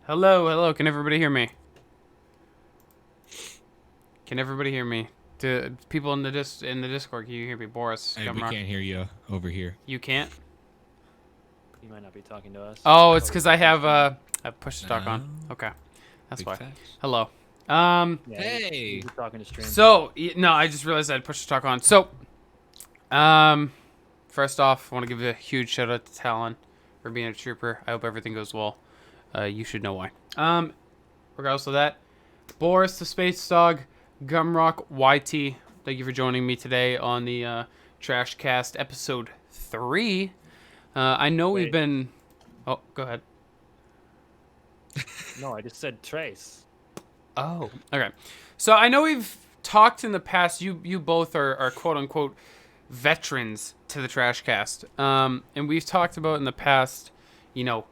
Hello, hello. Can everybody hear me? Can everybody hear me? To people in the Discord, can you hear me? Boris, Hey, we Gumrock. can't hear you over here. You can't? You might not be talking to us. Oh, it's Probably because I talking to have stream. push to talk on. No. Okay, that's Big why. facts. Hello. Yeah, Hey. he's talking to stream. So no, I just realized I had push to talk on. So, um, first off, I want to give a huge shout out to Talon for being a trooper. I hope everything goes well. You should know why. Regardless of that, Boris the Space Dog, Gumrock, YT, thank you for joining me today on the TrashCast episode 3. I know we've Wait. been... Oh, go ahead. No, I just said Trace. Oh, okay. So I know we've talked in the past. You both are quote unquote veterans to the TrashCast, and we've talked about in the past, you know,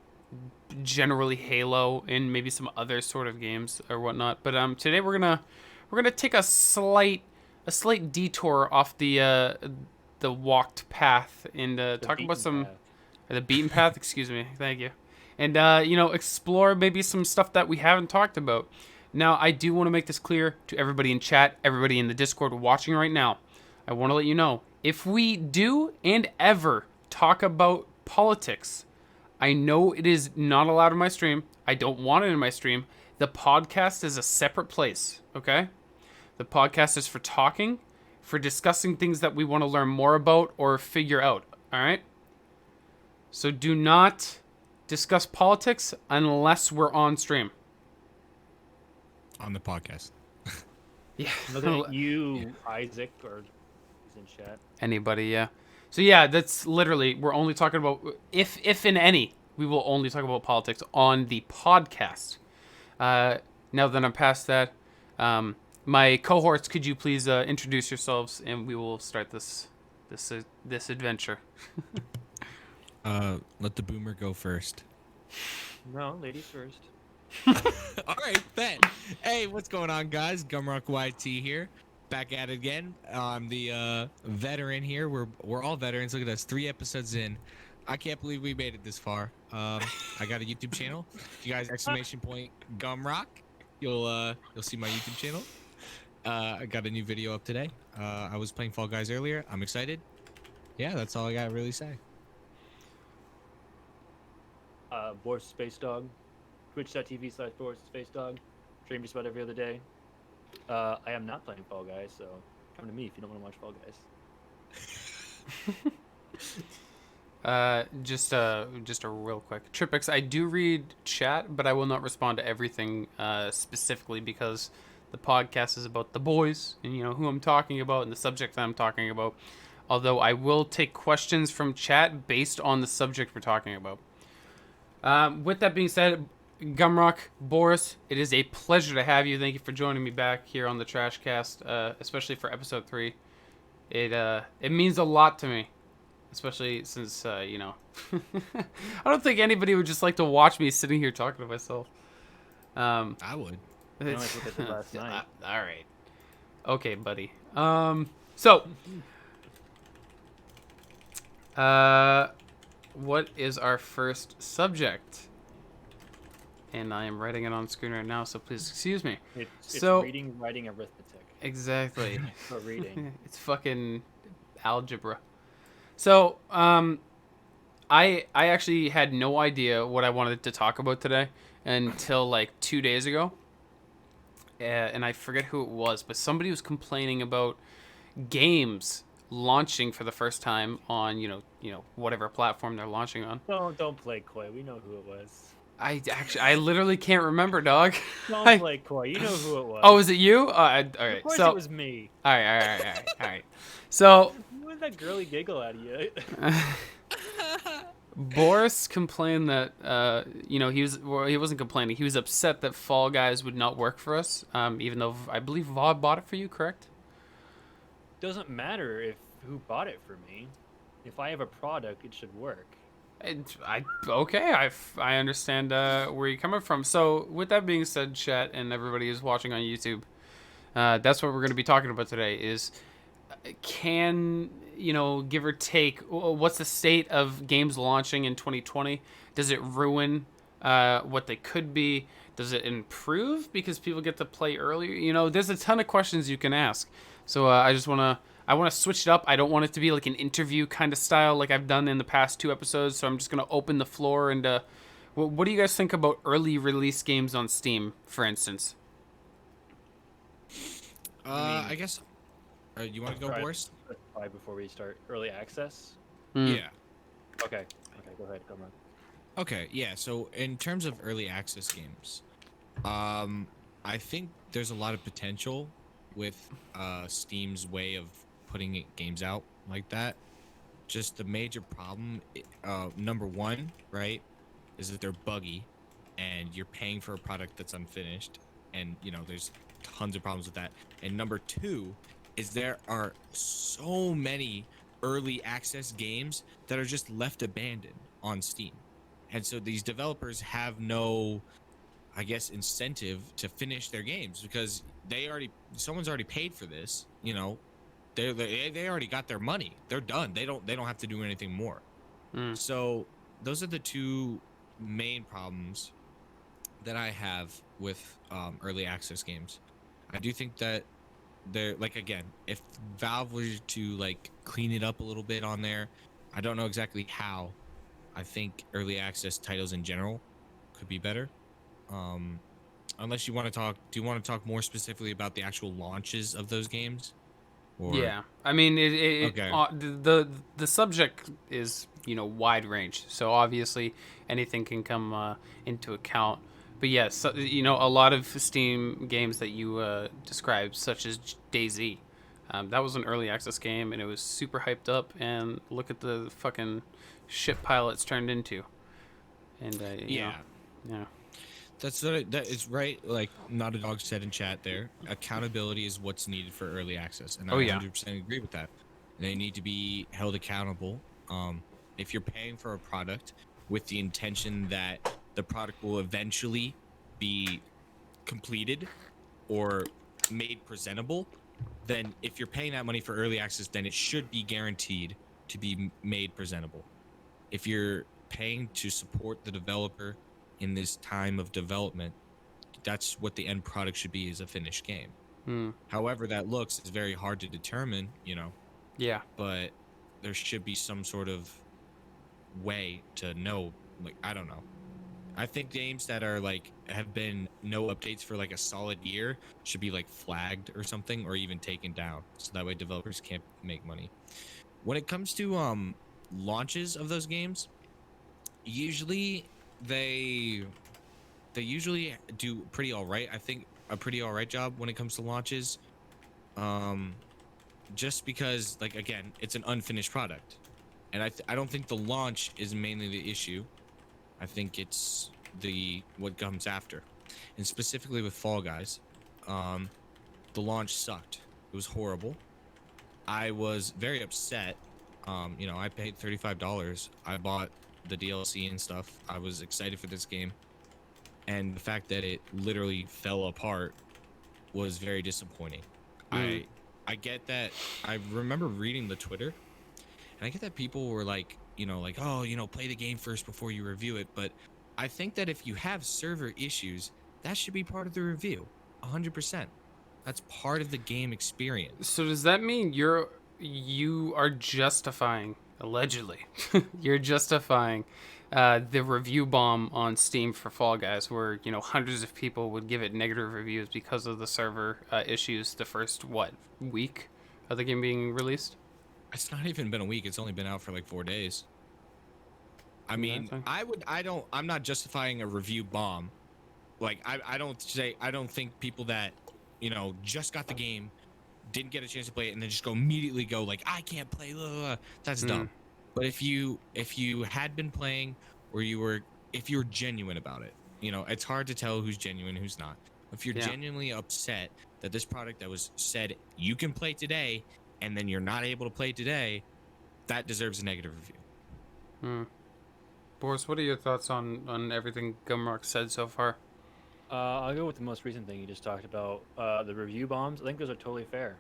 generally Halo and maybe some other sort of games or whatnot. But today we're gonna take a slight detour off the walked path and talk about some Path. or the beaten path. Excuse me. Thank you. And explore maybe some stuff that we haven't talked about. Now, I do want to make this clear to everybody in chat, everybody in the Discord watching right now. I want to let you know if we do and ever talk about politics, I know it is not allowed in my stream. I don't want it in my stream. The podcast is a separate place, okay? The podcast is for talking, for discussing things that we want to learn more about or figure out, all right? So do not discuss politics unless we're on stream. On the podcast. Yeah. Look at you, Isaac, or he's in chat. Anybody, yeah. So yeah, that's literally we're only talking about if in any we will only talk about politics on the podcast. Now that I'm past that, my cohorts, could you please introduce yourselves and we will start this adventure. Let the boomer go first. No, ladies first. All right, bet. Hey, what's going on, guys? Gumrock YT here. Back at it again. I'm the veteran here. We're all veterans. Look at us, 3 episodes in. I can't believe we made it this far. I got a YouTube channel. If you guys exclamation point Gumrock, you'll see my YouTube channel. I got a new video up today. I was playing Fall Guys earlier. I'm excited. Yeah, that's all I got to really say. Boris Space Dog. Twitch.tv/Boris Space Dog. Stream just about every other day. I am not playing Fall Guys, so come to me if you don't want to watch Fall Guys. Just a real quick Tripix. I do read chat, but I will not respond to everything specifically because the podcast is about the boys and who I'm talking about and the subject that I'm talking about. Although I will take questions from chat based on the subject we're talking about. With that being said, Gumrock, Boris, it is a pleasure to have you. Thank you for joining me back here on the TrashCast, especially for episode 3. It means a lot to me, especially since I don't think anybody would just like to watch me sitting here talking to myself. I would. I only looked at it last night. All right, okay, buddy. So, what is our first subject? And I am writing it on screen right now, so please excuse me. It's So- reading, writing, arithmetic. Exactly. For reading. It's fucking algebra. So, I actually had no idea what I wanted to talk about today until like 2 days ago. And I forget who it was, but somebody was complaining about games launching for the first time on, whatever platform they're launching on. Don't play coy. We know who it was. I literally can't remember, dog. Don't play coy. You know who it was. Oh, is it you? All right. Of course So, it was me. all right. So, What that girly giggle out of you? Boris complained that he wasn't complaining. He was upset that Fall Guys would not work for us. Even though I believe Vod bought it for you, correct? Doesn't matter who bought it for me. If I have a product, it should work. I understand where you're coming from. So with that being said, chat and everybody who's watching on YouTube, that's what we're going to be talking about today. Is can give or take, what's the state of games launching in 2020? Does it ruin what they could be. Does it improve because people get to play earlier? There's a ton of questions you can ask. So I want to switch it up. I don't want it to be like an interview kind of style like I've done in the past 2 episodes. So I'm just gonna open the floor and what do you guys think about early release games on Steam, for instance? I guess. You want to go, Try Boris? before we start early access. Hmm. Yeah. Okay. Okay. Go ahead. Come on. Okay. Yeah. So in terms of early access games, I think there's a lot of potential with Steam's way of putting games out like that. Just the major problem, number one, right, is that they're buggy, and you're paying for a product that's unfinished, and there's tons of problems with that. And number two is there are so many early access games that are just left abandoned on Steam, and so these developers have no, I guess, incentive to finish their games because someone's already paid for this. They already got their money. They're done. They don't have to do anything more. Hmm. So those are the two main problems that I have with early access games. I do think that they're like, again, if Valve were to like clean it up a little bit on there, I don't know exactly how. I think early access titles in general could be better. Um, unless you want to talk, do you want to talk more specifically about the actual launches of those games? Or Yeah, I mean, okay, the subject is wide range, so obviously anything can come into account. But yes, a lot of Steam games that you described, such as DayZ, that was an early access game, and it was super hyped up. And look at the fucking shit pile it's turned into. And yeah. yeah, That is right. Like Not a Dog said in chat there, accountability is what's needed for early access, and I oh yeah, 100% agree with that. They need to be held accountable. If you're paying for a product with the intention that the product will eventually be completed or made presentable, then if you're paying that money for early access, then it should be guaranteed to be made presentable. If you're paying to support the developer in this time of development, that's what the end product should be, is a finished game. hmm. However that looks is very hard to determine, Yeah, but there should be some sort of way to know. Like, I don't know. I think games that are like have been no updates for like a solid year should be like flagged or something, or even taken down, so that way developers can't make money. When it comes to launches of those games, usually they usually do pretty all right. I think a pretty all right job when it comes to launches. Um, just because, like, again, it's an unfinished product, and I don't think the launch is mainly the issue. I think it's the what comes after, and specifically with Fall Guys, the launch sucked. It was horrible. I was very upset. I paid $35. I bought the DLC and stuff. I was excited for this game, and the fact that it literally fell apart was very disappointing. mm. I get that. I remember reading the Twitter, and I get that people were like, oh, play the game first before you review it. But I think that if you have server issues, that should be part of the review, 100%. That's part of the game experience. So does that mean you are justifying, allegedly, you're justifying the review bomb on Steam for Fall Guys, where hundreds of people would give it negative reviews because of the server issues the first week of the game being released? It's not even been a week. It's only been out for like 4 days. I Yeah, mean, I'm not justifying a review bomb. Like, I don't think people that, just got the game, didn't get a chance to play it, and then just immediately go like, I can't play, blah, blah, blah. That's dumb. But if you had been playing, or if you were genuine about it, it's hard to tell who's genuine, who's not. If you're Yeah. genuinely upset that this product that was said you can play today, and then you're not able to play today, that deserves a negative review. Hmm. Boris, what are your thoughts on everything Gumrock said so far? I'll go with the most recent thing you just talked about. The review bombs. I think those are totally fair.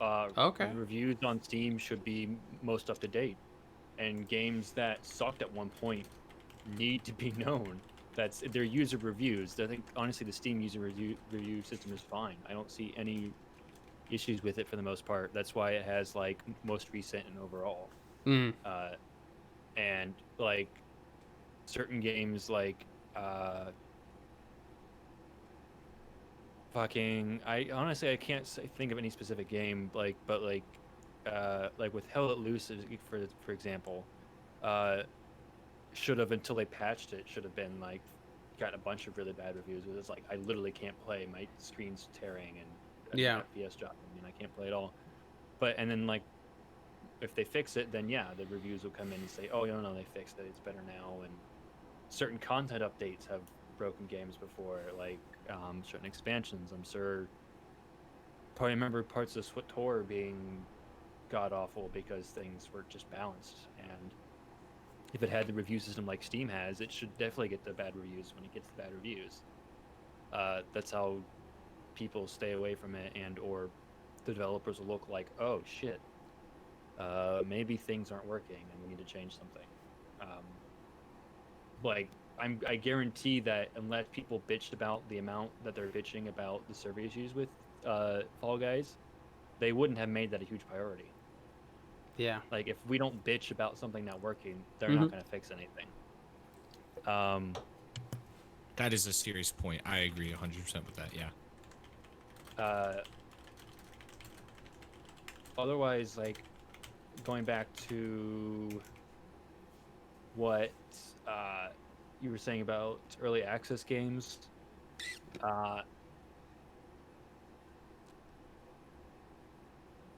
Okay. Reviews on Steam should be most up to date, and games that sucked at one point need to be known That's their user reviews. I think honestly the Steam user review system is fine. I don't see any issues with it for the most part. That's why it has like most recent and overall. Mm. Uh, and like certain games like fucking I can't think of any specific game but like with Hell Let Loose for example, uh should have until they patched it should have been like gotten a bunch of really bad reviews. It was like I literally can't play, my screen's tearing and Yeah. FPS dropping and I can't play at all. But and then like if they fix it, then yeah, the reviews will come in and say, oh no, they fixed it, it's better now. And certain content updates have broken games before, like certain expansions. I'm sure probably remember parts of SWTOR being god awful because things were just balanced. And if it had the review system like Steam has, it should definitely get the bad reviews when it gets the bad reviews. That's how people stay away from it, and or the developers will look like, oh shit, maybe things aren't working and we need to change something. Like I guarantee that unless people bitched about the amount that they're bitching about the server issues with Fall Guys, they wouldn't have made that a huge priority. Yeah. Like if we don't bitch about something not working, they're Mm-hmm. not going to fix anything. That is a serious point. I agree 100% with that. Yeah. Otherwise, like going back to what you were saying about early access games,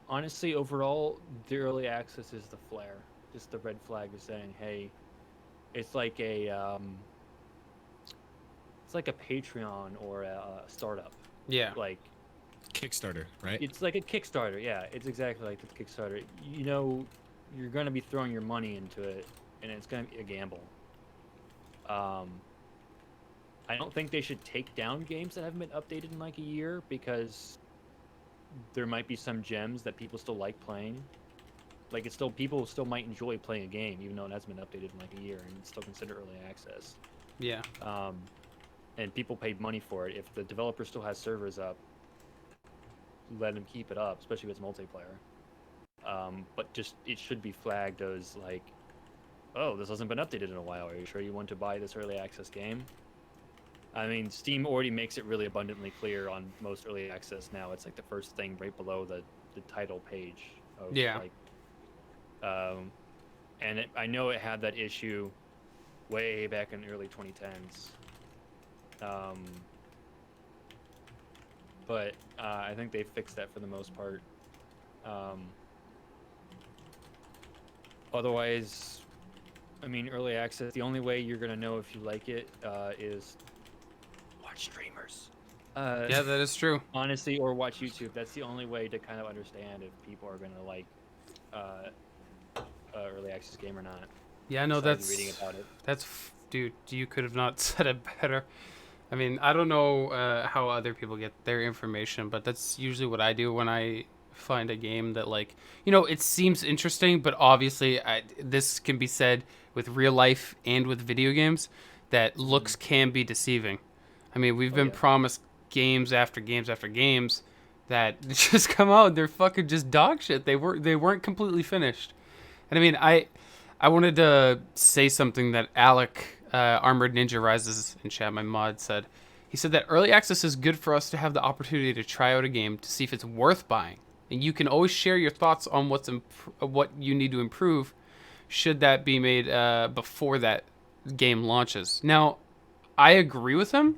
honestly, overall, the early access is the flare. Just the red flag of saying, hey, it's like a Patreon or a startup. Yeah. Like Kickstarter, right? it's like a Kickstarter. Yeah, it's exactly like the Kickstarter. You know, you're going to be throwing your money into it, and it's going to be a gamble. I don't think they should take down games that haven't been updated in like a year, because there might be some gems that people still like playing. Like it's still, people still might enjoy playing a game even though it hasn't been updated in like a year, and it's still considered early access. Yeah. And people paid money for it. If the developer still has servers up, let them keep it up, especially if it's multiplayer. But just it should be flagged as like, oh, this hasn't been updated in a while. Are you sure you want to buy this early access game? I mean, Steam already makes it really abundantly clear on most early access now. It's like the first thing right below the title page. Of, Yeah. Like, and I know it had that issue way back in the early 2010s. But I think they fixed that for the most part. Otherwise, I mean, early access, the only way you're going to know if you like it is watch streamers. Yeah, that is true. Honestly, or watch YouTube. That's the only way to kind of understand if people are going to like early access game or not. Yeah, no, besides that's reading about it. dude, you could have not said it better. I mean, I don't know how other people get their information, but that's usually what I do when I find a game that, like, you know, it seems interesting, but obviously this can be said with real life and with video games, that looks can be deceiving. I mean, we've been Yeah. promised games after games after games that just come out, they're fucking just dog shit. They weren't completely finished. And I mean, I wanted to say something that Alec, Armored Ninja Rises in chat, my mod, said. He said that early access is good for us to have the opportunity to try out a game to see if it's worth buying. And you can always share your thoughts on what you need to improve should that be made before that game launches. Now, I agree with him,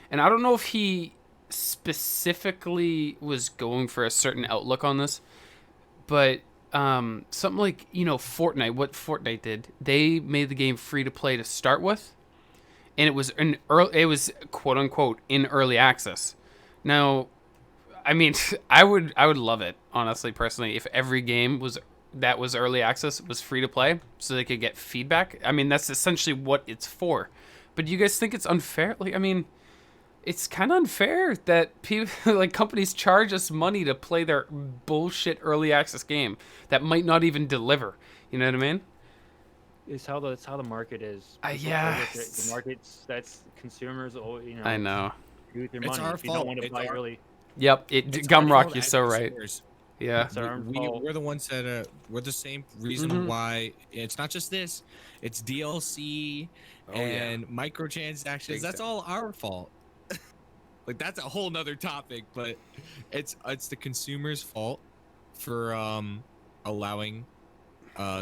and I don't know if he specifically was going for a certain outlook on this, but something like, you know, Fortnite, what Fortnite did, they made the game free to play to start with, and it was it was quote unquote in early access. Now, I mean, I would love it, honestly, personally, if every game that was early access was free to play, so they could get feedback. I mean, that's essentially what it's for. But do you guys think it's unfair? Like, I mean, it's kind of unfair that people, like, companies charge us money to play their bullshit early access game that might not even deliver. You know what I mean? It's how the market is. People Yeah. look at the markets. That's consumers. I know. Do with your It's money. our If you don't fault. want to buy early, Yep. It's our Gumrock, fault you're as so right. consumers. Yeah. it's our own fault. We're the ones that we're the same reason Mhm. why it's not just this, it's DLC Oh, yeah. and microtransactions. Big That's time. all our fault. Like that's a whole nother topic, but it's the consumer's fault for allowing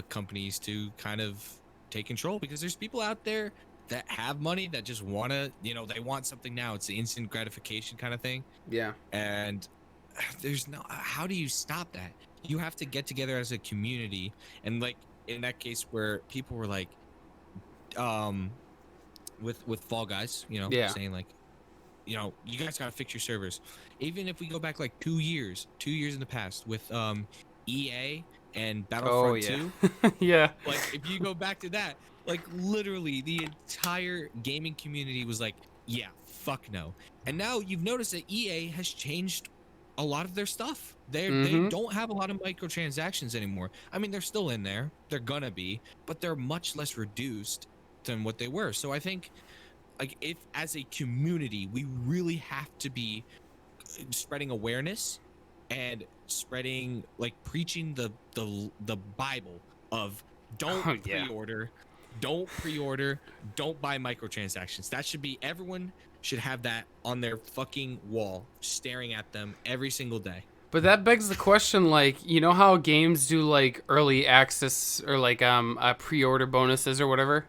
companies to kind of take control, because there's people out there that have money that just want to, they want something now. It's the instant gratification kind of thing. Yeah. And there's no, how do you stop that? You have to get together as a community. And like in that case where people were like with Fall Guys, Yeah. saying like, you guys gotta fix your servers. Even if we go back like 2 years in the past with EA and Oh, Battlefront yeah. 2, Yeah. like if you go back to that, like literally the entire gaming community was like, yeah, fuck no. And now you've noticed that EA has changed a lot of their stuff. They Mhm. don't have a lot of microtransactions anymore. I mean, they're still in there. They're gonna be, but they're much less reduced than what they were. So I think, like, if as a community we really have to be spreading awareness and spreading, like, preaching the Bible of don't Oh, yeah. pre-order, don't buy microtransactions. That should be, everyone should have that on their fucking wall, staring at them every single day. But that begs the question, like, you know how games do like early access or like pre-order bonuses or whatever?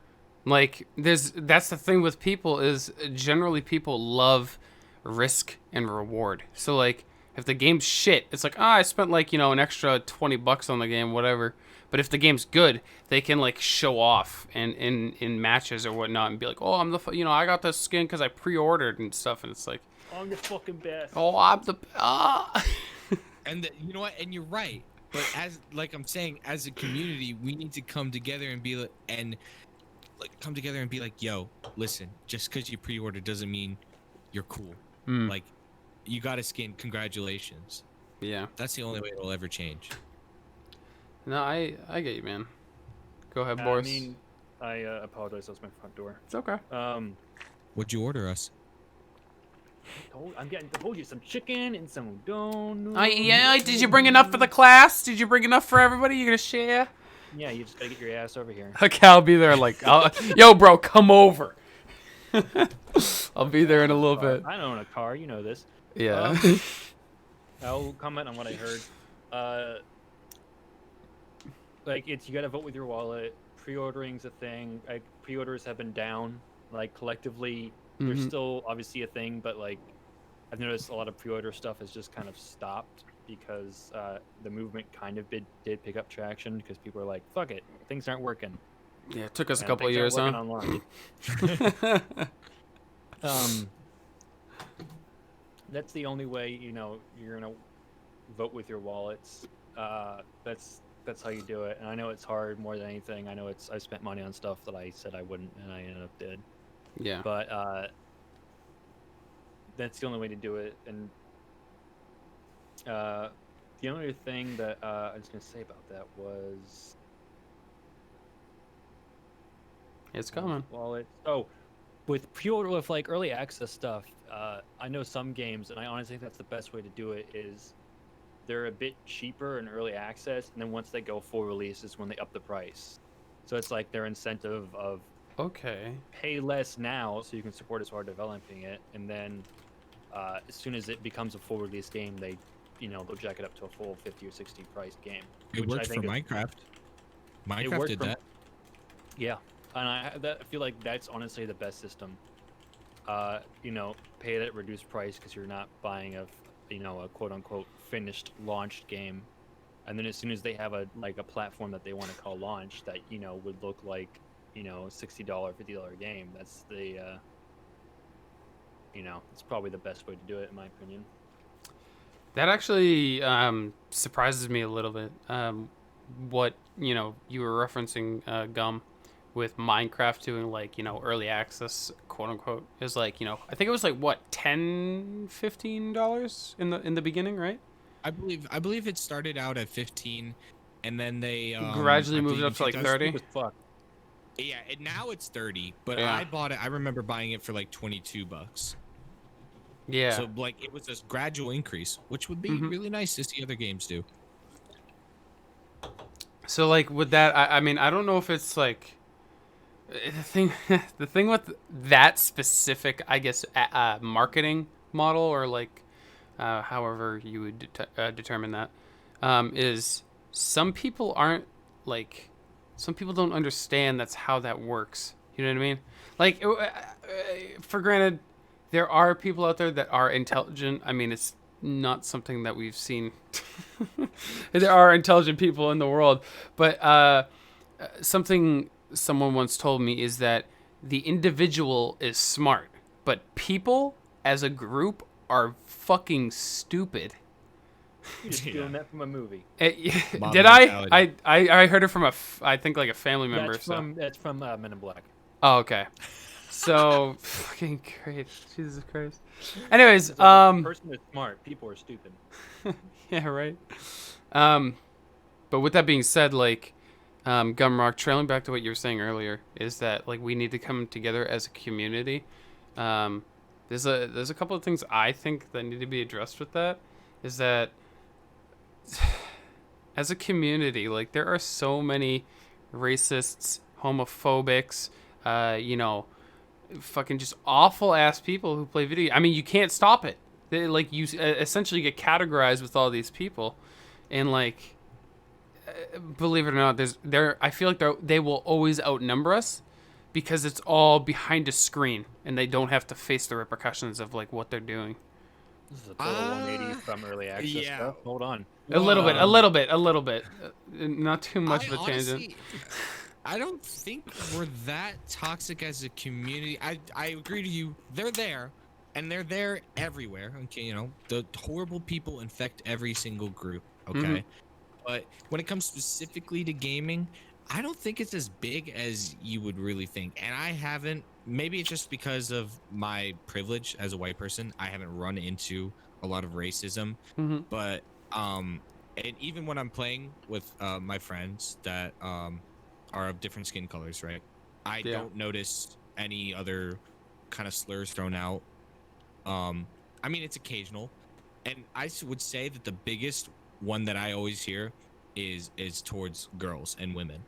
Like that's the thing with people is generally people love risk and reward. So like if the game's shit, it's like, I spent like, an extra $20 on the game, whatever. But if the game's good, they can like show off in matches or whatnot and be like, oh, I'm I got this skin because I pre-ordered and stuff, and it's like, I'm the fucking best. oh, I'm the ah. And you know what? And you're right. But as, like I'm saying, as a community, we need to come together and be like, yo, listen, just because you pre-order doesn't mean you're cool. Mm. Like, you got a skin, congratulations. Yeah. That's the only way it'll ever change. No, I get you, man. Go ahead, I Boris. mean, I apologize. That was my front door. It's okay. What'd you order us? Told you some chicken and some donuts. Yeah. Did you bring enough for the class? Did you bring enough for everybody? You gonna share? Yeah, you just gotta get your ass over here. Okay, I'll be there. Like, yo, bro, come over. I'll be there in a little bit. I don't own a car. You know this. Yeah. I'll comment on what I heard. Like, you gotta vote with your wallet. Pre-ordering's a thing. Like, pre-orders have been down. Like, collectively, they're Mhm. still obviously a thing, but like, I've noticed a lot of pre-order stuff has just kind of stopped because the movement kind of did pick up traction because people are like, fuck it, things aren't working. Yeah, it took us a And couple of things years, aren't huh? working online. That's the only way, you're gonna vote with your wallets. That's how you do it. And I know it's hard more than anything. I know I spent money on stuff that I said I wouldn't, and I ended up did. Yeah. But that's the only way to do it. And the only other thing that I was gonna say about that was It's coming. wallet. Oh, with pre-order, with like early access stuff, I know some games, and I honestly think that's the best way to do it. Is they're a bit cheaper in early access, and then once they go full release is when they up the price. So it's like their incentive of Okay. pay less now so you can support us while developing it, and then as soon as it becomes a full release game, they'll jack it up to a full 50 or 60 price game. It which worked I for think is- Minecraft. Minecraft worked did for- that. Yeah, and I feel like that's honestly the best system. Pay it at reduced price because you're not buying a quote unquote finished launched game, and then as soon as they have a platform that they want to call launch that would look like $60, $50 game, that's it's probably the best way to do it in my opinion. That actually surprises me a little bit. What you were referencing, Gum, with Minecraft doing like early access, quote unquote, is like I think it was like what $10-$15 in the beginning, right? I believe it started out at 15, and then they Gradually I moved believe up in to like 2000 30. Cheap as fuck. Yeah, now it's 30, but Yeah. I bought it. I remember buying it for like $22. Yeah. So like it was a gradual increase, which would be Mhm. really nice to see other games do. So like with that, I mean, I don't know if it's like the thing. The thing with that specific, I guess, marketing model, or like however you would determine that, is some people aren't like, some people don't understand that's how that works. You know what I mean? Like, for granted, there are people out there that are intelligent. I mean, it's not something that we've seen. There are intelligent people in the world, but something someone once told me is that the individual is smart, but people as a group are fucking stupid. You're just Yeah. stealing that from a movie. Mob Did I? mentality. I heard it from I think like a family member. That's from Men in Black. Oh, okay. So fucking great. Jesus Christ. Anyways, It's like, if a person is smart, people are stupid. yeah, right. Um, but with that being said, like, Gumrock, trailing back to what you were saying earlier, is that like we need to come together as a community. Um, there's a couple of things I think that need to be addressed with that. Is that as a community, like there are so many racists, homophobics, you know, fucking just awful ass people who play video. I mean, you can't stop it. Like you essentially get categorized with all these people, and like, believe it or not, I feel like they will always outnumber us because it's all behind a screen and they don't have to face the repercussions of like what they're doing. This is a total 180 from early access yeah. stuff. Hold on. A little bit, a Um, little bit, a little bit. Not too much I of a tangent. honestly, I don't think we're that toxic as a community. I agree to you. They're there, and they're there everywhere. Okay, you know, the horrible people infect every single group. Okay, Mhm. but when it comes specifically to gaming, I don't think it's as big as you would really think. And I haven't. Maybe it's just because of my privilege as a white person. I haven't run into a lot of racism, Mhm. but and even when I'm playing with my friends that are of different skin colors, right? I Yeah. don't notice any other kind of slurs thrown out. Um, I mean, it's occasional, and would say that the biggest one that I always hear is towards girls and women.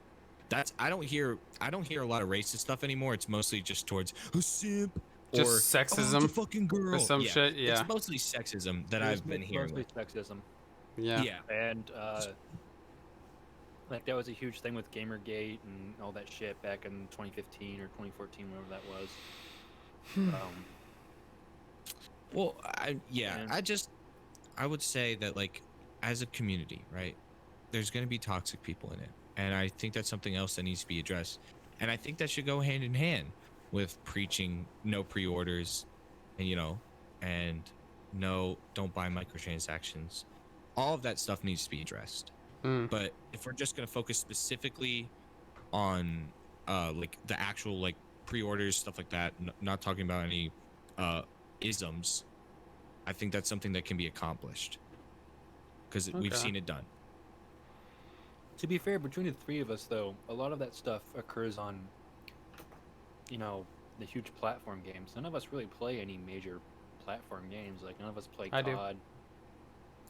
That's I don't hear a lot of racist stuff anymore. It's mostly just towards a simp or Just oh, it's a sexism fucking girl or some yeah. shit. Yeah. It's mostly sexism that It's I've been hearing. mostly With. sexism. Yeah. Yeah. And like that was a huge thing with Gamergate and all that shit back in 2015 or 2014, whatever that was. Well, Yeah. I would say that like as a community, right? There's going to be toxic people in it. And I think that's something else that needs to be addressed. And I think that should go hand in hand with preaching no pre-orders and and no don't buy microtransactions. All of that stuff needs to be addressed. Mm. But if we're just going to focus specifically on like the actual like pre-orders stuff like that, not talking about any isms, I think that's something that can be accomplished because we've Okay. seen it done. To be fair, between the three of us, though, a lot of that stuff occurs on, the huge platform games. None of us really play any major platform games. Like, none of us play I COD. do.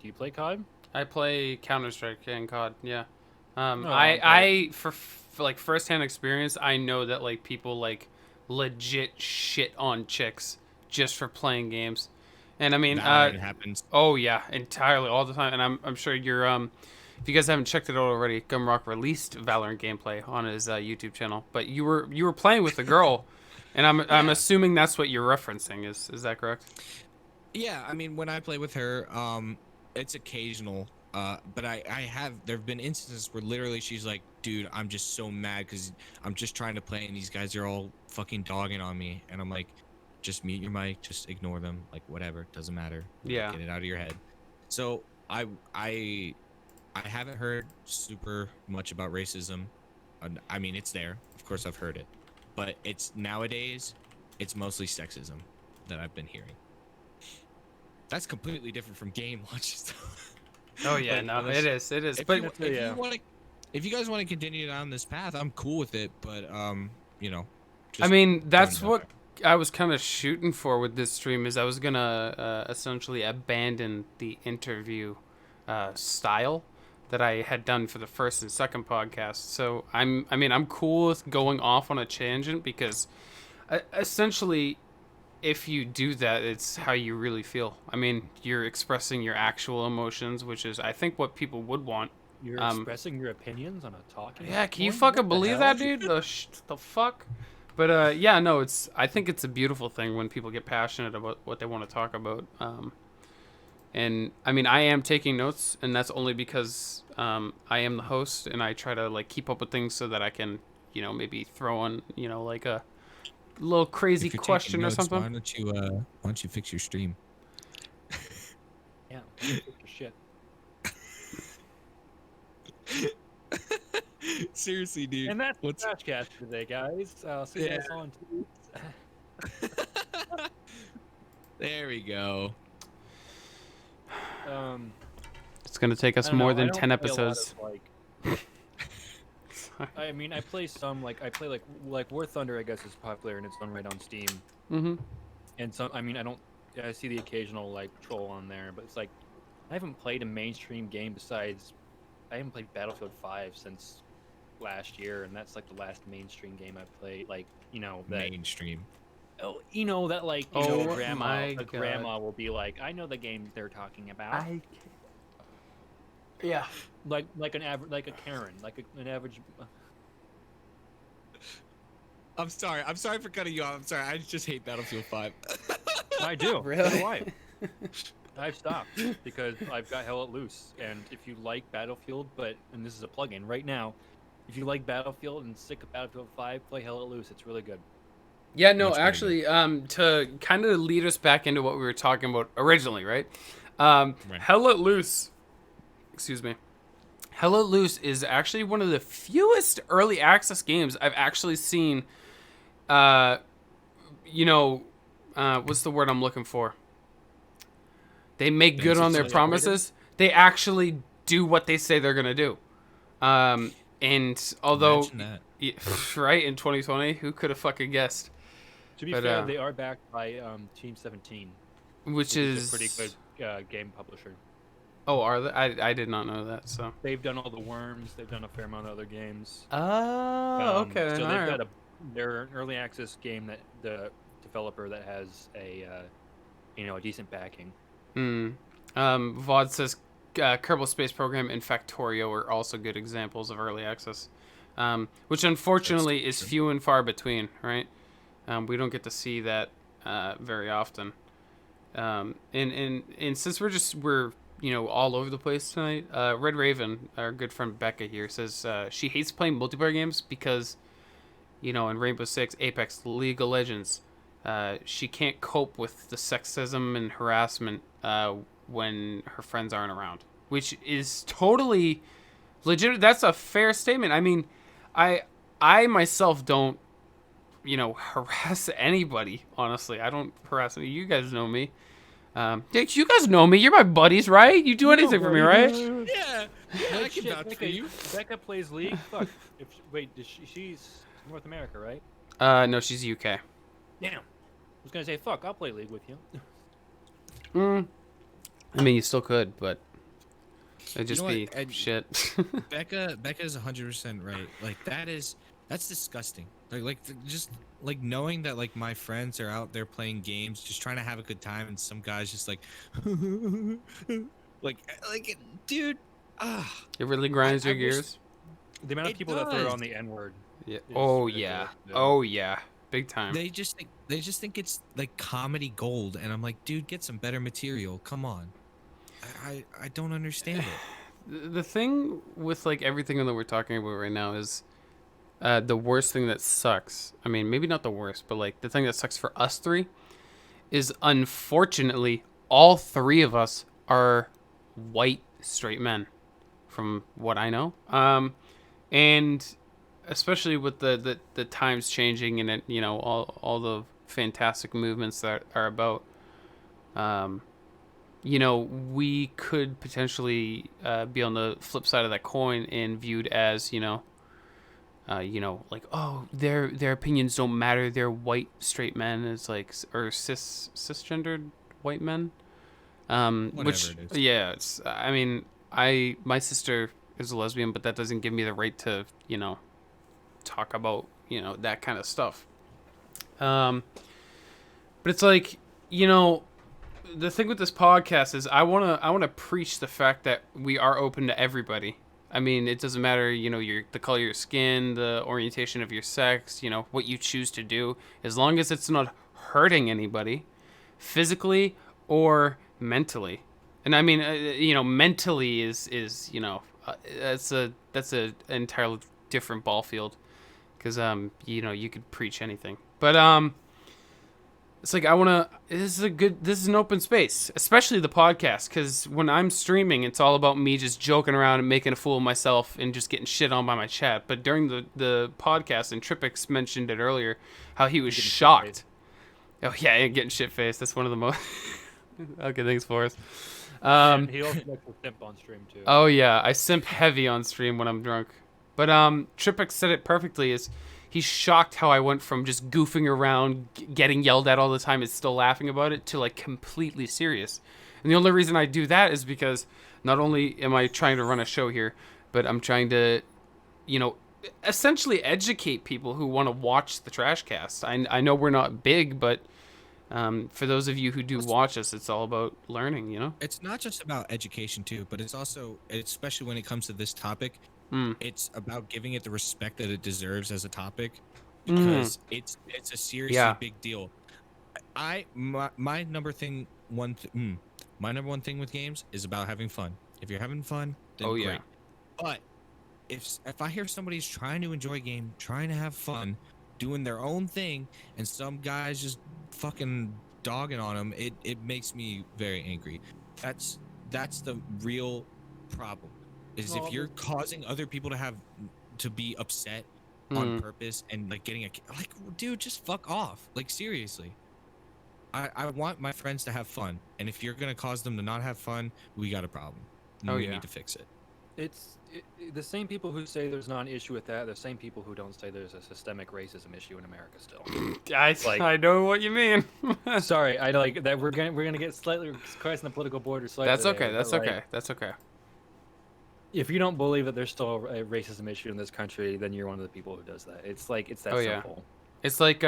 Do you play COD? I play Counter Strike and COD. Yeah. No, I for like firsthand experience, I know that like people like legit shit on chicks just for playing games, and I mean, Valorant happens. oh yeah, entirely all the time. And I'm sure you're if you guys haven't checked it out already, Gumrock released Valorant gameplay on his YouTube channel. But you were playing with a girl, and I'm assuming that's what you're referencing. Is that correct? Yeah, I mean, when I play with her, it's occasional. But there have been instances where literally she's like, dude, I'm just so mad because I'm just trying to play and these guys are all fucking dogging on me. And I'm like, just mute your mic, just ignore them. Like, whatever, doesn't matter. Yeah. Get it out of your head. So I haven't heard super much about racism. I mean, it's there. Of course, I've heard it. But nowadays, it's mostly sexism that I've been hearing. That's completely different from game launches. Oh yeah, Like, no, unless- it is. If But you, yeah. if you guys want to continue down this path, I'm cool with it. But you know, I just mean, that's throwing it out what I was kind of shooting for with this stream. Is I was gonna essentially abandon the interview style that I had done for the first and second podcast. So I'm cool with going off on a tangent because essentially, if you do that, it's how you really feel. I mean, you're expressing your actual emotions, which is I think what people would want. You're Um, expressing your opinions on a talking yeah, can you point? fucking What the believe hell? that, dude? The fuck? But yeah, no, it's. I think it's a beautiful thing when people get passionate about what they want to talk about. And I mean, I am taking notes, and that's only because I am the host, and I try to like keep up with things so that I can, maybe throw in, like a little crazy If you're taking question or notes, something. why don't you fix your stream? Yeah, fix your shit. Seriously, dude. And that's What's the TrashCast today, guys. I'll see you Yeah. guys on 2 weeks. There we go. It's gonna take I us don't more know, I than don't 10 play a lot episodes. of, I mean, I play some I play like War Thunder. I guess is popular and it's done right on Steam. Mm-hmm. And some, I mean, I see the occasional like troll on there, but it's like I haven't played a mainstream game besides I haven't played Battlefield 5 since last year, and that's like the last mainstream game I played. Like that Mainstream. that like Oh grandma my a God. grandma will be like, I know the game they're talking about. Yeah. Like an average, like a Karen, like an average. I'm sorry for cutting you off. I'm sorry. I just hate Battlefield 5. I do. Really? So do I. I've stopped because I've got Hell Let Loose, and if you like Battlefield, and this is a plug-in right now, if you like Battlefield and sick of Battlefield 5, play Hell Let Loose. It's really good. Yeah, no, Much better actually, to kind of lead us back into what we were talking about originally, right? Right. Hell Let Loose, excuse me. Hell Let Loose is actually one of the fewest early access games I've actually seen. What's the word I'm looking for? They make good on their Consistently promises. They actually do what they say they're gonna do. And although, Imagine that. right in 2020, who could have fucking guessed? To be But, fair, they are backed by Team 17, which is a pretty good game publisher. Oh, are they? I did not know that. So. They've done all the Worms. They've done a fair amount of other games. Oh, okay. So all they've right. got they're an early access game that the developer that has a decent backing. VOD says Kerbal Space Program and Factorio are also good examples of early access, which unfortunately is few and far between, right? We don't get to see that very often. And since we're all over the place tonight, Red Raven, our good friend Becca here, says she hates playing multiplayer games because, in Rainbow Six, Apex, League of Legends, she can't cope with the sexism and harassment when her friends aren't around, which is totally legit. That's a fair statement. I mean, I myself don't, harass anybody. Honestly, I don't harass any. You guys know me. You guys know me. You're my buddies, right? You do anything for me, right? Yeah, I can vouch for Becca, you. Becca plays League. Fuck. She's North America, right? No, she's UK. Damn. I was gonna say, fuck, I'll play League with you. I mean, you still could, but it'd just know be what? shit. Becca's 100% right. Like that's disgusting. Just knowing that like my friends are out there playing games, just trying to have a good time, and some guys just like, dude, It really grinds your I wish- gears. The amount of It people that throw does. on the N word. Yeah. It's Oh ridiculous, yeah. dude. Oh yeah. Big time. they just think it's like comedy gold, and I'm like, dude, get some better material. Come on. I don't understand it. The thing with like everything that we're talking about right now is the worst thing that sucks. I mean, maybe not the worst, but like the thing that sucks for us three is unfortunately all three of us are white straight men, from what I know. And especially with the times changing and it, all the fantastic movements that are about. you know, we could potentially be on the flip side of that coin and viewed as, you know, like, oh, their opinions don't matter. They're white straight men. It's like, or cisgendered white men. Whatever Which, it is. yeah, it's. I mean, my sister is a lesbian, but that doesn't give me the right to, talk about, that kind of stuff. But it's like, the thing with this podcast is I wanna preach the fact that we are open to everybody. I mean, it doesn't matter, the color of your skin, the orientation of your sex, what you choose to do, as long as it's not hurting anybody, physically or mentally. And I mean, mentally is that's a entirely different ball field, because you could preach anything, but it's like this is an open space, especially the podcast, because when I'm streaming, it's all about me just joking around and making a fool of myself and just getting shit on by my chat. But during the podcast, and Tripix mentioned it earlier, how he was Getting shocked. Oh yeah, and getting shit faced. That's one of the most okay things for us. And he also likes to simp on stream too. Oh yeah, I simp heavy on stream when I'm drunk. But Tripix said it perfectly. Is he's shocked how I went from just goofing around, getting yelled at all the time, and still laughing about it, to like completely serious. And the only reason I do that is because not only am I trying to run a show here, but I'm trying to, essentially educate people who want to watch the TrashCast. I know we're not big, but for those of you who do watch us, it's all about learning. It's not just about education too, but it's also, especially when it comes to this topic, it's about giving it the respect that it deserves as a topic, because it's a seriously big deal. My number one thing with games is about having fun. If you're having fun, then great. Yeah. But if I hear somebody's trying to enjoy a game, trying to have fun, doing their own thing, and some guys just fucking dogging on them, it makes me very angry. That's the real problem. Is if you're causing other people to be upset on purpose, and like getting dude, just fuck off. Like, seriously. I want my friends to have fun, and if you're gonna cause them to not have fun, we got a problem. We need to fix it. It's the same people who say there's not an issue with that. The same people who don't say there's a systemic racism issue in America still. I know what you mean. Sorry, I like that we're gonna get slightly crossing the political border slightly. That's okay. there, That's but, okay. like, That's okay. if you don't believe that there's still a racism issue in this country, then you're one of the people who does that. It's like it's that simple. It's like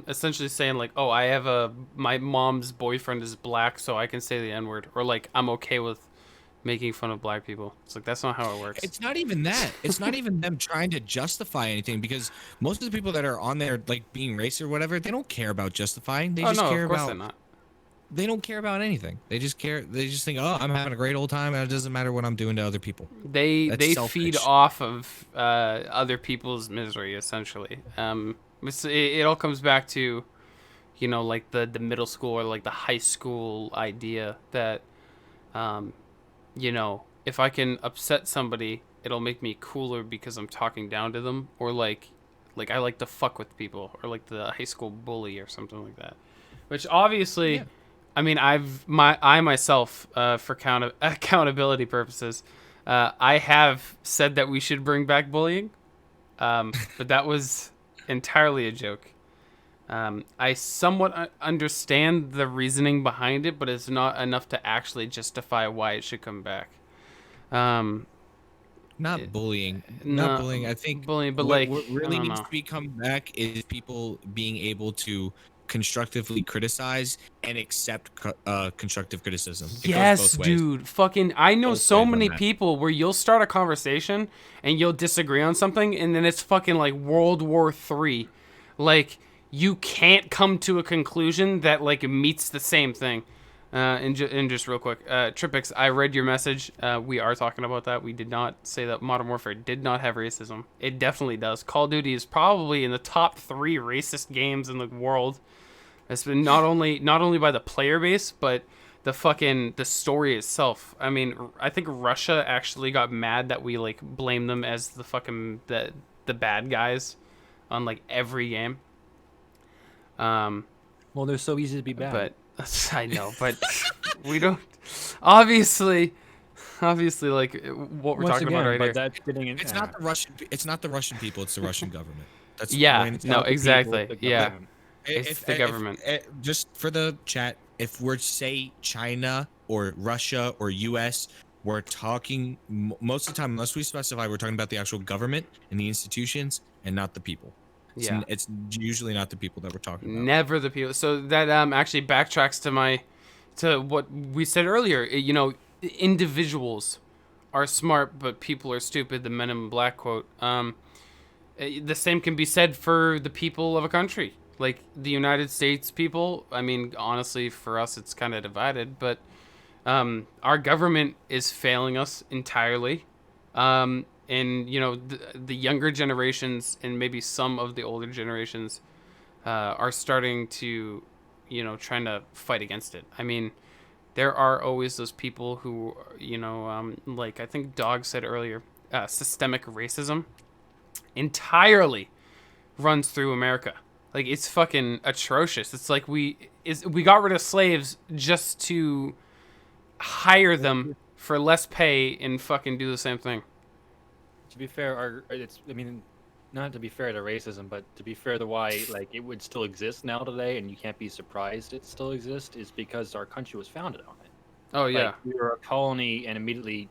essentially saying like, oh, my mom's boyfriend is black, so I can say the N-word, or like I'm okay with making fun of black people. It's like, that's not how it works. It's not even that. It's not even them trying to justify anything, because most of the people that are on there like being racist or whatever, they don't care about justifying. They just care about. They don't care about anything. They just care. They just think, oh, I'm having a great old time, and it doesn't matter what I'm doing to other people. They feed off of other people's misery, essentially. It all comes back to, like the middle school or like the high school idea that, if I can upset somebody, it'll make me cooler because I'm talking down to them, or like I like to fuck with people, or like the high school bully or something like that. Which obviously. Yeah. I mean, I myself, for accountability purposes, I have said that we should bring back bullying, but that was entirely a joke. I somewhat understand the reasoning behind it, but it's not enough to actually justify why it should come back. Not bullying. I think bullying, but what really needs to be come back is people being able to constructively criticize and accept constructive criticism. Yes, dude. Fucking, I know so many people where you'll start a conversation and you'll disagree on something, and then it's fucking like World War III. Like, you can't come to a conclusion that like meets the same thing. And just real quick, Tripix, I read your message. We are talking about that. We did not say that Modern Warfare did not have racism. It definitely does. Call of Duty is probably in the top 3 racist games in the world. It's been not only by the player base, but the story itself. I mean, I think Russia actually got mad that we like blame them as the fucking the bad guys on like every game. Well, they're so easy to be bad. But I know, but We don't. Obviously, like what we're Once talking about again, right but here. that's getting in. It's not the Russian. It's not the Russian people. It's the Russian government. That's Yeah. when it's No. not the people, Exactly. the Yeah. government. It's the government. Just for the chat, if we're say China or Russia or U.S., we're talking most of the time, unless we specify, we're talking about the actual government and the institutions and not the people. Yeah. It's usually not the people that we're talking about. Never the people. So that actually backtracks to what we said earlier. You know, individuals are smart, but people are stupid. The Men in Black quote. The same can be said for the people of a country, like the United States people. I mean, honestly, for us, it's kind of divided, but our government is failing us entirely. And you know, the younger generations and maybe some of the older generations are starting to, you know, trying to fight against it. I mean, there are always those people who, you know, like I think Dog said earlier, systemic racism entirely runs through America. Like it's fucking atrocious. It's like we got rid of slaves just to hire them for less pay and fucking do the same thing. To be fair, I mean, not to be fair to racism, but to be fair to why like it would still exist now today, and you can't be surprised it still exists, is because our country was founded on it. Oh yeah. Like, we were a colony, and immediately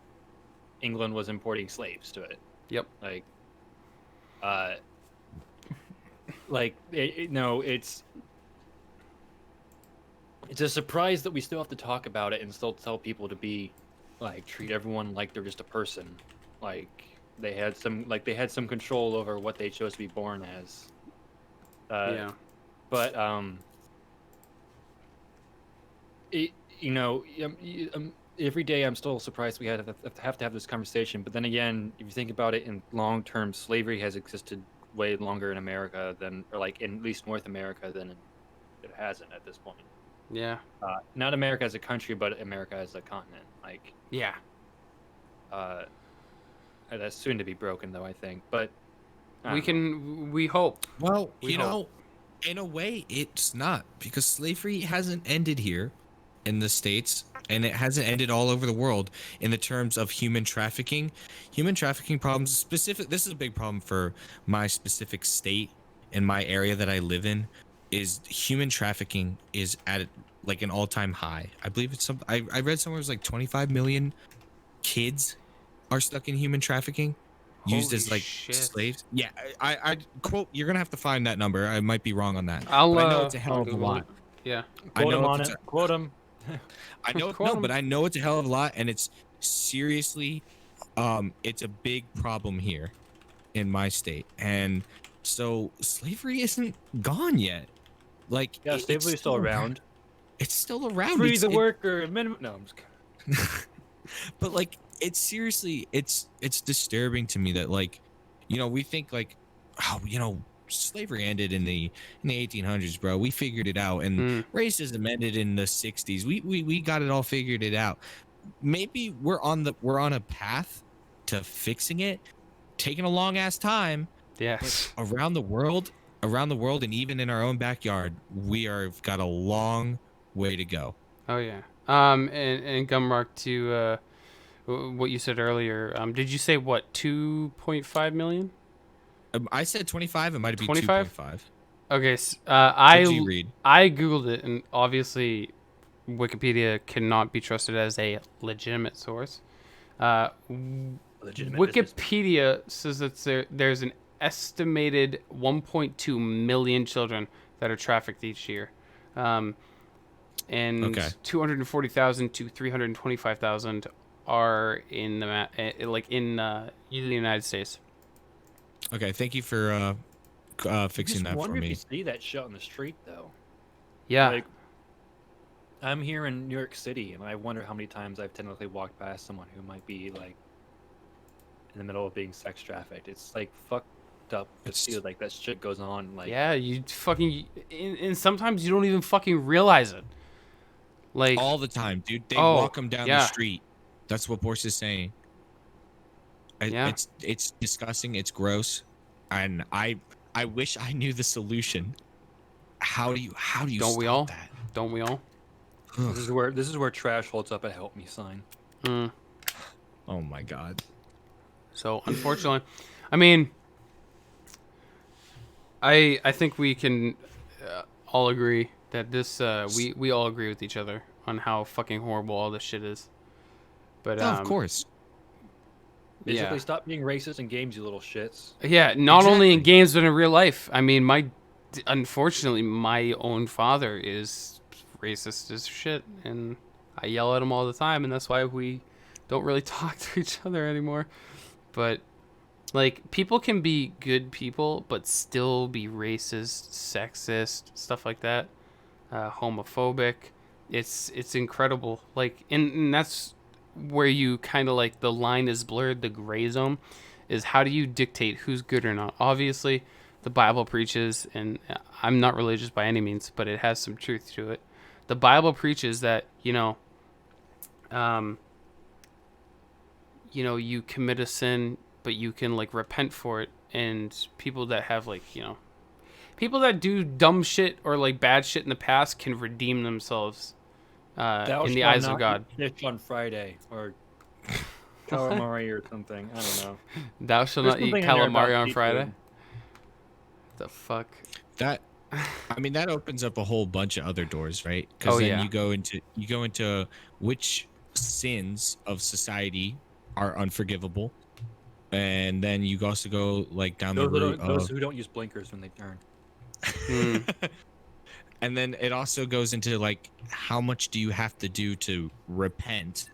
England was importing slaves to it. Yep. Like, no, it's a surprise that we still have to talk about it and still tell people to be like treat everyone like they're just a person, like they had some control over what they chose to be born as. Yeah. But every day I'm still surprised we have to have this conversation. But then again, if you think about it in long term, slavery has existed way longer in America than, or like in at least North America than it hasn't at this point. Yeah. Not America as a country, but America as a continent. Like, Yeah. that's soon to be broken, though, I think. But We hope. Well, We you hope. know, in a way, it's not, because slavery hasn't ended here in the States, and it hasn't ended all over the world in the terms of human trafficking. Human trafficking problems, this is a big problem for my specific state and my area that I live in, is human trafficking is at like an all-time high. I believe it's I read somewhere it was like 25 million kids are stuck in human trafficking, used Holy as like shit. slaves. Yeah, I quote, you're gonna have to find that number. I might be wrong on that. I'll. But I know it's a hell I'll of a Google lot. it. Yeah. I quote know him on it's it. Quote him. I know Quote no, 'em. but I know it's a hell of a lot, and it's seriously, it's a big problem here in my state, and so slavery isn't gone yet. Like, Yeah, it's slavery's still around. It's still around. Free It's- the it- worker. Minimum. No, I'm just kidding. but like, it's seriously, it's disturbing to me that, like, you know, we think like, oh, you know, slavery ended in the 1800s, bro. We figured it out, and Mm. racism ended in the 60s. We got it all figured it out. Maybe we're on a path to fixing it, taking a long ass time. Yes. Around the world, and even in our own backyard, got a long way to go. Oh yeah. And Gumrock, to what you said earlier. Did you say what, 2.5 million? I said 25. It might be 25? 2.5. Okay. What did you read? I googled it, and obviously, Wikipedia cannot be trusted as a legitimate source. Legitimate business. Wikipedia says that there's an estimated 1.2 million children that are trafficked each year, and Okay. 240,000 to 325,000 are in the United States. Okay, thank you for fixing that for wonder if me. you see that shit on the street, though. Yeah. Like, I'm here in New York City, and I wonder how many times I've technically walked past someone who might be like in the middle of being sex trafficked. It's like fucked up to see like that shit goes on. Like, Yeah, you fucking, and sometimes you don't even fucking realize it. Like, All the time, dude. They Oh, walk them down yeah. the street. That's what Boris is saying. Yeah. It's disgusting. It's gross, and I wish I knew the solution. How do you Don't stop we all? that? Don't we all? This is where Trash holds up a help me sign. Mm. Oh my god. So unfortunately, I mean, I think we can all agree that this we all agree with each other on how fucking horrible all this shit is. But Oh, of course. Basically, yeah, stop being racist in games, you little shits. yeah. Not only in Exactly. games but in real life. I mean, unfortunately my own father is racist as shit, and I yell at him all the time, and that's why we don't really talk to each other anymore. But like, people can be good people but still be racist, sexist, stuff like that, homophobic. It's incredible. Like, and that's where you kind of like the line is blurred. The gray zone is how do you dictate who's good or not. Obviously, the Bible preaches, and I'm not religious by any means, but it has some truth to it. The Bible preaches that um, you commit a sin, but you can like repent for it. And people that have people that do dumb shit or like bad shit in the past can redeem themselves Thou in the shalt eyes of not God. eat fish on Friday or calamari or something. I don't know. Thou shalt There's not eat something in there about calamari on seafood. Friday. The fuck? That I mean that opens up a whole bunch of other doors, right? Because Oh, then yeah. you go into which sins of society are unforgivable, and then you also go like down the route Those of, who don't use blinkers when they turn. Hmm. and then it also goes into like how much do you have to do to repent?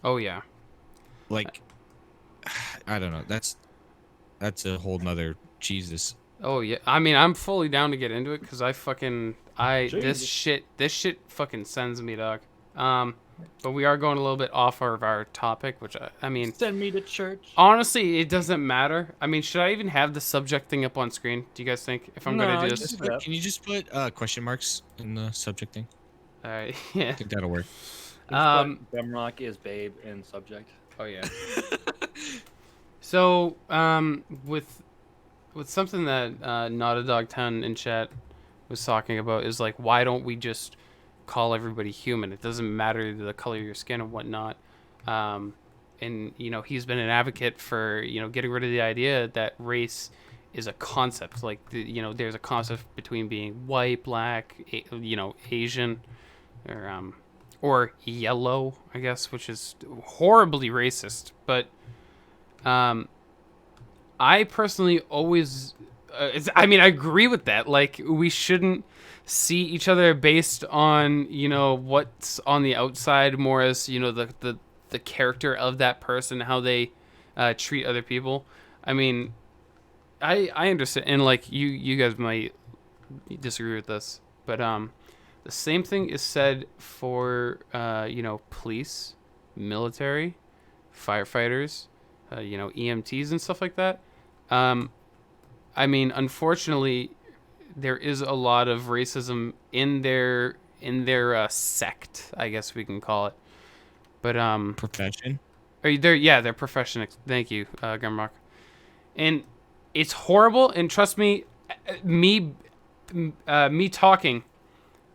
Oh yeah. Like I don't know. That's a whole nother Jesus. Oh yeah. I mean, I'm fully down to get into it because this Jesus. shit fucking sends me, dog. But we are going a little bit off of our topic, which I mean, Send me to church. honestly, it doesn't matter. I mean, should I even have the subject thing up on screen? Do you guys think if I'm No, gonna do you this? just- Yeah. Can you just put question marks in the subject thing? All right. Yeah. I think that'll work. Gumrock is babe in subject. Oh yeah. So, with something that Not a Dog 10 in chat was talking about is like, why don't we just call everybody human? It doesn't matter the color of your skin and whatnot. And he's been an advocate for getting rid of the idea that race is a concept. Like there's a concept between being white, black, Asian, or yellow, I guess, which is horribly racist. But I personally always, I mean, I agree with that. Like, we shouldn't see each other based on what's on the outside, more as the character of that person, how they treat other people. I mean, I understand, and like you guys might disagree with this, but the same thing is said for police, military, firefighters, EMTs and stuff like that. Um, I mean, unfortunately, there is a lot of racism in their sect, I guess we can call it. But Profession. their profession. Thank you, Gumrock. And it's horrible. And trust me, me talking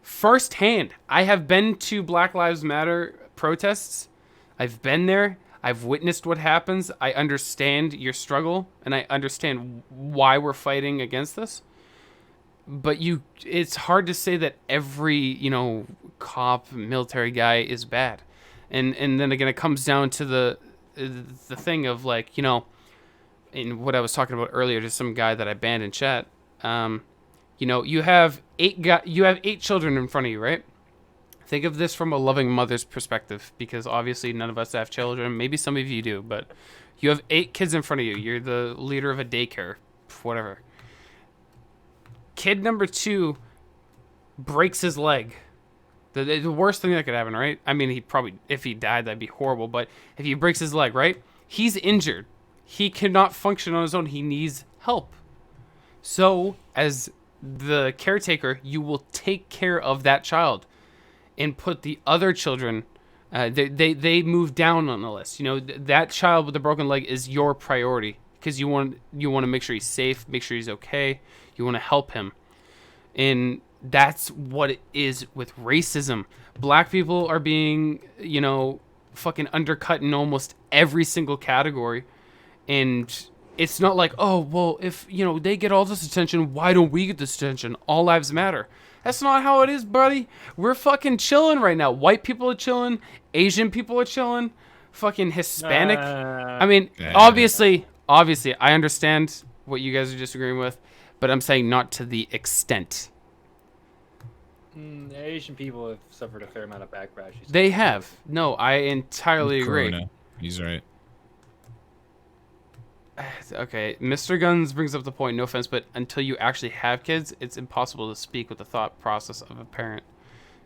firsthand. I have been to Black Lives Matter protests. I've been there. I've witnessed what happens. I understand your struggle, and I understand why we're fighting against this. But it's hard to say that every cop, military guy is bad, and then again, it comes down to the thing of like in what I was talking about earlier to some guy that I banned in chat. You have eight children in front of you, right? Think of this from a loving mother's perspective, because obviously none of us have children. Maybe some of you do, but you have 8 kids in front of you. You're the leader of a daycare, whatever. Kid number 2 breaks his leg. The worst thing that could happen, right? I mean, if he died, that'd be horrible. But if he breaks his leg, right? He's injured. He cannot function on his own. He needs help. So, as the caretaker, you will take care of that child and put the other children. They move down on the list. That child with the broken leg is your priority because you want to make sure he's safe, make sure he's okay. You want to help him. And That's what it is with racism. Black people are being, fucking undercut in almost every single category. And it's not like, oh, well, if, they get all this attention, why don't we get this attention? All lives matter. That's not how it is, buddy. We're fucking chilling right now. White people are chilling. Asian people are chilling. Fucking Hispanic. I mean, obviously, I understand what you guys are disagreeing with, but I'm saying not to the extent. Asian people have suffered a fair amount of backlash. They have. No, I entirely agree. Corona. He's right. Okay, Mr. Guns brings up the point, no offense, but until you actually have kids, it's impossible to speak with the thought process of a parent.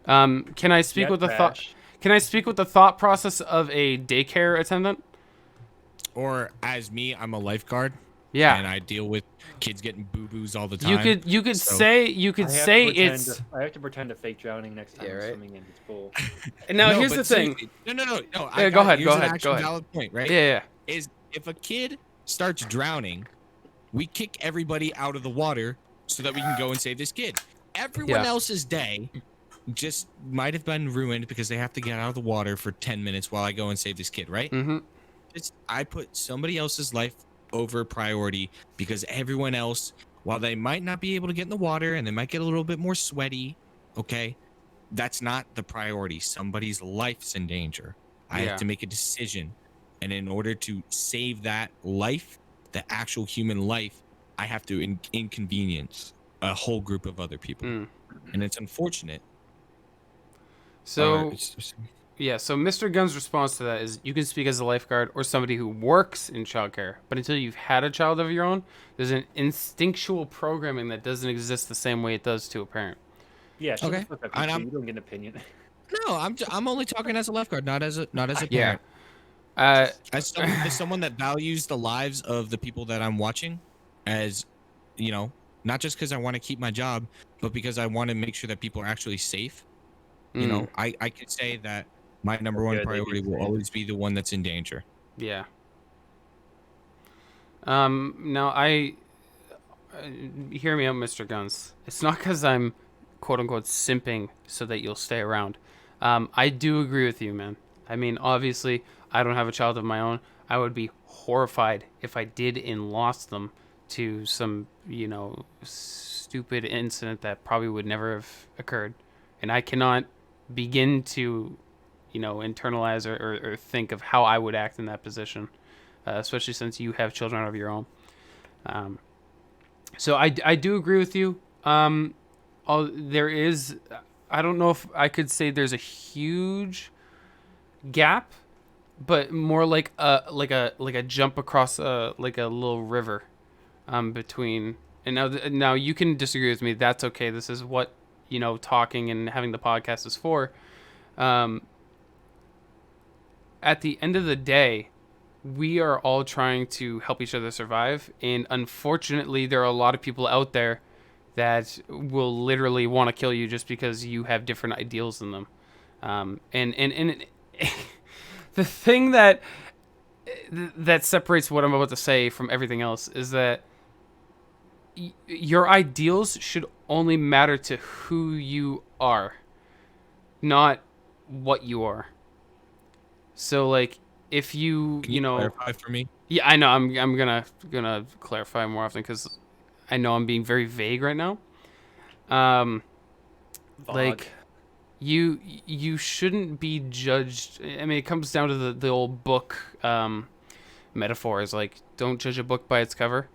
Can I speak with the thought? Can I speak with the thought process of a daycare attendant? Or as me, I'm a lifeguard. Yeah. And I deal with kids getting boo-boos all the time. You could say it's. I have to pretend a fake drowning next time I'm right? swimming in his pool. And now here's the thing. No. Yeah, go ahead. Valid point, right? Yeah. Is if a kid starts drowning, we kick everybody out of the water so that we can go and save this kid. Everyone else's day just might have been ruined because they have to get out of the water for 10 minutes while I go and save this kid, right? Mm-hmm. I put somebody else's life over priority because everyone else, while they might not be able to get in the water and they might get a little bit more sweaty, okay, that's not the priority. Somebody's life's in danger. I have to make a decision. And in order to save that life, the actual human life, I have to inconvenience a whole group of other people. And it's unfortunate. So, so Mr. Gunn's response to that is you can speak as a lifeguard or somebody who works in childcare, but until you've had a child of your own, there's an instinctual programming that doesn't exist the same way it does to a parent. Yeah, okay. You don't get an opinion. No, I'm only talking as a lifeguard, not as a parent. Yeah. As someone that values the lives of the people that I'm watching, as not just because I want to keep my job, but because I want to make sure that people are actually safe. I could say that my number one priority will always be the one that's in danger. Yeah. Now hear me out, Mr. Guns. It's not because I'm quote unquote simping so that you'll stay around. I do agree with you, man. I mean, obviously, I don't have a child of my own. I would be horrified if I did and lost them to some, stupid incident that probably would never have occurred. And I cannot begin to, internalize or think of how I would act in that position, especially since you have children of your own. So I do agree with you. There is, I don't know if I could say there's a huge gap, but more like a jump across like a little river between. And now you can disagree with me. That's okay. This is what talking and having the podcast is for. At the end of the day, we are all trying to help each other survive, and unfortunately, there are a lot of people out there that will literally want to kill you just because you have different ideals than them. And the thing that separates what I'm about to say from everything else is that your ideals should only matter to who you are, not what you are. So, like, if you clarify for me? Yeah, I know. I'm gonna clarify more often because I know I'm being very vague right now. Like, you shouldn't be judged. I mean, it comes down to the old book metaphors. Like, don't judge a book by its cover.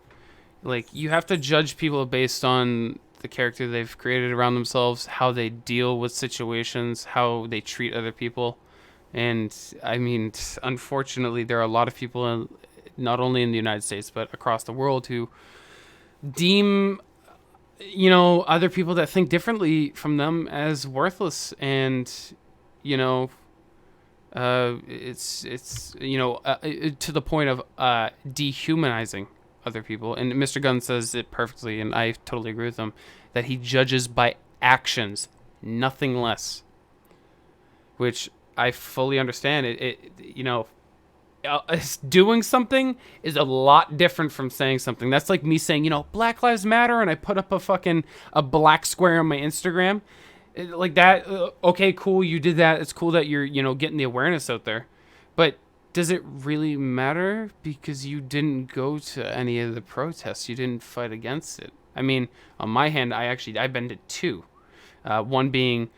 Like, you have to judge people based on the character they've created around themselves, how they deal with situations, how they treat other people. And, I mean, unfortunately, there are a lot of people, not only in the United States, but across the world, who deem, other people that think differently from them as worthless. And, it's to the point of dehumanizing other people. And Mr. Gunn says it perfectly, and I totally agree with him, that he judges by actions, nothing less. Which I fully understand. doing something is a lot different from saying something. That's like me saying, Black Lives Matter, and I put up a black square on my Instagram. Like that, okay, cool, you did that. It's cool that you're, getting the awareness out there. But does it really matter? Because you didn't go to any of the protests. You didn't fight against it. I mean, on my hand, I've been to two. One being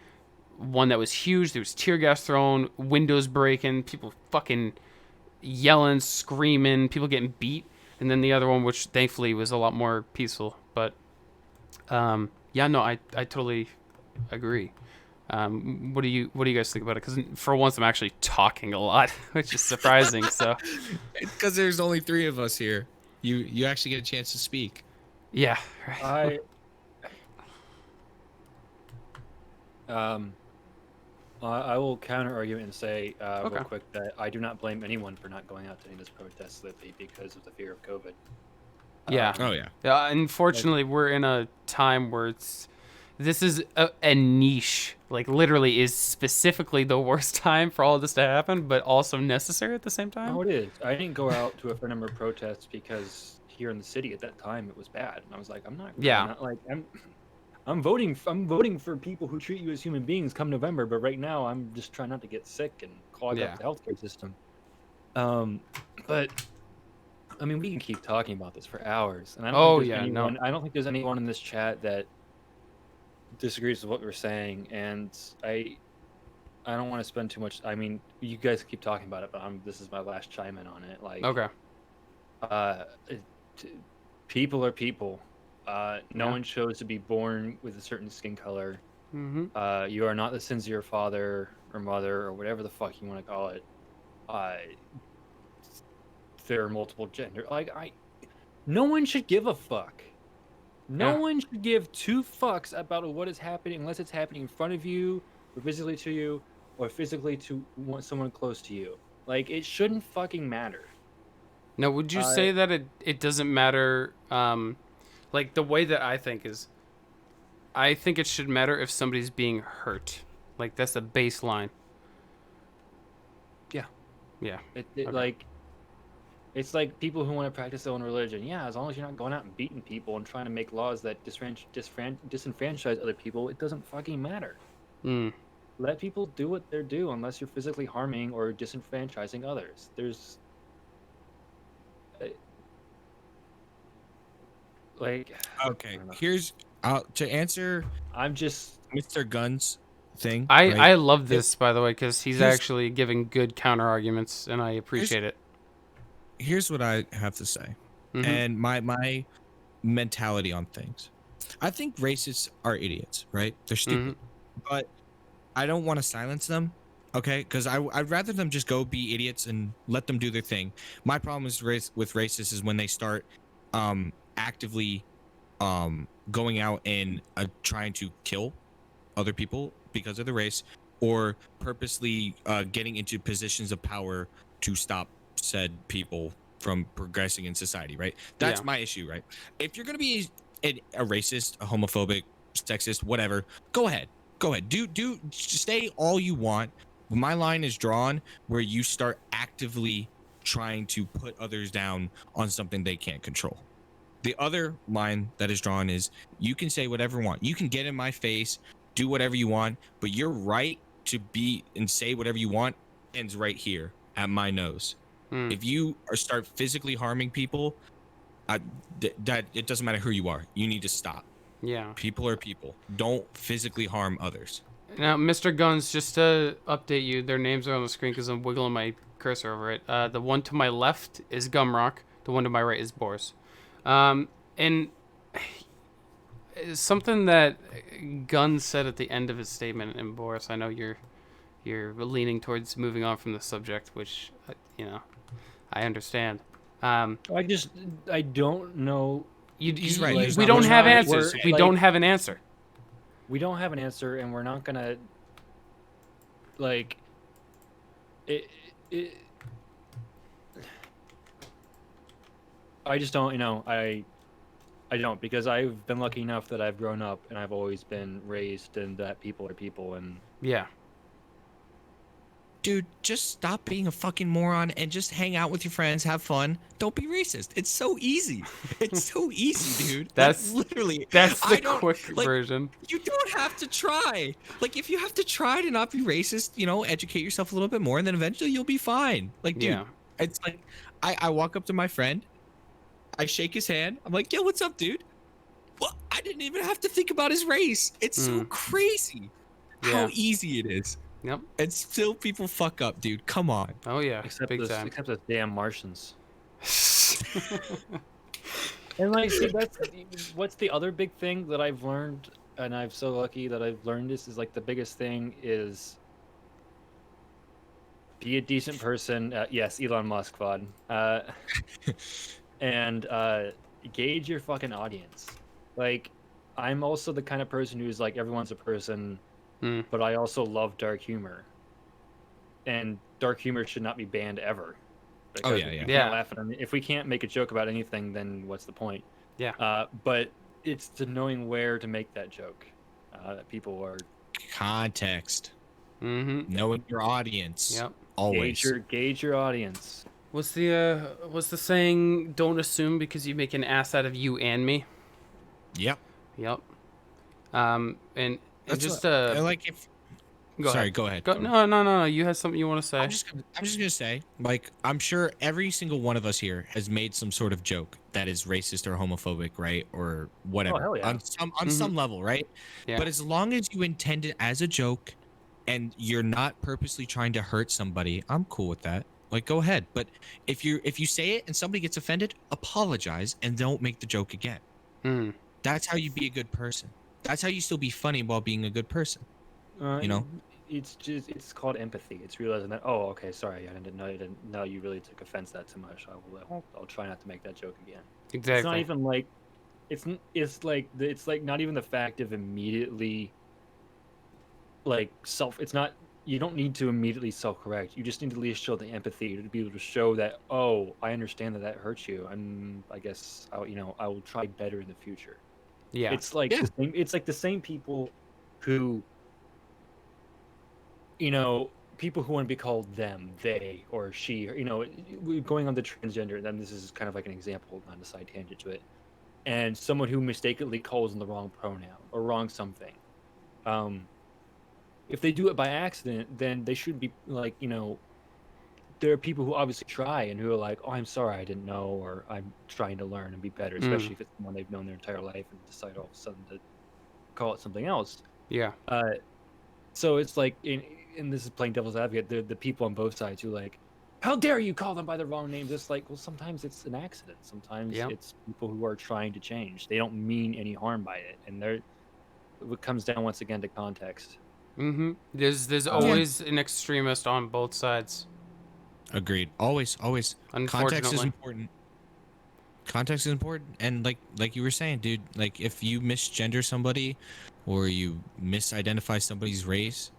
one that was huge. There was tear gas thrown, windows breaking, people fucking yelling, screaming, people getting beat. And then the other one, which thankfully was a lot more peaceful. But yeah, no, I totally agree. What do you guys think about it? Because for once, I'm actually talking a lot, which is surprising. So Because there's only 3 of us here. You actually get a chance to speak. yeah, right. I will counter argument and say Okay. real quick that I do not blame anyone for not going out to any of this protest lately because of the fear of COVID. Yeah. Oh yeah. Unfortunately, we're in a time where this is a niche. Like literally, is specifically the worst time for all of this to happen, but also necessary at the same time. Oh, it is. I didn't go out to a fair number of protests because here in the city at that time it was bad, and I was like, I'm not. Yeah. Not like I'm voting. I'm voting for people who treat you as human beings come November. But right now, I'm just trying not to get sick and clog Yeah. up the healthcare system. But I mean, we can keep talking about this for hours, and I don't think there's anyone. I don't think there's anyone in this chat that disagrees with what we're saying, and I don't want to spend too much. I mean, you guys keep talking about it, but this is my last chime in on it. Like, Okay. t- people are people. No Yeah. one chose to be born with a certain skin color. Mm-hmm. You are not the sins of your father or mother or whatever the fuck you want to call it. There are multiple gender. No one should give a fuck. No Yeah. one should give 2 fucks about what is happening unless it's happening in front of you, or physically to you, or physically to someone close to you. Like, it shouldn't fucking matter. Now, would you say that it doesn't matter? Like the way that I think is, I think it should matter if somebody's being hurt. Like that's the baseline. Yeah. Yeah. Okay. Okay. It's like people who want to practice their own religion. Yeah, as long as you're not going out and beating people and trying to make laws that disenfranchise other people, it doesn't fucking matter. Mm. Let people do what they're doing unless you're physically harming or disenfranchising others. There's like Okay. Here's to answer I'm just Mr. Gunn's thing. I right? I love this, by the way, because he's Here's- actually giving good counter arguments, and I appreciate it. Here's what I have to say, Mhm. and my mentality on things. I think racists are idiots, right? They're stupid, but I don't want to silence them, okay? Because I'd rather them just go be idiots and let them do their thing. My problem is with racists is when they start actively going out and trying to kill other people because of the race, or purposely getting into positions of power to stop said people from progressing in society, right? That's Yeah. my issue, right? If you're gonna be a racist, a homophobic, sexist, whatever, go ahead, do say all you want. My line is drawn where you start actively trying to put others down on something they can't control. The other line that is drawn is you can say whatever you want. You can get in my face, do whatever you want, but your right to be and say whatever you want ends right here at my nose. Mm. If you start physically harming people, that it doesn't matter who you are. You need to stop. Yeah. People are people. Don't physically harm others. Now, Mr. Guns, just to update you, their names are on the screen because I'm wiggling my cursor over it. The one to my left is Gumrock. The one to my right is Boris. And something that Gunn said at the end of his statement, and Boris, I know you're leaning towards moving on from the subject, which I understand. I don't know. He's right. Like, He's We not don't much have more answers. to say. We don't have an answer. We don't have an answer, and we're not gonna like it. I just don't, I don't, because I've been lucky enough that I've grown up and I've always been raised in that people are people, and Yeah. dude, just stop being a fucking moron and just hang out with your friends, have fun. Don't be racist. It's so easy. It's so easy, dude. That's literally. that's the I don't quick like. version. You don't have to try. Like, if you have to try to not be racist, you know, educate yourself a little bit more, and then eventually you'll be fine. Like, dude, Yeah. it's like I walk up to my friend, I shake his hand. I'm like, yo, what's up, dude? Well, I didn't even have to think about his race. It's so crazy how Yeah. easy it is. Yep. And still people fuck up, dude. Come on. Oh yeah. Except Big those, time. except those damn Martians. And like, see, that's what's the other big thing that I've learned, and I'm so lucky that I've learned this is like the biggest thing is be a decent person. Yes, Elon Musk, Vaughn. And gauge your fucking audience. Like, I'm also the kind of person who's like everyone's a person, but I also love dark humor, and dark humor should not be banned ever. Oh, Because yeah, if we yeah. can't Yeah. laugh at if we can't make a joke about anything, then what's the point? Yeah. But it's to knowing where to make that joke. That people are Context. Mm-hmm. Knowing your audience. Yep. Always. gauge your audience. What's the saying? Don't assume because you make an ass out of you and me. Yep. Yep. And That's just like if go sorry, ahead. go ahead. No. You have something you want to say? I'm just gonna say, like, I'm sure every single one of us here has made some sort of joke that is racist or homophobic, right? Or whatever. Oh, hell yeah. On some level, right? Yeah. But as long as you intend it as a joke and you're not purposely trying to hurt somebody, I'm cool with that. Like, go ahead. But if you say it and somebody gets offended, apologize and don't make the joke again. Mm. That's how you be a good person. That's how you still be funny while being a good person. You know? It's called empathy. It's realizing that, oh, okay, sorry, I didn't know you really took offense that too much. I'll try not to make that joke again. Exactly. It's not even like it's like not even the fact of immediately like it's not, you don't need to immediately self-correct. You just need to at least show the empathy to be able to show that, oh, I understand that hurts you, and I guess I will try better in the future. Yeah. It's like the same people who, people who want to be called them, they, or she, going on the transgender. Then this is kind of like an example, not a side tangent to it. And someone who mistakenly calls in the wrong pronoun or wrong something. If they do it by accident, then they should be like, there are people who obviously try and who are like, oh, I'm sorry, I didn't know, or I'm trying to learn and be better, especially if it's someone they've known their entire life and decide all of a sudden to call it something else. Yeah. So it's like, and this is playing devil's advocate, the people on both sides who like, how dare you call them by the wrong names? It's like, well, sometimes it's an accident. Sometimes it's people who are trying to change. They don't mean any harm by it. And it comes down once again to context. Mm-hmm. There's always an extremist on both sides. Agreed. Always. Context is important. Context is important. And like you were saying, dude, like if you misgender somebody or you misidentify somebody's race,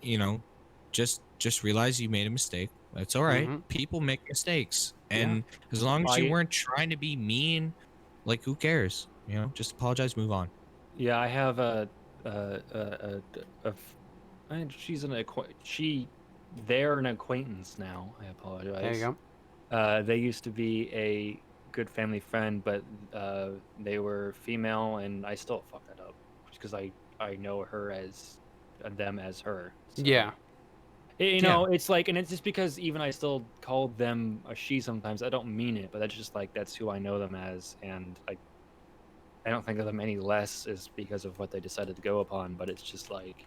just realize you made a mistake. That's all right. Mm-hmm. People make mistakes. And as long as you weren't trying to be mean, like, who cares? Just apologize, move on. Yeah, I have they're an acquaintance now. I apologize. There you go. They used to be a good family friend, but they were female, and I still fuck that up because I know them as her. So. Yeah. It's like, and it's just because even I still call them a she sometimes. I don't mean it, but that's just like that's who I know them as, and I don't think of them any less is because of what they decided to go upon. But it's just like,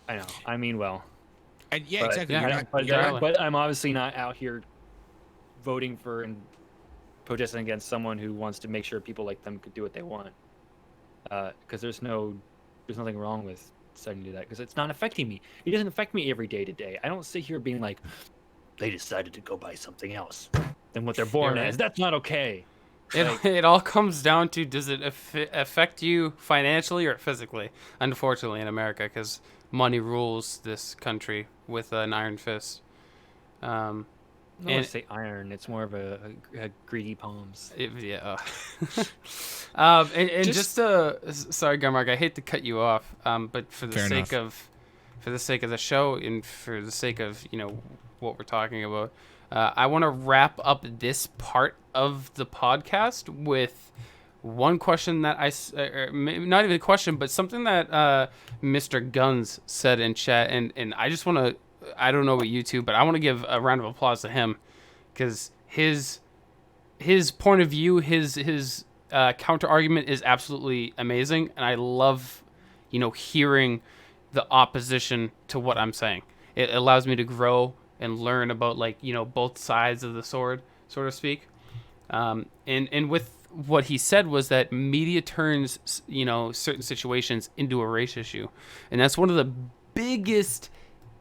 I know, I mean well. And yeah, exactly. But I'm obviously not out here voting for and protesting against someone who wants to make sure people like them could do what they want. Because there's nothing wrong with deciding to do that, because it's not affecting me. It doesn't affect me every day to day. I don't sit here being like, they decided to go buy something else than what they're born as. That's not okay. It all comes down to, does it affect you financially or physically? Unfortunately, in America, because money rules this country with an iron fist. I don't want to say iron. It's more of a greedy palms. Yeah. Sorry, Gumrock, I hate to cut you off, but for the for the sake of the show and for the sake of what we're talking about, I want to wrap up this part of the podcast with one question that not even a question, but something that Mr. Guns said in chat, and I just want to, I don't know about you two, but I want to give a round of applause to him because his point of view, his counter argument is absolutely amazing, and I love, hearing the opposition to what I'm saying. It allows me to grow and learn about both sides of the sword, so to speak. And with what he said was that media turns certain situations into a race issue, and that's one of the biggest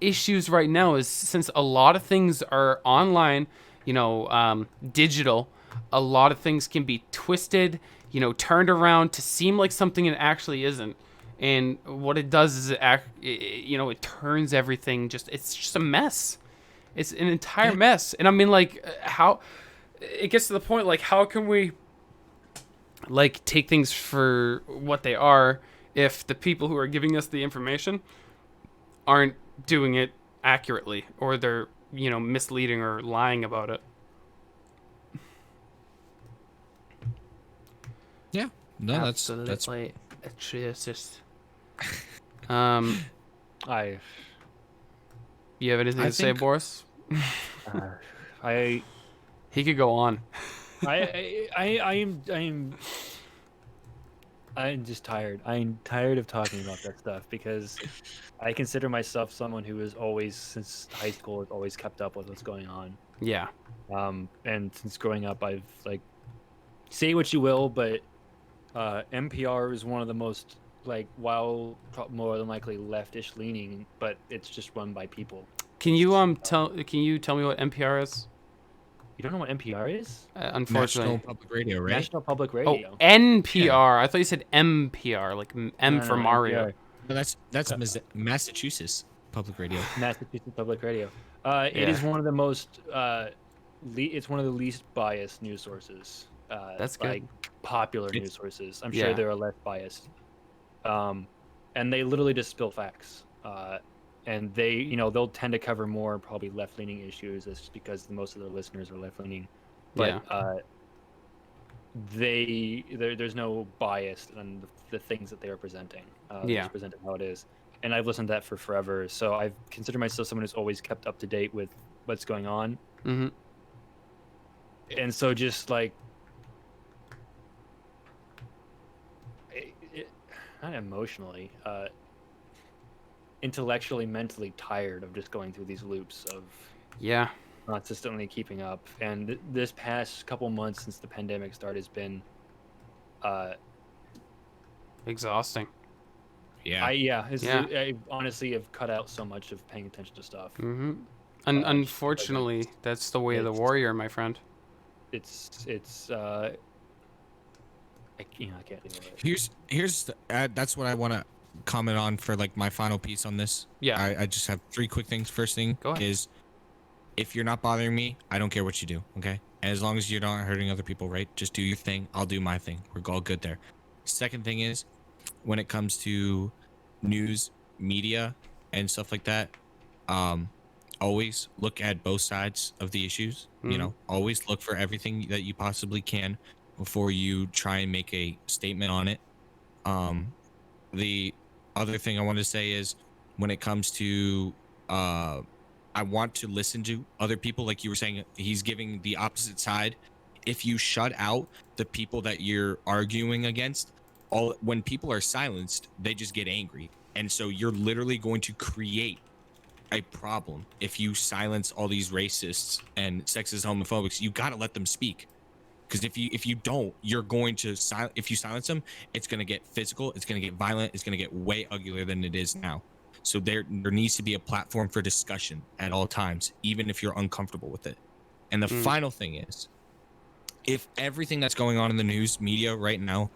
issues right now. Is since a lot of things are online, digital, a lot of things can be twisted, turned around to seem like something it actually isn't. And what it does is it turns everything it's just a mess. It's an entire mess. And I mean, how it gets to the point, how can we take things for what they are if the people who are giving us the information aren't doing it accurately, or they're misleading or lying about it. Yeah, no, Absolutely that's atrocious. I You have anything to say, Boris? I He could go on. I'm just tired. I'm tired of talking about that stuff because I consider myself someone who has always, since high school, has always kept up with what's going on. Yeah. And since growing up, I've say what you will, but NPR is one of the most more than likely leftish leaning, but it's just run by people. Can you Can you tell me what NPR is? You don't know what NPR is? Unfortunately. National Public Radio, right? National Public Oh, Radio. NPR. Yeah. I thought you said MPR, like M for Mario. NPR. No, that's Massachusetts Public Radio. Massachusetts Public Radio. It is one of the most. It's one of the least biased news sources. That's good. Popular news sources. I'm Yeah. sure they're less biased. And they literally just spill facts. And they, they'll tend to cover more probably left-leaning issues. That's just because most of their listeners are left-leaning. But there's no bias in the things that they are presenting. They just present it how it is. And I've listened to that for forever. So I've considered myself someone who's always kept up to date with what's going on. Mm-hmm. And so just not emotionally, intellectually, mentally tired of just going through these loops of consistently keeping up. And this past couple months since the pandemic started has been exhausting. I honestly have cut out so much of paying attention to stuff. Mm-hmm. Unfortunately, that's the way of the warrior, my friend. I can't deal with it. Here's that's what I want to comment on for my final piece on this. Yeah. I just have 3 quick things. First thing Go ahead. is, if you're not bothering me, I don't care what you do, okay? And as long as you're not hurting other people, right? Just do your thing. I'll do my thing. We're all good there. Second thing is, when it comes to news, media, and stuff like that, always look at both sides of the issues. Mm-hmm. Always look for everything that you possibly can before you try and make a statement on it. The other thing I want to say is, when it comes to I want to listen to other people. Like you were saying, he's giving the opposite side. If you shut out the people that you're arguing against, when people are silenced, they just get angry. And so you're literally going to create a problem if you silence all these racists and sexist homophobics. You got to let them speak. Because if you don't, you're going to if you silence them, it's going to get physical, it's going to get violent, it's going to get way uglier than it is now. So there needs to be a platform for discussion at all times, even if you're uncomfortable with it. And the final thing is, if everything that's going on in the news media right now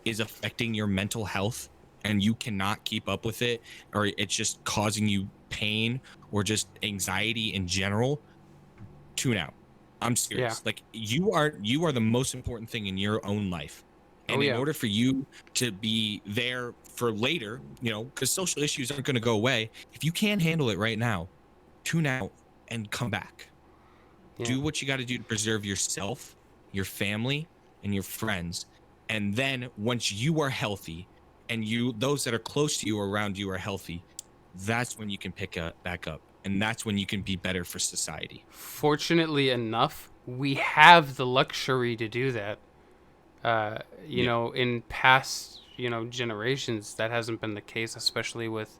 is affecting your mental health and you cannot keep up with it, or it's just causing you pain or just anxiety in general, tune out. I'm serious. Yeah. You are the most important thing in your own life. And Oh, in yeah. order for you to be there for later, because social issues aren't going to go away, if you can't handle it right now, tune out and come back. Yeah. Do what you got to do to preserve yourself, your family, and your friends. And then once you are healthy and those that are close to you or around you are healthy, that's when you can pick up back up. And that's when you can be better for society. Fortunately enough, we have the luxury to do that. Yeah. In past, generations, that hasn't been the case, especially with,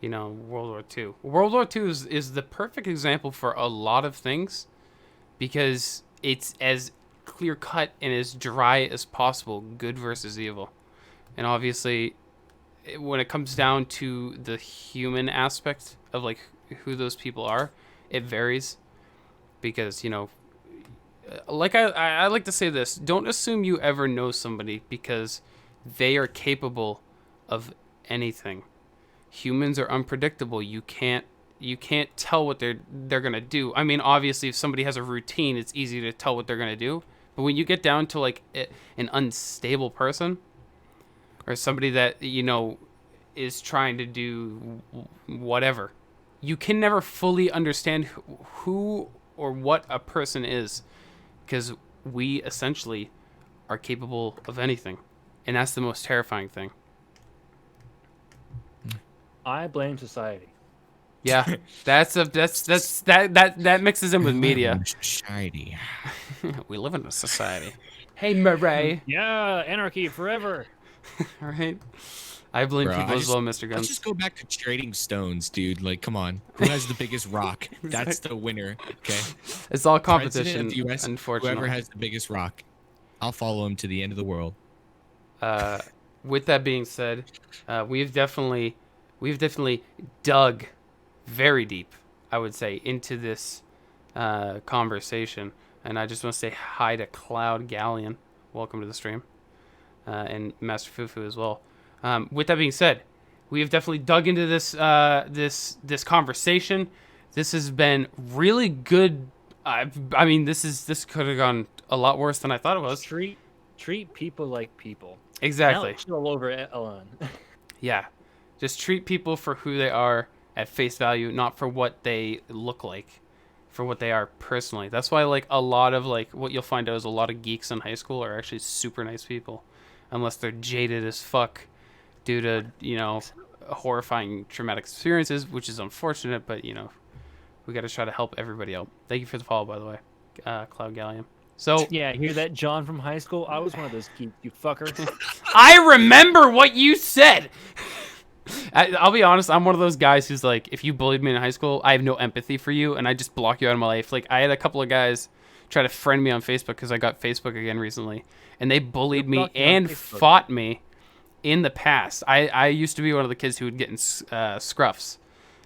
World War II. World War II is the perfect example for a lot of things because it's as clear cut and as dry as possible, good versus evil. And obviously, when it comes down to the human aspect of like who those people are, it varies because, like I like to say this, don't assume you ever know somebody because they are capable of anything. Humans are unpredictable. You can't tell what they're gonna do. I mean, obviously, if somebody has a routine, it's easy to tell what they're gonna do. But when you get down to like an unstable person or somebody that is trying to do whatever, you can never fully understand who or what a person is because we essentially are capable of anything, and that's the most terrifying thing. I blame society. Yeah, that mixes in with media. Society. We live in a society. Hey, Murray. Yeah, anarchy forever. All right. I blame Bro, people as well, Mr. let's Guns. just go back to trading stones, dude. Like, come on. Who has the biggest rock? That's the winner. Okay. It's all President competition, of the US, whoever unfortunately. has the biggest rock, I'll follow him to the end of the world. With that being said, we've definitely dug very deep, I would say, into this conversation. And I just want to say hi to Cloud Galleon. Welcome to the stream. And Master Fufu as well. With that being said, we have definitely dug into this conversation. This has been really good. I mean, this could have gone a lot worse than I thought it was. Treat people like people. Exactly. Now chill all over Ellen. Yeah. Just treat people for who they are at face value, not for what they look like, for what they are personally. That's why like a lot of like what you'll find out is a lot of geeks in high school are actually super nice people, unless they're jaded as fuck due to, horrifying traumatic experiences, which is unfortunate, but we got to try to help everybody out. Thank you for the follow, by the way, Cloud Gallium. So Yeah, hear that, John from high school? I was one of those geeks, you fucker. I remember what you said. I'll be honest, I'm one of those guys who's like, if you bullied me in high school, I have no empathy for you, and I just block you out of my life. Like, I had a couple of guys try to friend me on Facebook because I got Facebook again recently, and they bullied me blocked you on and Facebook. fought me in the past. I used to be one of the kids who would get in scruffs.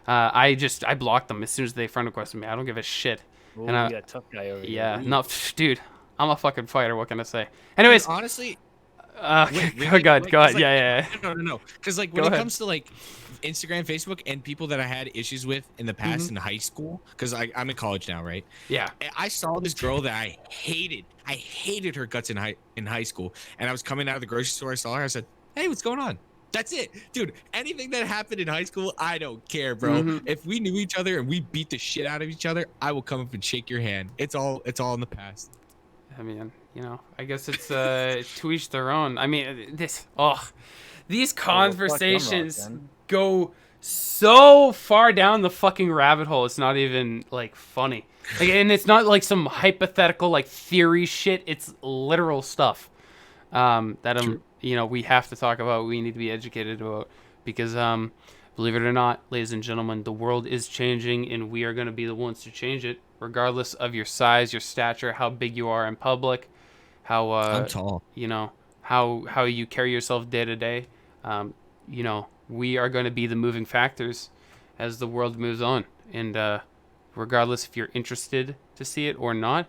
I blocked them as soon as they friend requested me. I don't give a shit. Ooh, And I- you got a tough guy over here. Yeah, Ooh. no, dude, I'm a fucking fighter. What can I say? Anyways, Honestly, wait, wait, go ahead. like, Yeah. no. Because like Go when it ahead. comes to like Instagram, Facebook, and people that I had issues with in the past in high school, because I'm in college now, right? Yeah. I saw this girl that I hated. I hated her guts in high school, and I was coming out of the grocery store. I saw her. I said, "Hey, what's going on?" That's it, dude. Anything that happened in high school, I don't care, bro. Mhm. If we knew each other and we beat the shit out of each other, I will come up and shake your hand. It's all in the past. I mean, I guess it's to each their own. I mean, these conversations then. go so far down the fucking rabbit hole. It's not even like funny, like, and it's not like some hypothetical like theory shit. It's literal stuff that True. we have to talk about. We need to be educated about because believe it or not, ladies and gentlemen, the world is changing, and we are going to be the ones to change it, regardless of your size, your stature, how big you are in public, how I'm tall. how you carry yourself day to day. We are going to be the moving factors as the world moves on, and regardless if you're interested to see it or not,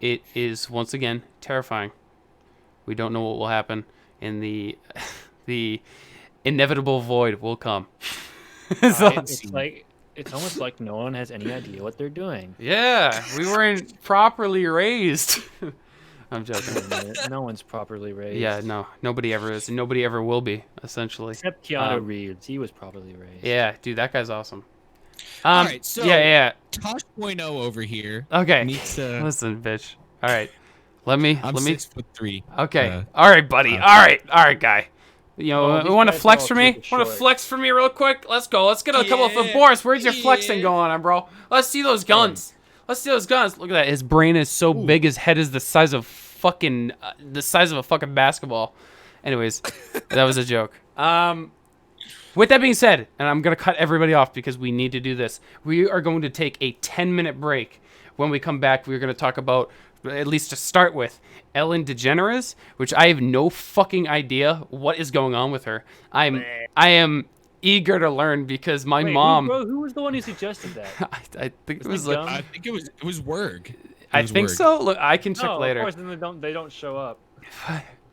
it is once again terrifying. We don't know what will happen, and the inevitable void will come. So- It's almost like no one has any idea what they're doing. yeah, we weren't properly raised. I'm joking. No one's properly raised. Yeah, no, nobody ever is, and nobody ever will be, essentially. Except Keanu Um, Reeves. He was properly raised. Yeah, dude, that guy's awesome. All right, so yeah. Tosh.0 over here Okay, needs to. listen, bitch. All right, let me. I'm 6'3". Okay, all right, buddy. All right, guy. You know, Well, you these want to guys are flex all for me? super Want to short. flex for me real quick? Let's go. Let's get a couple of Yeah, Boris. Where's your flexing yeah. going on, bro? Let's see those guns. Let's see those guns. Look at that. His brain is so big. His head is the size of the size of a fucking basketball. Anyways, that was a joke. With that being said, and I'm going to cut everybody off because we need to do this, we are going to take a 10-minute break. When we come back, we're going to talk about, at least to start with, Ellen DeGeneres, which I have no fucking idea what is going on with her. I am eager to learn because my mom... Who was the one who suggested that? I think it Wasn't was it like... Gum? I think it was Werg. I think so. Look, I can check No, later. of course, then they don't show up.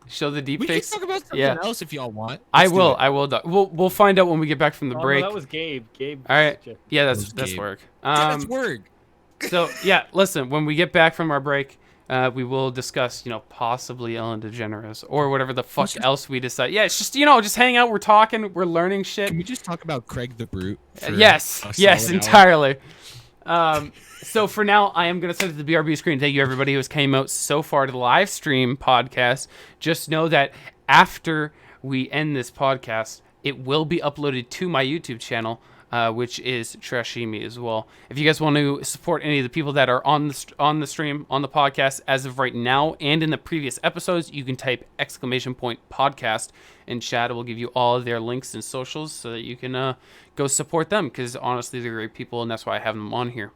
Show the deep We can fakes. talk about something Yeah. else if y'all want. I Let's do will. it. I will. We'll find out when we get back from the Oh, break. no, that was Gabe. Gabe. All right. suggested- Yeah, was that's Gabe. work. Yeah, that's Werg. So yeah, listen. When we get back from our break, we will discuss, possibly Ellen DeGeneres or whatever the fuck else we decide. Yeah, it's just just hang out. We're talking. We're learning shit. Can we just talk about Craig the Brute? For Yes, a yes, solid hour? entirely. So for now, I am going to send it to the BRB screen. Thank you, everybody who has came out so far to the live stream podcast. Just know that after we end this podcast, it will be uploaded to my YouTube channel, which is Trashimi as well. If you guys want to support any of the people that are on the stream, on the podcast, as of right now, and in the previous episodes, you can type !podcast in chat. It will give you all of their links and socials so that you can go support them, because honestly, they're great people, and that's why I have them on here.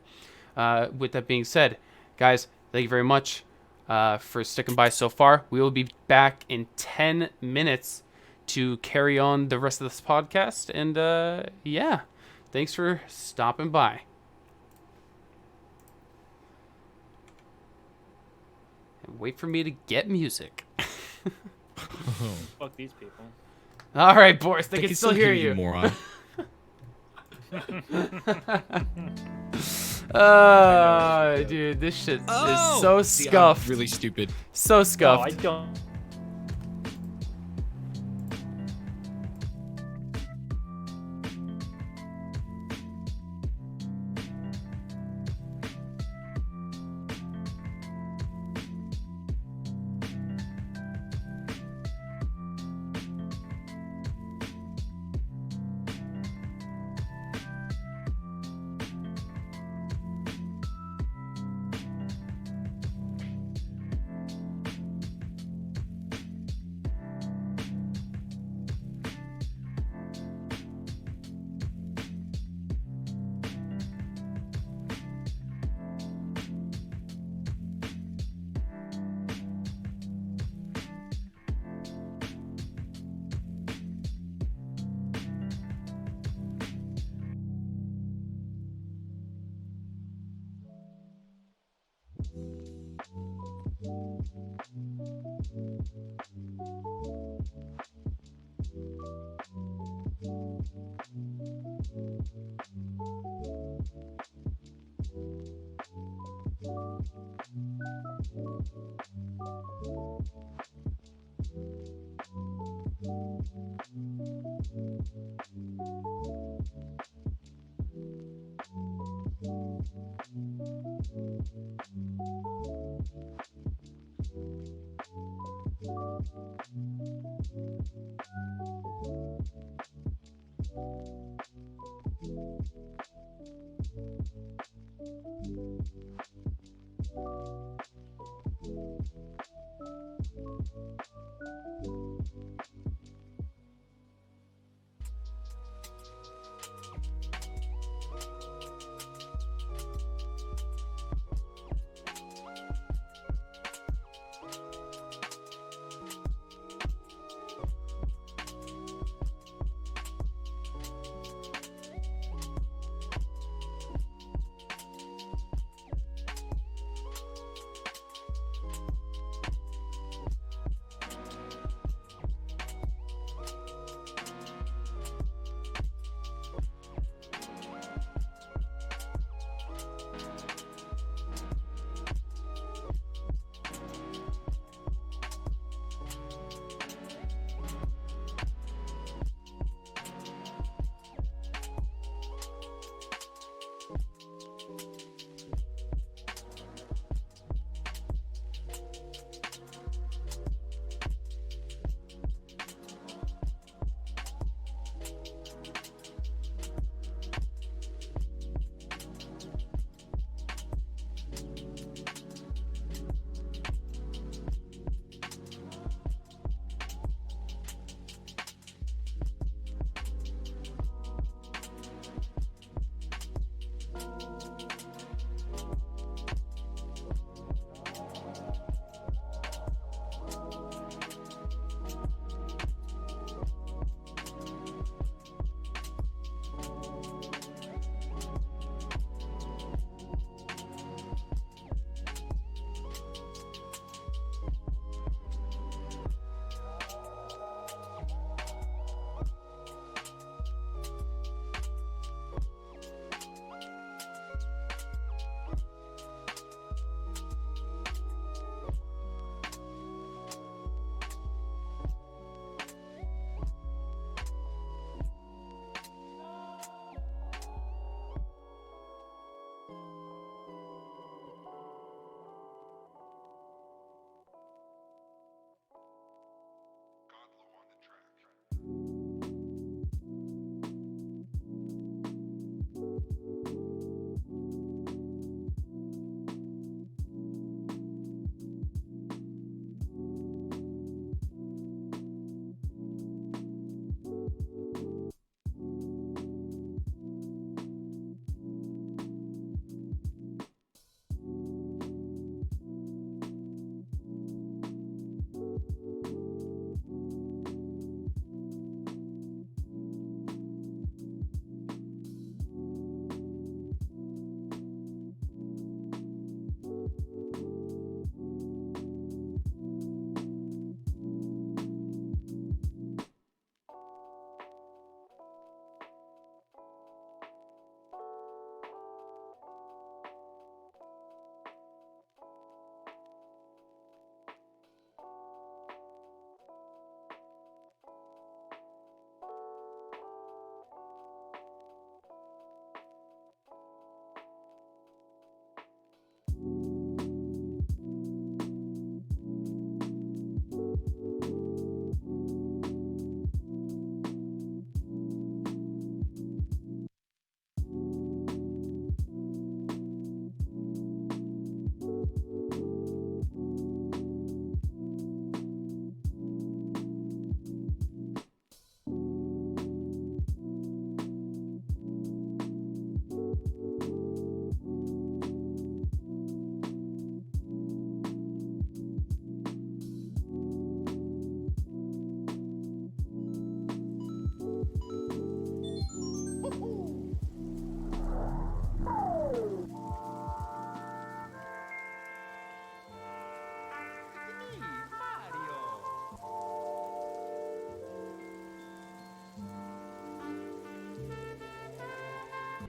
With that being said, guys, thank you very much for sticking by so far. We will be back in 10 minutes to carry on the rest of this podcast. And yeah, thanks for stopping by. And wait for me to get music. Fuck these people. All right, Boris, they They can still hear you. moron. Dude, this shit Oh! is so See, I'm scuffed. really stupid. So No, scuffed. I don't.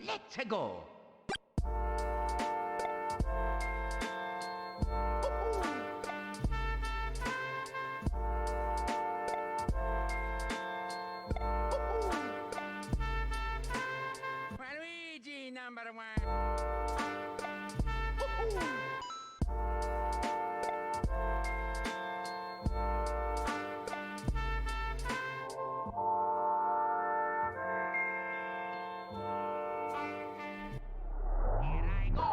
Let's go. Luigi #1. Here I go.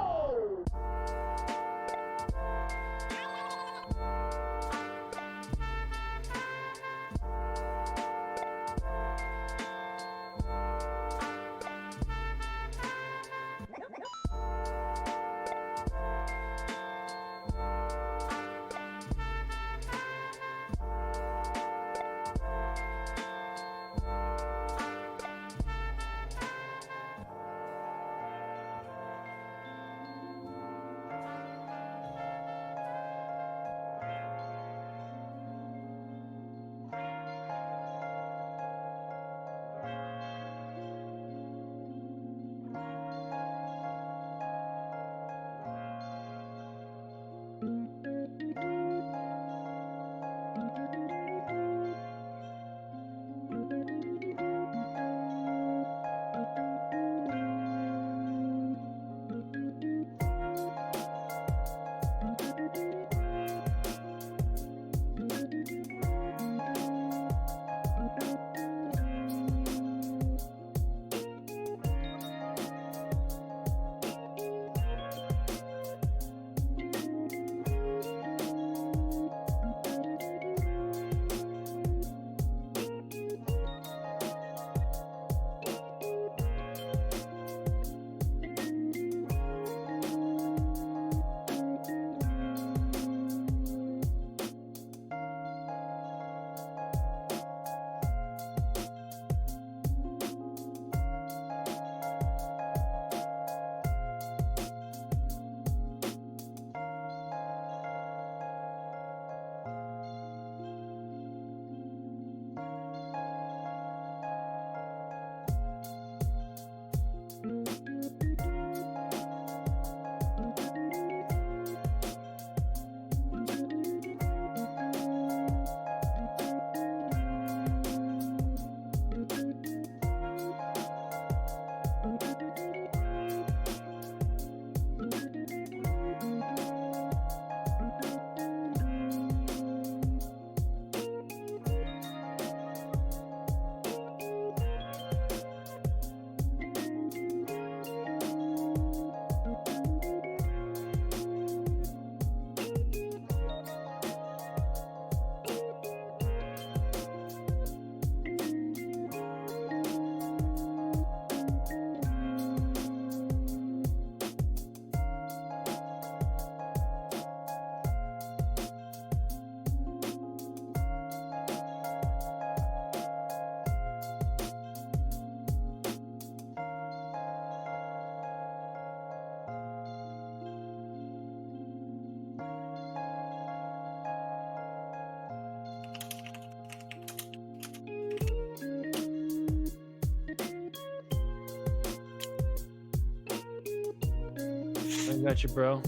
I got you, bro.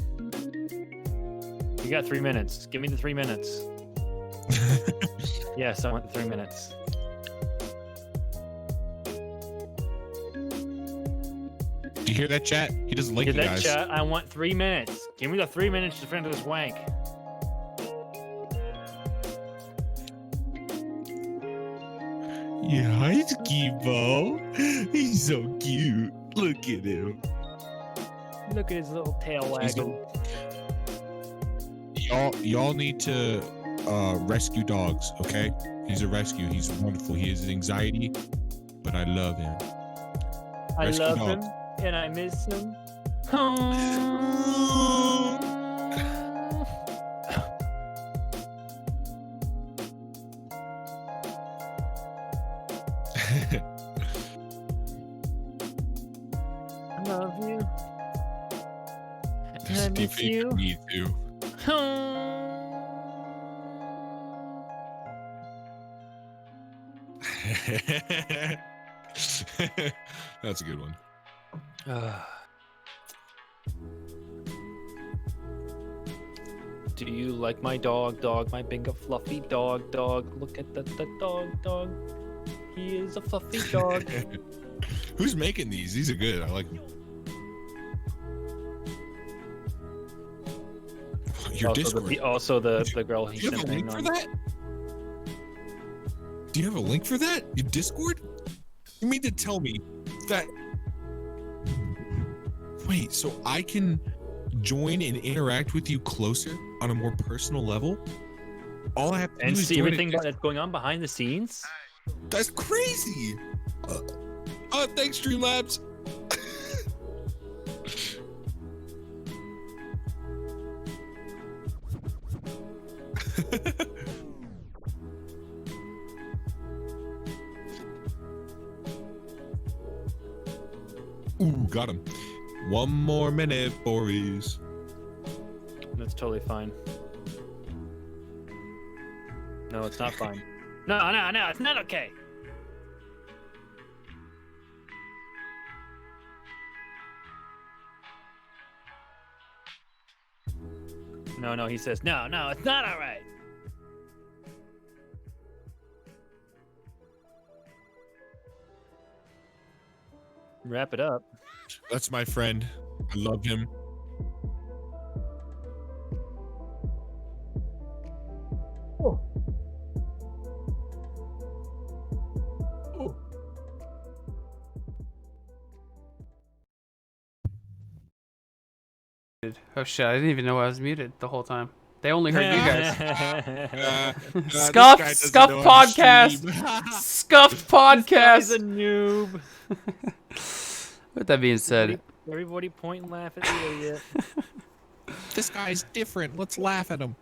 You got 3 minutes. Give me the 3 minutes. Yes, I want the 3 minutes. Do you hear that, chat? He doesn't like Get you that guys. chat. I want 3 minutes. Give me the 3 minutes to finish this wank. Yeah, he's Kibo. He's so cute. Look at him. Look at his little tail He's wagging. Y'all need to rescue dogs, okay? He's a rescue. He's wonderful. He has anxiety, but I love him. I Rescue love dog. him and I miss him. I love you. And I miss you. Me too. That's a good one. Do you like my dog, dog? My big fluffy dog, dog. Look at the dog, dog. He is a fluffy dog. Who's making these? These are good. I like them. Your Discord. Also the girl he Do you have sent a me link for on. that? Do you have a link for that? Your Discord? You mean to tell me that? Wait, so I can join and interact with you closer on a more personal level? All I have to And do is see join everything it. that's going on behind the scenes. That's crazy. Thanks, Streamlabs. Ooh, got him. One more minute, Boris. That's totally fine. No, it's not fine. No, it's not okay. No, he says, no, it's not all right. Wrap it up. That's my friend. I love him. Oh shit! I didn't even know I was muted the whole time. They only heard you guys. Scuffed Scuffed podcast. Scuffed Guy's a podcast. noob. With that being said, Everybody point and laugh at the idiot. This guy's different. Let's laugh at him.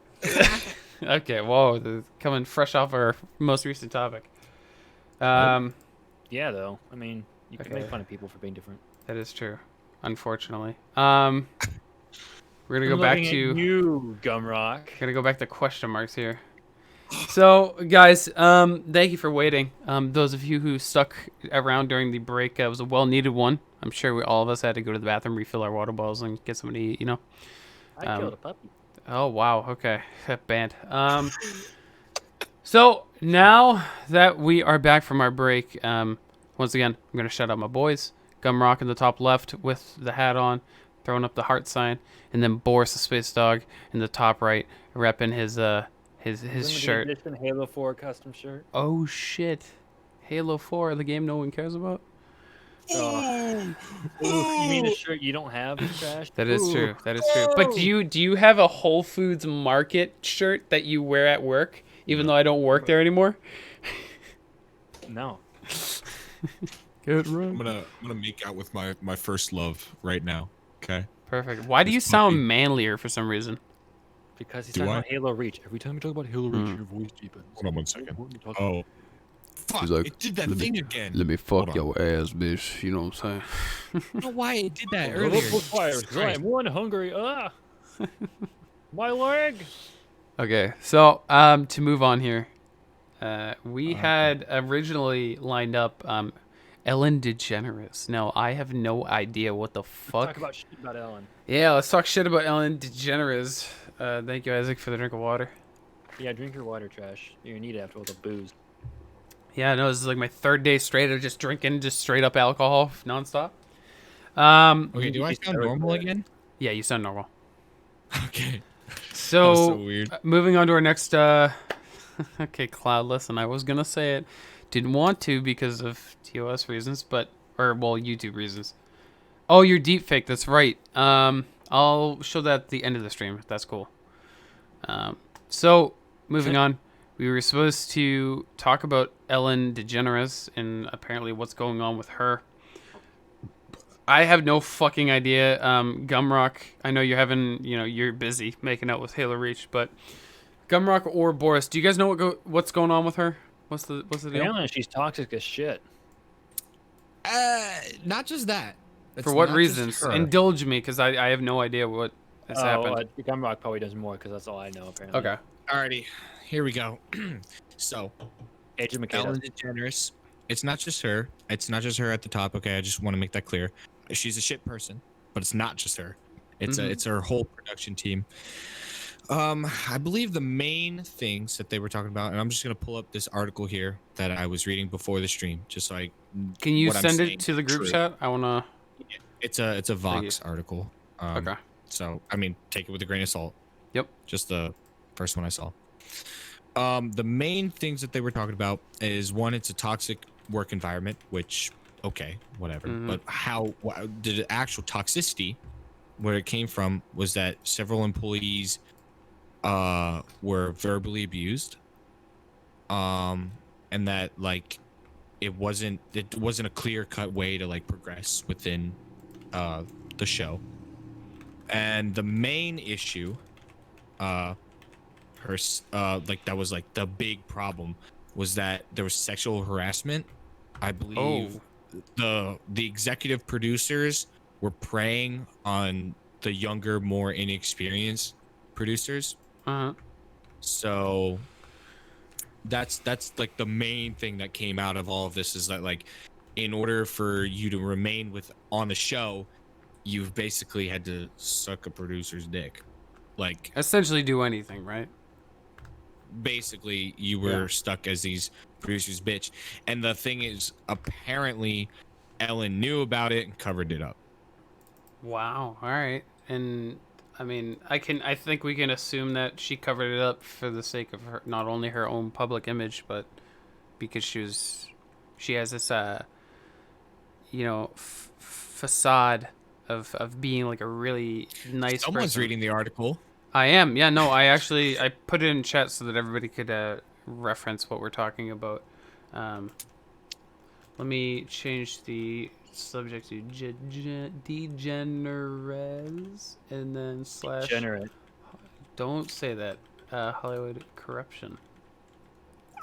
okay, whoa, coming fresh off our most recent topic. Yeah, though. I mean, you can Okay. make fun of people for being different. That is true, unfortunately. We're gonna go back Looking at to you, Gumrock. gonna go back to question marks here. So, guys, thank you for waiting. Those of you who stuck around during the break, it was a well-needed one. I'm sure all of us had to go to the bathroom, refill our water bottles, and get something to eat. You know. I killed a puppy. Oh wow. Okay. Banned. So now that we are back from our break, once again, I'm gonna shout out my boys. Gumrock in the top left with the hat on, throwing up the heart sign, and then Boris the Space Dog in the top right, repping his Limited shirt. edition Halo 4 custom shirt. Oh shit! Halo 4, the game no one cares about. Ooh, you mean a shirt you don't have, Trash? That is Ooh. true. That is true. But do you have a Whole Foods Market shirt that you wear at work, even though I don't work there anymore? No. Good I'm gonna make out with my first love right now. Okay. Perfect. Why do you This sound puppy. manlier for some reason? Because he's Do talking I? about Halo Reach. Every time you talk about Halo Reach, your voice deepens. Hold on one second. What are you talking Oh. Fuck! He's like, it did that "Let me- thing again. Let me Hold fuck your ass, bitch. You know what I'm saying? I don't know why it did that about? earlier. Fire, Jesus Christ. I'm one hungry. My leg. Okay, so to move on here, we had originally lined up Ellen DeGeneres. Now I have no idea what the fuck. Talk about shit about Ellen. Yeah, let's talk shit about Ellen DeGeneres. Thank you, Isaac, for the drink of water. Yeah, drink your water, Trash. You're gonna need it after all the booze. Yeah, no, this is like my third day straight of just drinking, just straight up alcohol nonstop. Okay, do I sound normal again? Yeah, you sound normal. Okay. So, was so weird. Moving on to our next. Okay, Cloud. Listen, I was gonna say it, didn't want to because of TOS reasons, YouTube reasons. Oh, your deep fake. That's right. I'll show that at the end of the stream. If that's cool. So moving on, we were supposed to talk about Ellen DeGeneres and apparently what's going on with her. I have no fucking idea. Gumrock, I know you're busy making out with Halo Reach, but Gumrock or Boris, do you guys know what's going on with her? What's the deal? Apparently, she's toxic as shit. Not just that. It's For what not just reasons? her. Indulge me, because I have no idea what has happened. Gumrock probably does more because that's all I know. Apparently. Okay. Alrighty, here we go. So, Age of Makeda. Ellen DeGeneres. It's not just her. It's not just her at the top. Okay, I just want to make that clear. she's a shit person, but it's not just her. It's Mhm. it's her whole production team. I believe the main things that they were talking about, and I'm just gonna pull up this article here that I was reading before the stream, just so Can you what I'm send it saying to the is group true. chat? I wanna. It's a Thank you. Vox article. Okay. So I mean, take it with a grain of salt. Yep. Just the first one I saw. The main things that they were talking about is one, it's a toxic work environment, which okay, whatever. Mhm. But the actual toxicity, where it came from, was that several employees were verbally abused, and that like it wasn't a clear cut way to like progress within the show. And the main issue, like that was like the big problem, was that there was sexual harassment. I believe Oh. the executive producers were preying on the younger, more inexperienced producers. Uh-huh. So that's like the main thing that came out of all of this, is that like in order for you to remain with on the show, you've basically had to suck a producer's dick. Like Essentially, do anything, right? basically you Yeah. were stuck as these producers bitch. And the thing is, apparently Ellen knew about it and covered it up. Wow. All right. And I mean, I think we can assume that she covered it up for the sake of her, not only her own public image, but because she has this facade of being like a really nice Someone's person. reading the article. I am. Yeah, no, I put it in chat so that everybody could reference what we're talking about. Let me change the subject to degenerates and then slash. Degenerate. Don't say that. Hollywood corruption.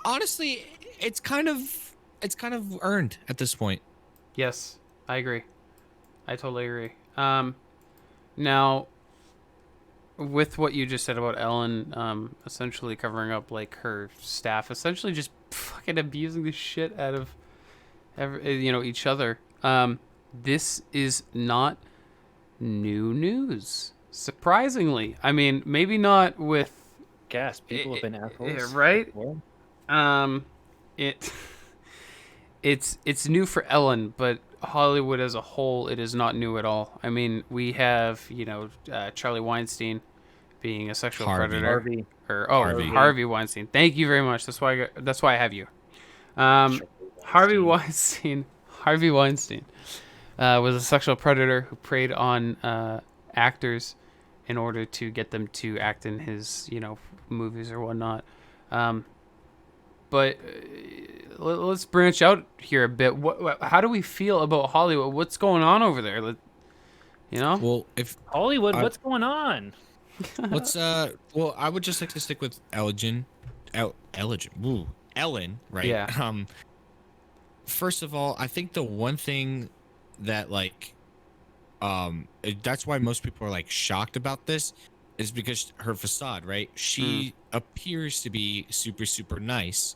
Honestly, it's kind of earned at this point. Yes, I agree. I totally agree. Now, with what you just said about Ellen, essentially covering up like her staff, essentially just fucking abusing the shit out of, each other. This is not new news. Surprisingly, I mean, maybe not with Gas. People have been assholes. right? before. It it's new for Ellen, but Hollywood as a whole, it is not new at all. I mean, we have Charlie Weinstein being a sexual predator, Harvey. Harvey Weinstein. Thank you very much. That's why I have you. Harvey Weinstein. Harvey Weinstein was a sexual predator who preyed on actors in order to get them to act in his movies or whatnot. But let's branch out here a bit. How do we feel about Hollywood? What's going on over there? Well, if Hollywood, what's going on? let's well, I would just like to stick with Ellen, right? Yeah. First of all, I think the one thing that like that's why most people are like shocked about this, is because her facade, right? She appears to be super, super nice.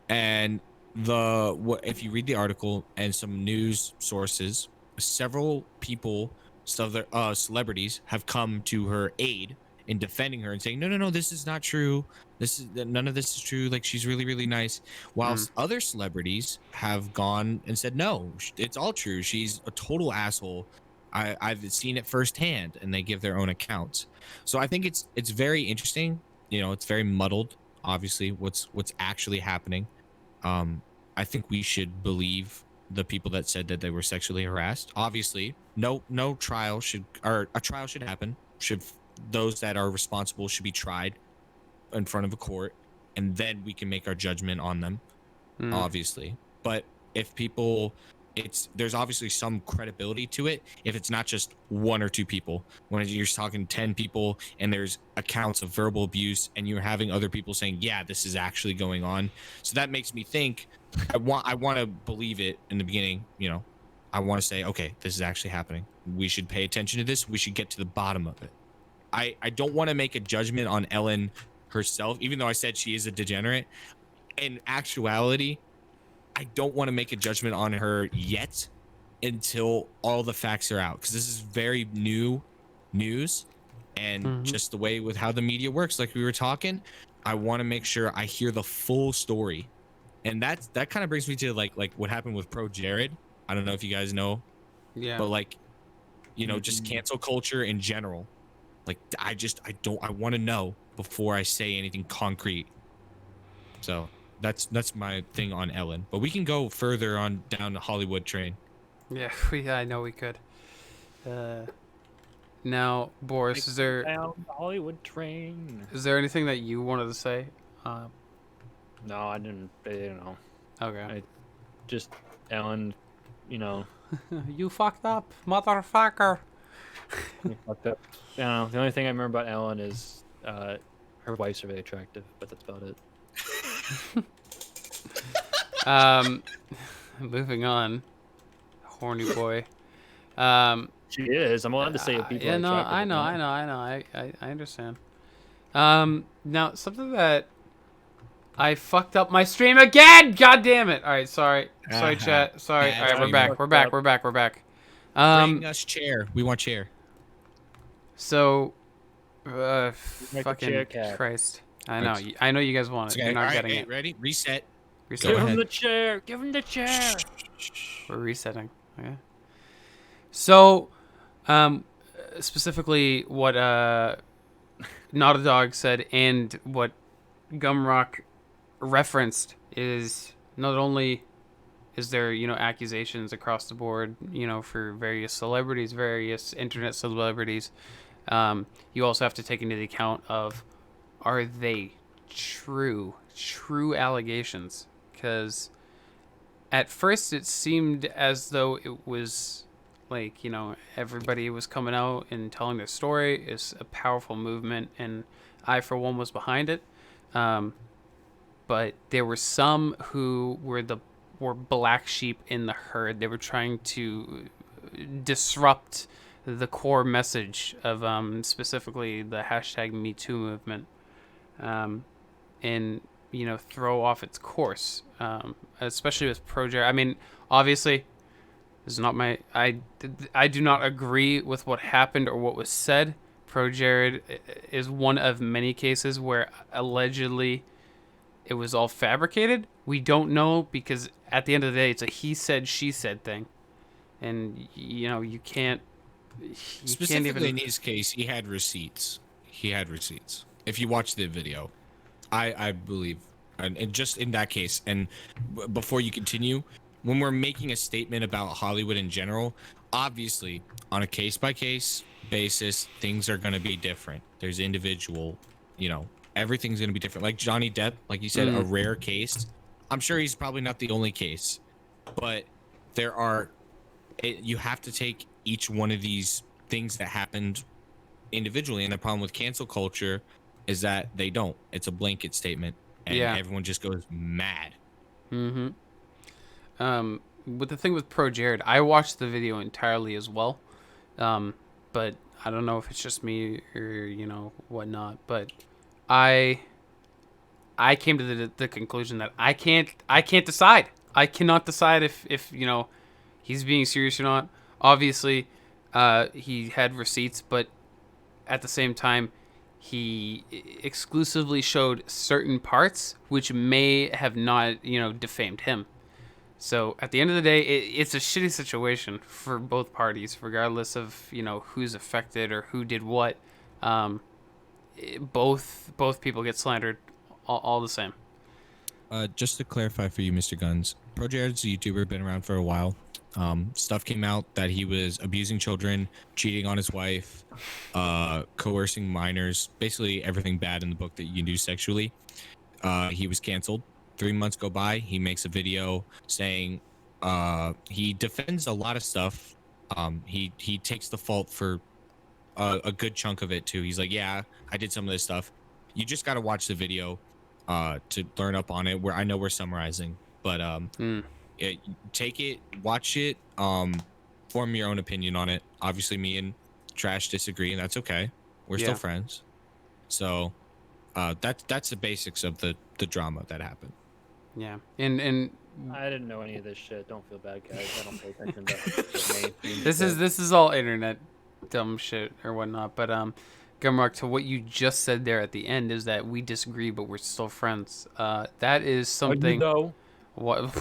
And if you read the article and some news sources, several people, celebrities have come to her aid in defending her and saying, no, this is not true. None of this is true. Like, she's really, really nice. Whilst other celebrities have gone and said, no, it's all true. She's a total asshole. I've seen it firsthand, and they give their own accounts. So I think it's very interesting. It's very muddled, obviously, what's actually happening. I think we should believe the people that said that they were sexually harassed. Obviously, no trial should, or a trial should happen. Those that are responsible should be tried in front of a court, and then we can make our judgment on them, obviously. But if people, there's obviously some credibility to it if it's not just one or two people. When you're talking 10 people and there's accounts of verbal abuse, and you're having other people saying, yeah, this is actually going on. So that makes me think, I want to believe it in the beginning. I want to say, okay, this is actually happening. We should pay attention to this. We should get to the bottom of it. I don't want to make a judgment on Ellen herself, even though I said she is a degenerate. In actuality, I don't want to make a judgment on her yet, until all the facts are out, because this is very new news, and just the way with how the media works, like we were talking, I want to make sure I hear the full story. And that kind of brings me to like what happened with Pro Jared. I don't know if you guys know, Yeah. but like, just cancel culture in general. Like I want to know before I say anything concrete. So that's my thing on Ellen. But we can go further on down the Hollywood train. Yeah, I know we could. Now, Boris, is there Down the Hollywood train. anything that you wanted to say? No, I didn't. Okay. I just Ellen, You fucked up, motherfucker. fucked up. I don't know. The only thing I remember about Ellen is her wife's are very attractive, but that's about it. Moving on. Horny boy. She is. I'm allowed to say people Yeah, are no, attractive. I know. I understand. Now something that I fucked up my stream again. God damn it! All right, sorry, chat. Sorry. Bad All right, we're stream. back. We're back. Bring us chair. We want chair. So, Make a chair fucking cat. Christ. I know you guys want it. Okay. You're not all right, getting hey, it. ready? Reset. Reset. Give him ahead. the chair. Give him the chair. We're resetting. Okay. So, specifically what Not a Dog said and what Gumrock referenced is not only is there accusations across the board for various celebrities, various internet celebrities, you also have to take into the account of, are they true allegations? Because at first it seemed as though it was like everybody was coming out and telling their story. It's a powerful movement, and I for one was behind it. But there were some who were black sheep in the herd. They were trying to disrupt the core message of specifically the hashtag Me Too movement, and throw off its course, especially with Proger. I mean, obviously, this is not my. I do not agree with what happened or what was said. Pro Jared is one of many cases where allegedly it was all fabricated. We don't know, because at the end of the day, it's a he said, she said thing, and you can't. Specifically in his case, he had receipts. If you watch the video, I believe, and just in that case, and before you continue, when we're making a statement about Hollywood in general, obviously on a case by case basis, things are going to be different. There's individual, everything's going to be different. Like Johnny Depp, like you said, a rare case. I'm sure he's probably not the only case, but you have to take each one of these things that happened individually. And the problem with cancel culture is that they don't. It's a blanket statement, and everyone just goes mad. With the thing with Pro Jared, I watched the video entirely as well, but I don't know if it's just me or whatnot. But I came to the conclusion that I can't decide. I cannot decide if he's being serious or not. Obviously, he had receipts, but at the same time, he exclusively showed certain parts which may have not defamed him. So at the end of the day, it's a shitty situation for both parties, regardless of who's affected or who did what. Both people get slandered all the same. Just to clarify for you, Mr. Guns, Pro Jared's a YouTuber, been around for a while. Stuff came out that he was abusing children, cheating on his wife, coercing minors, basically everything bad in the book that you can do sexually. He was canceled. 3 months go by. He makes a video saying he defends a lot of stuff. He takes the fault for a good chunk of it too. He's like, yeah, I did some of this stuff. You just got to watch the video to learn up on it. Where I know we're summarizing, but take it, watch it, form your own opinion on it. Obviously, me and Trash disagree, and that's okay. We're still friends. So that's the basics of the drama that happened. Yeah, and I didn't know any of this shit. Don't feel bad, guys. I don't pay attention to mainstream This shit. is all internet dumb shit or whatnot. But Gumrock, to what you just said there at the end is that we disagree, but we're still friends. That is Are you something. though? What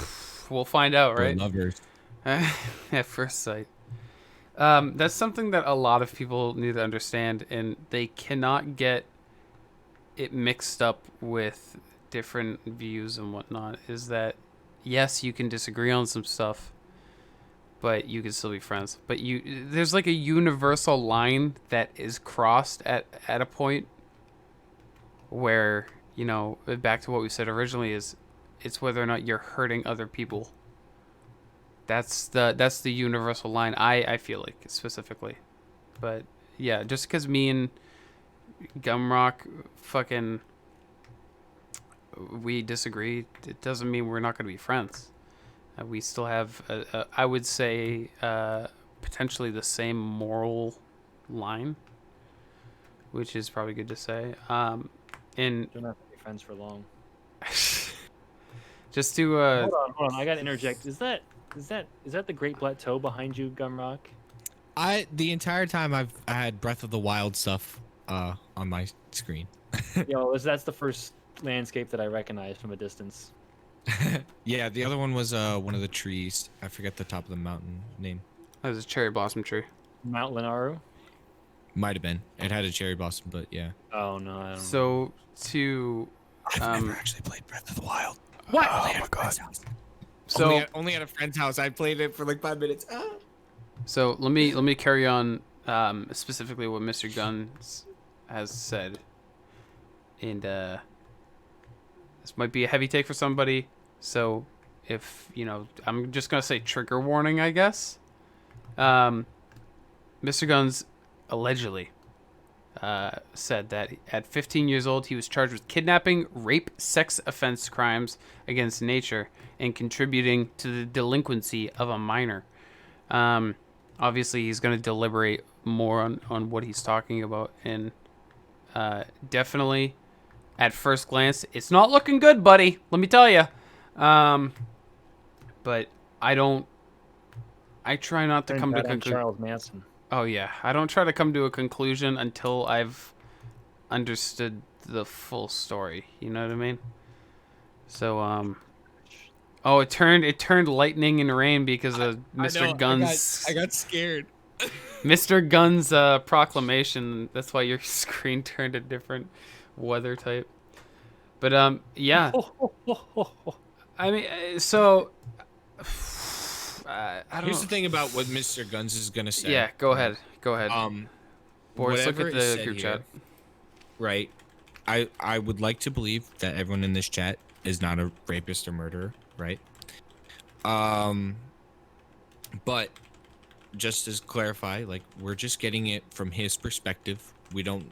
we'll find out, We're right? lovers. At first sight. That's something that a lot of people need to understand, and they cannot get it mixed up with different views and whatnot. Is that yes, you can disagree on some stuff, but you can still be friends. But there's like a universal line that is crossed at a point where, you know, back to what we said originally, is it's whether or not you're hurting other people. That's the universal line, I feel like, specifically. But yeah, just because me and Gumrock fucking we disagree, it doesn't mean we're not going to be friends. We still have I would say potentially the same moral line, which is probably good to say. And Don't have to be friends for long. just to Hold on. I gotta interject. Is that the Great Plateau behind you, Gumrock? The entire time I had Breath of the Wild stuff on my screen. Yo, that's the first landscape that I recognize from a distance. Yeah, the other one was one of the trees. I forget the top of the mountain name. that was a cherry blossom tree. Mount Lenaru? Might have been. It had a cherry blossom, but yeah. Oh no, I don't know. So to I've never actually played Breath of the Wild. What? Only at a friend's house. So only at a friend's house. I played it for like 5 minutes. So let me carry on specifically what Mr. Guns has said, and this might be a heavy take for somebody. So if you know, I'm just gonna say trigger warning, I guess. Mr. Guns allegedly said that at 15 years old he was charged with kidnapping, rape, sex offense crimes against nature, and contributing to the delinquency of a minor. Obviously, he's going to deliberate more on what he's talking about, and definitely, at first glance, it's not looking good, buddy. Let me tell you. But I try not to come to conclusion. Charles Manson. Oh yeah, I don't try to come to a conclusion until I've understood the full story. You know what I mean? So oh, it turned lightning and rain because of Mr. Guns. I got scared. Mr. Guns proclamation. That's why your screen turned a different weather type. But yeah. I mean, so I don't Here's know. the thing about what Mr. Guns is gonna say. Yeah, go ahead. Go ahead. Boris, look whatever at is the said group here, chat. Right. I would like to believe that everyone in this chat is not a rapist or murderer, right? But just to clarify, like, we're just getting it from his perspective. I don't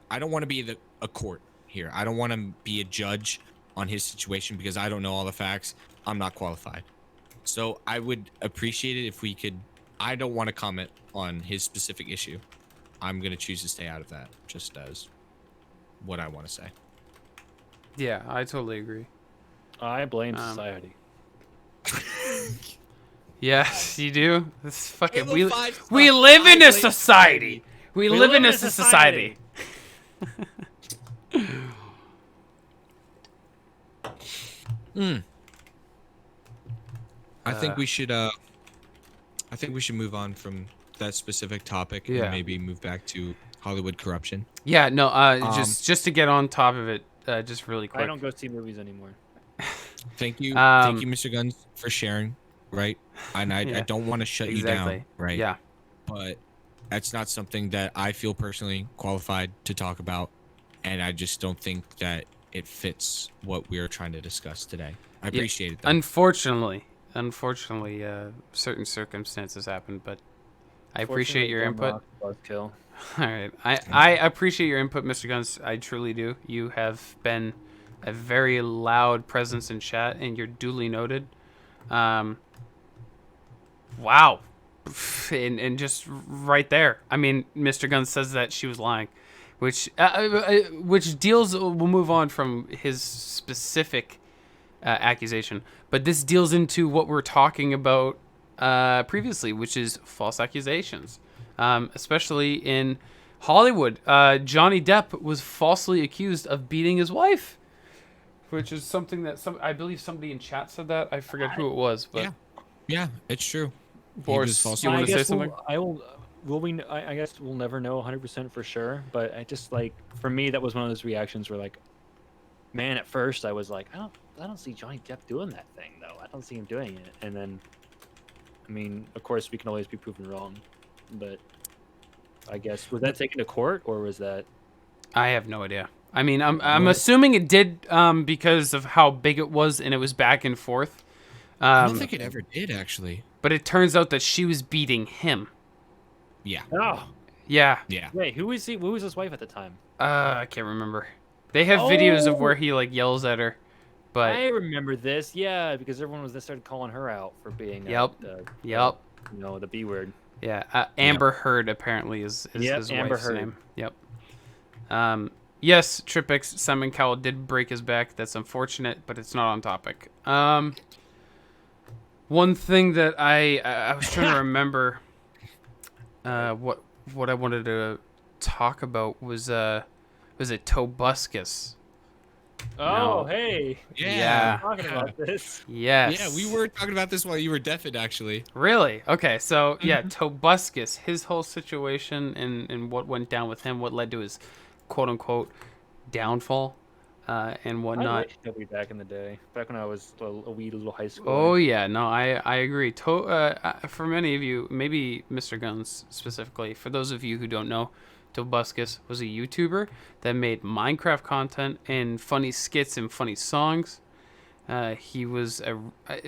want to be a court here. I don't want to be a judge on his situation because I don't know all the facts. I'm not qualified. So I would appreciate it if we could. I don't want to comment on his specific issue. I'm going to choose to stay out of that, just as what I want to say. Yeah, I totally agree. I blame society. Yes, you do. This fucking Halo we 5 we sucks. live in I a blame society. We live in a society. I think we should move on from that specific topic Yeah. and maybe move back to Hollywood corruption. Yeah, no, just to get on top of it, just really quick. I don't go see movies anymore. Thank you, Um, Mr. Guns, for sharing. Right, and I Yeah, don't want to shut you exactly. down. Right. Yeah. But that's not something that I feel personally qualified to talk about, and I just don't think that it fits what we are trying to discuss today. I appreciate it. Though. Unfortunately, certain circumstances happen, but I appreciate your input. Buzzkill. All right, I appreciate your input, Mr. Guns. I truly do. You have been a very loud presence in chat, and you're duly noted. Wow. And just right there. I mean, Mr. Guns says that she was lying, which deals. We'll move on from his specific accusation. But this deals into what we're talking about previously, which is false accusations, especially in Hollywood. Johnny Depp was falsely accused of beating his wife, which is something that I believe somebody in chat said that. I forget who it was, but Yeah, it's true. Boris, you I want to say guess something? I will. Will we? I guess we'll never know 100% for sure. But I just like for me that was one of those reactions where like, man, at first I was like, I don't see Johnny Depp doing that thing though. I don't see him doing it. And then, I mean, of course we can always be proven wrong, but I guess was that taken to court or was that? I have no idea. I mean, I'm assuming it did because of how big it was and it was back and forth. I don't think it ever did, actually. But it turns out that she was beating him. Yeah. Oh, Yeah. Yeah. wait, who was he? Who was his wife at the time? I can't remember. They have videos of where he like yells at her, but I remember this, yeah, because everyone was started calling her out for being Yep. you know, the B word. yeah, Amber Heard apparently is Yep, his Amber wife's Heard. name. Yep. Yes, Tripix Simon Cowell did break his back. That's unfortunate, but it's not on topic. One thing that I was trying to remember, what I wanted to talk about was it Tobuscus? Oh, No. hey, Yeah. talking about this. Yes. Yeah, we were talking about this while you were deafened, actually. Really? Okay, so yeah, Tobuscus, his whole situation and what went down with him, what led to his quote unquote downfall, and I whatnot. wish Toby back in the day, back when I was a wee little high schooler. Oh yeah, no, I agree. For many of you, maybe Mr. Guns specifically, for those of you who don't know, Tobuscus was a YouTuber that made Minecraft content and funny skits and funny songs. He was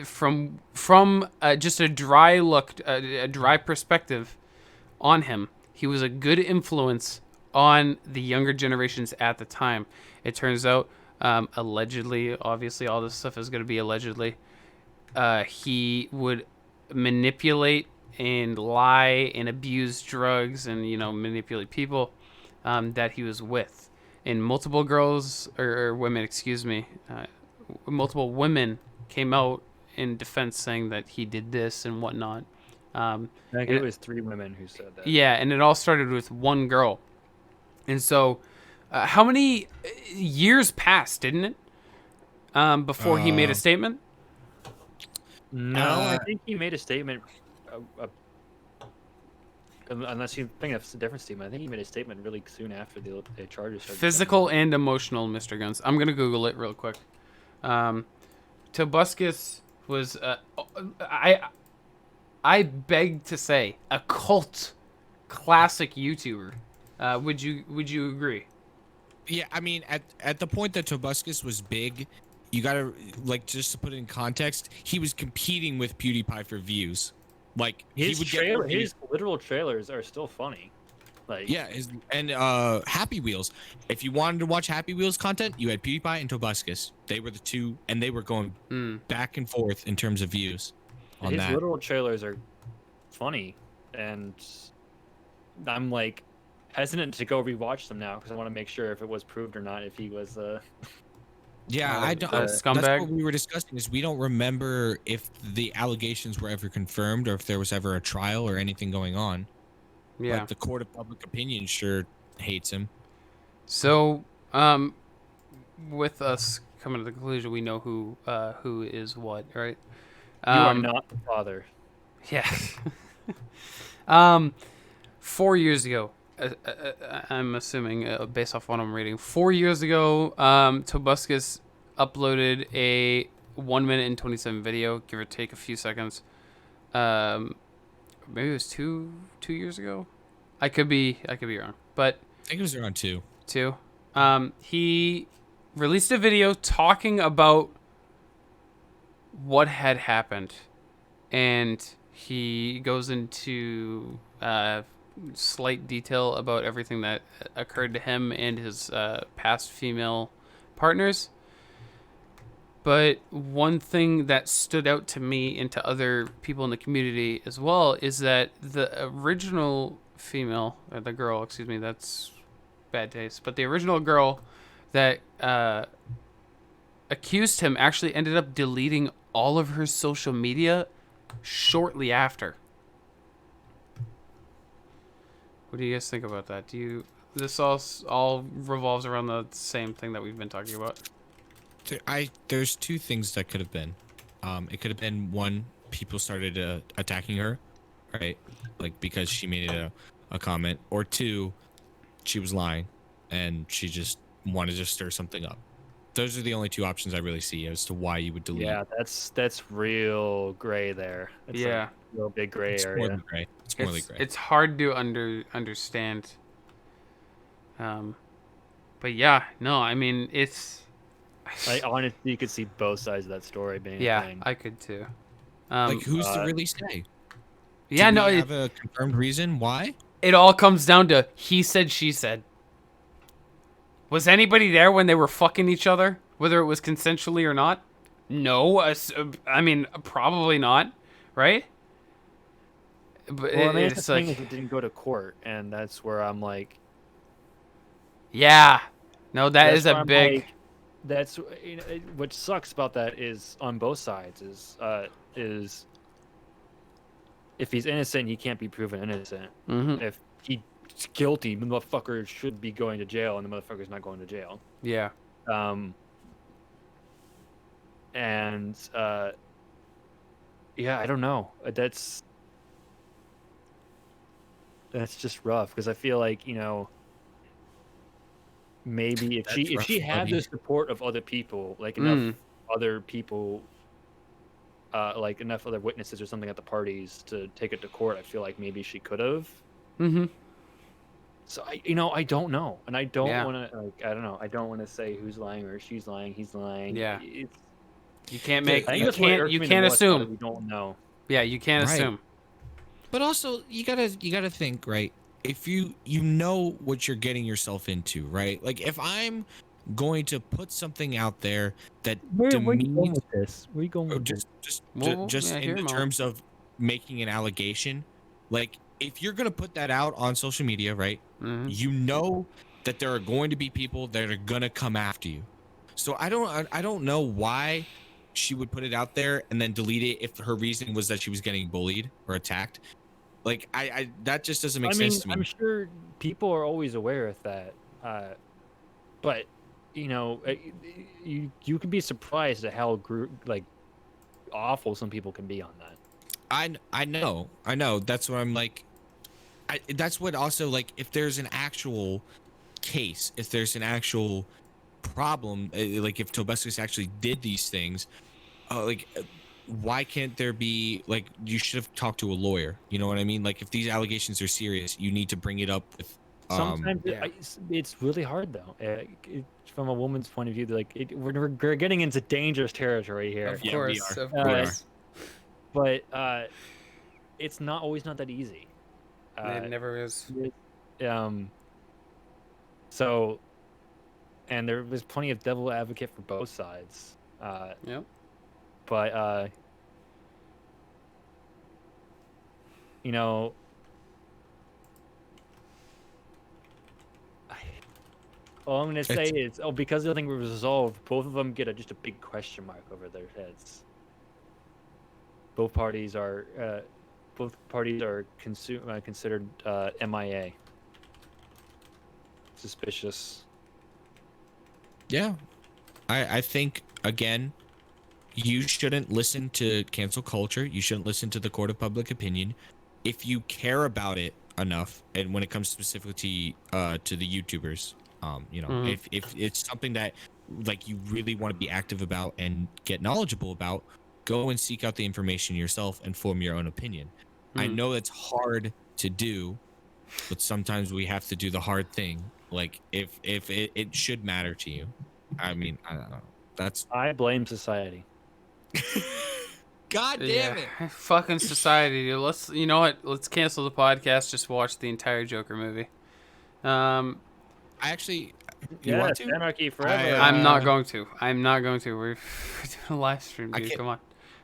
from just a dry look, a dry perspective on him. He was a good influence on the younger generations at the time. It turns out, allegedly, obviously, all this stuff is going to be allegedly. He would manipulate and lie and abuse drugs and manipulate people that he was with, and multiple girls or women, excuse me. Multiple women came out in defense saying that he did this and whatnot. I think it was 3 women who said that. Yeah, and it all started with one girl. And so, how many years passed, didn't it? Before he made a statement? No, I think he made a statement. Unless you think that's a different statement, I think he made a statement really soon after the charges started. Physical and emotional, Mr. Guns. I'm gonna Google it real quick. Tobuscus was, I beg to say, a cult classic YouTuber. Would you agree? Yeah, I mean, at the point that Tobuscus was big, you gotta, like, just to put it in context, he was competing with PewDiePie for views. Like, his he would get more views. his literal trailers are still funny. Like, Yeah, and Happy Wheels. If you wanted to watch Happy Wheels content, you had PewDiePie and Tobuscus. They were the two, and they were going back and forth in terms of views on his that. literal trailers are funny, and I'm like hesitant to go rewatch them now because I want to make sure if it was proved or not if he was Yeah, I don't. scumbag? That's what we were discussing. Is we don't remember if the allegations were ever confirmed or if there was ever a trial or anything going on. Yeah. But the court of public opinion sure hates him. So, with us coming to the conclusion, we know who is what, right? you are not the father. Yeah. 4 years ago, I'm assuming based off what I'm reading, 4 years ago, Tobuscus uploaded a 1 minute and 27 video, give or take a few seconds. Maybe it was two years ago. I could be wrong, but I think it was around 2. he released a video talking about what had happened, and he goes into slight detail about everything that occurred to him and his past female partners. But one thing that stood out to me and to other people in the community as well is that the original female, or the girl, excuse me, that's bad taste, but the original girl that accused him actually ended up deleting all of her social media shortly after. What do you guys think about that? This all revolves around the same thing that we've been talking about? There's two things that could have been. It could have been one, people started attacking her, right? Like because she made a comment, or two, she was lying and she just wanted to stir something up. Those are the only two options I really see as to why you would delete. Yeah, that's real gray there. It's Yeah. a real big gray It's more area. than gray. It's more than gray. It's hard to understand. But yeah, no, I mean it's. I honestly, you could see both sides of that story being a Yeah, thing. I could too. Like, who's to really say? Yeah, Do no, we have a confirmed reason why? it all comes down to he said, she said. Was anybody there when they were fucking each other, whether it was consensually or not? No, I mean probably not, right? But Well, I mean, the it's thing like, is, it didn't go to court, and that's where I'm like, yeah, no, that that's is where a I'm big. like, that's what sucks about that is on both sides is if he's innocent, he can't be proven innocent. Mhm. If he's guilty, the motherfucker should be going to jail, and the motherfucker's not going to jail. Yeah. And yeah, I don't know. That's just rough because I feel like, maybe if That's rough, she had the buddy. support of other people, like enough other people, like enough other witnesses or something at the parties to take it to court, I feel like maybe she could have. Mhm. So I don't know, and I don't Yeah. want to I don't know. I don't want to say who's lying or she's lying, he's lying. Yeah. It's, You can't Yeah, make. I think You that's what can't. irks You me the can't most about it, assume. we don't know. Yeah, you can't Right. assume. But also, you gotta think, right? If you know what you're getting yourself into, right? Like, if I'm going to put something out there that Where you going demeans, with this? Where you going with this? Well, just yeah, in hear the 'em out. terms of making an allegation, like if you're gonna put that out on social media, right? Mhm. You know that there are going to be people that are gonna come after you. So I don't know why she would put it out there and then delete it if her reason was that she was getting bullied or attacked. Like I that just doesn't make I mean, sense to me. I'm sure people are always aware of that, but you can be surprised at how awful some people can be on that. I know. That's what I'm like. That's what also, like, if there's an actual case, if there's an actual problem, like if Tobescus actually did these things, why can't there be, like, you should have talked to a lawyer, you know what I mean? Like, if these allegations are serious, you need to bring it up with Sometimes yeah. it's really hard though. From a woman's point of view, we're getting into dangerous territory here. Of Yeah, we course, are. of We are. course. But it's not always not that easy. It never is. So, and there was plenty of devil advocate for both sides. Yep. But you know, all I'm gonna say is, because the thing was resolved, both of them get just a big question mark over their heads. Both parties are considered MIA. Suspicious. Yeah. I think, again, you shouldn't listen to cancel culture. You shouldn't listen to the court of public opinion. If you care about it enough, and when it comes specifically to the YouTubers, if it's something that, like, you really want to be active about and get knowledgeable about, go and seek out the information yourself and form your own opinion. I know that's hard to do, but sometimes we have to do the hard thing. Like, if it should matter to you. I mean, I don't know. I blame society. God damn it. Fucking society, dude. You know what? Let's cancel the podcast. Just watch the entire Joker movie. I actually, you Yeah, want to? anarchy forever. I'm not going to. I'm not going to. We're doing a live stream, I dude. can't- Come on.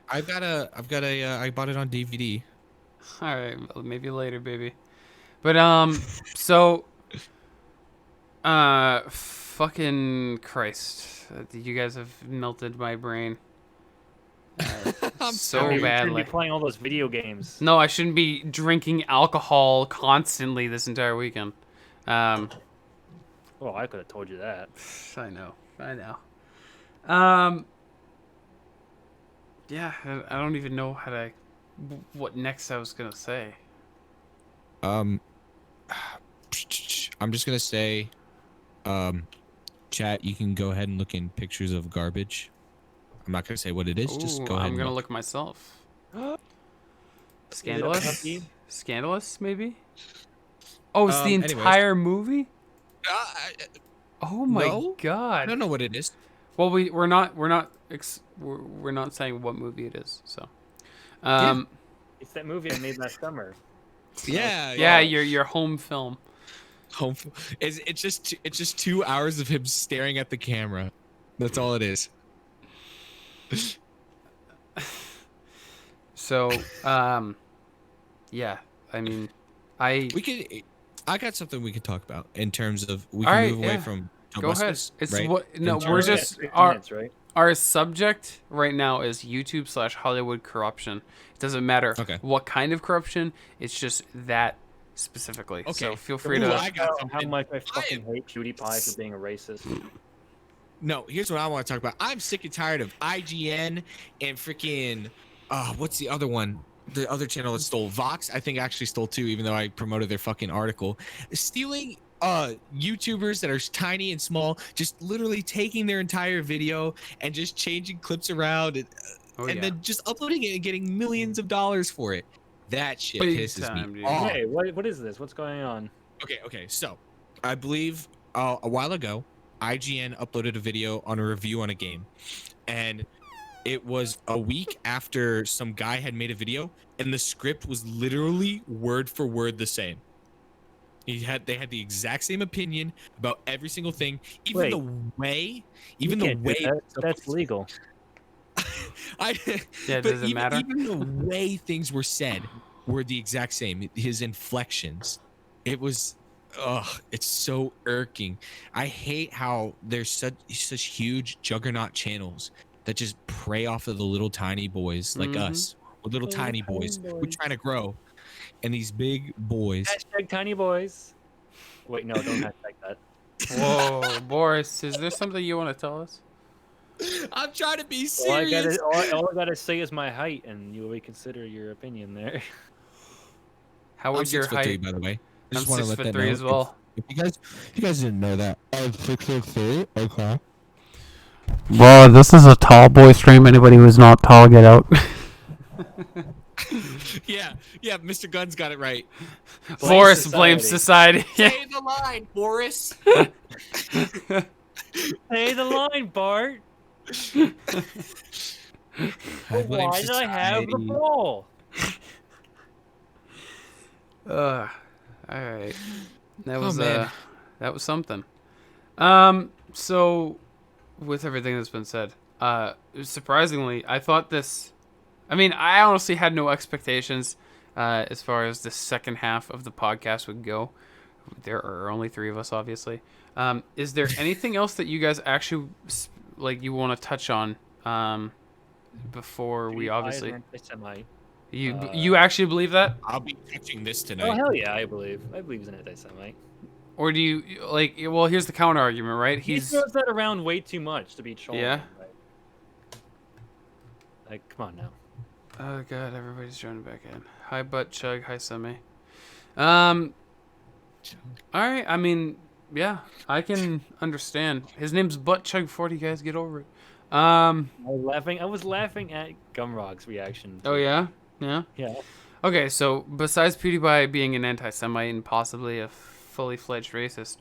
I bought it on DVD. All right, maybe later, baby. But so Fucking Christ. You guys have melted my brain. I'm So You shouldn't badly. be playing all those video games. No, I shouldn't be drinking alcohol constantly this entire weekend. Um, Well, I could have told you that. I know. Um, yeah, I don't even know what next I was gonna say. I'm just gonna say, chat. You can go ahead and look in pictures of garbage. I'm not gonna say what it is. Just Ooh, go ahead. I'm and gonna look. look myself. Is it a Scandalous? puppy? Scandalous, maybe? Oh, it's the Anyways. entire movie? Oh my No, I god. don't know what it is. Well, we're not saying what movie it is. So, It's that movie I made last summer. Yeah, yeah, your home film. Home. It's just 2 hours of him staring at the camera. That's all it is. So, yeah, I mean, I got something we could talk about in terms of we All can right, move away yeah. from go ahead. Ghostbusters, It's right? what no, In we're terms of- just 50 our minutes, right? our subject right now is YouTube/Hollywood corruption. It doesn't matter Okay. what kind of corruption. It's just that specifically. Okay. So feel free Ooh, to. I got How something. much I fucking hate PewDiePie for being a racist. No, here's what I want to talk about. I'm sick and tired of IGN and freaking what's the other one? The other channel that stole Vox, I think actually stole too, even though I promoted their fucking article. Stealing YouTubers that are tiny and small, just literally taking their entire video and just changing clips around and then just uploading it and getting millions of dollars for it. That shit Big pisses time, me dude. off. Hey, what is this? What's going on? Okay. So, I believe a while ago, IGN uploaded a video on a review on a game, and it was a week after some guy had made a video, and the script was literally word for word the same. They had the exact same opinion about every single thing, even Wait. the way, You even the can't do way. that. That's legal. I, Yeah, but does it matter? Even the way things were said were the exact same. His inflections, it was, it's so irking. I hate how there's such huge juggernaut channels that just prey off of the little tiny boys like Mhm. us, or little Little tiny tiny boys who boys. trying to grow, and these big boys. Hashtag tiny boys. Wait, no, don't hashtag that. Whoa, Boris, is there something you want to tell us? I'm trying to be All I serious. all I gotta say is my height, and you'll reconsider your opinion there. How I'm was your 6'3", height? by the way. I I'm just want to let that 6'3" know. as well. If you guys didn't know that, I'm 6'3". Okay. Well, this is a tall boy stream. Anybody who's not tall, get out. Yeah, Mr. Gunn's got it right. Boris blames society. Say the line, Boris. Say the line, Bart. Why did I have the ball? All right. That was man. that was something. So with everything that's been said, surprisingly, I thought this. I mean, I honestly had no expectations as far as the second half of the podcast would go. There are only three of us, obviously. Is there anything else that you guys actually like you want to touch on before we PewDiePie is obviously an anti-Semite. you actually believe that, I'll be touching this Oh tonight. hell yeah, I believe he's an anti-Semite. or do you like? Well, here's the counter argument, right? He throws that around way too much to be trolling. Yeah. Like, come on now. Oh god, everybody's joining back in. Hi, Butt Chug. Hi, Semi. All right. I mean, yeah, I can understand. His name's Butt Chug 40. Guys, get over it. I was laughing at Gumrock's reaction. Oh yeah, yeah. Yeah. Okay, so besides PewDiePie being an anti-Semite and possibly a fully fledged racist,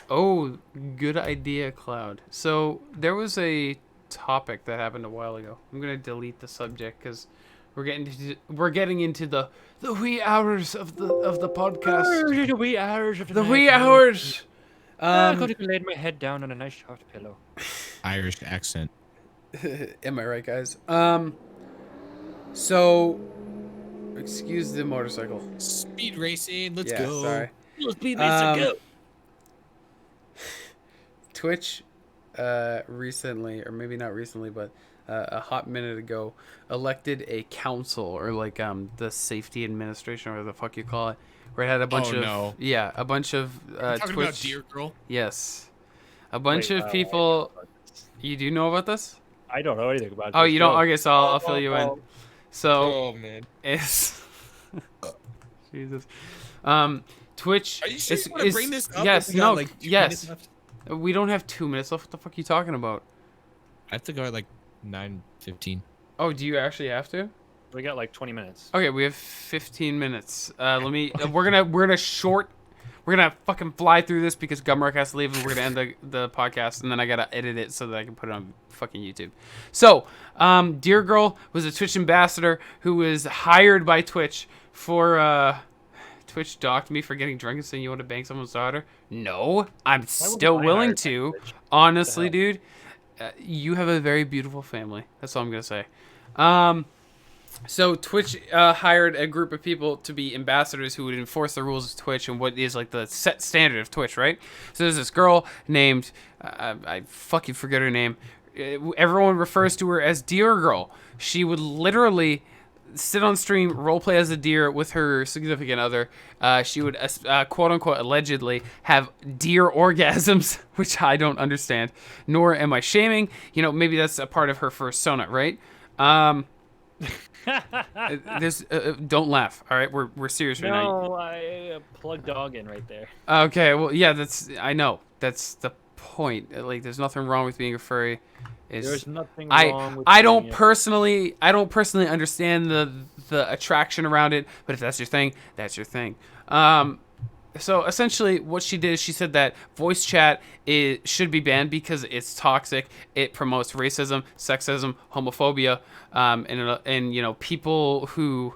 oh, good idea, Cloud. So there was a topic that happened a while ago. I'm gonna delete the subject because we're getting into the wee hours of the podcast. The wee hours of The wee hours. I could have laid my head down on a nice soft pillow. Irish accent. Am I right, guys? So, excuse the motorcycle. Speed racing. Let's Yeah, go. sorry. Speed racer, go. Twitch recently, or maybe not recently, but a hot minute ago, elected a council, or like the safety administration, or the fuck you call it, where it had a bunch Oh, of no. a bunch of Talking Twitch. about Dear Girl. Yes, a bunch Wait, of I people. don't know about this. You do know about this? I don't know anything about Oh, this. you don't? Go. Okay, so I'll fill you in. So Oh man. it's Jesus. Twitch. Are you sure is, you want to is- bring this up? Yes. We got, No. like, 2 Yes. minutes left? We don't have 2 minutes left. What the fuck are you talking about? I have to go at like 9:15. Oh, do you actually have to? We got like 20 minutes. Okay, we have 15 minutes. Let me. We're gonna fucking fly through this because Gumrock has to leave, and we're gonna end the podcast, and then I gotta edit it so that I can put it on fucking YouTube. So, Dear Girl was a Twitch ambassador who was hired by Twitch for. Twitch docked me for getting drunk and saying you want to bang someone's daughter. No, I'm still I willing hired by to. Twitch? Honestly, hell? dude, you have a very beautiful family. That's all I'm gonna say. So Twitch hired a group of people to be ambassadors who would enforce the rules of Twitch and what is like the set standard of Twitch, right? So there's this girl named I fucking forget her name. Everyone refers to her as Deer Girl. She would literally sit on stream, roleplay as a deer with her significant other. She would, quote unquote, allegedly have deer orgasms, which I don't understand, nor am I shaming. You know, maybe that's a part of her persona, right? Don't laugh. All right, we're serious right now. No, I plugged dog in right there. Okay, well, yeah, I know that's the point. Like, there's nothing wrong with being a furry. There's nothing I wrong with I being don't a- personally understand the attraction around it, but if that's your thing, that's your thing. So essentially, what she did is she said that voice chat should be banned because it's toxic. It promotes racism, sexism, homophobia, and you know, people who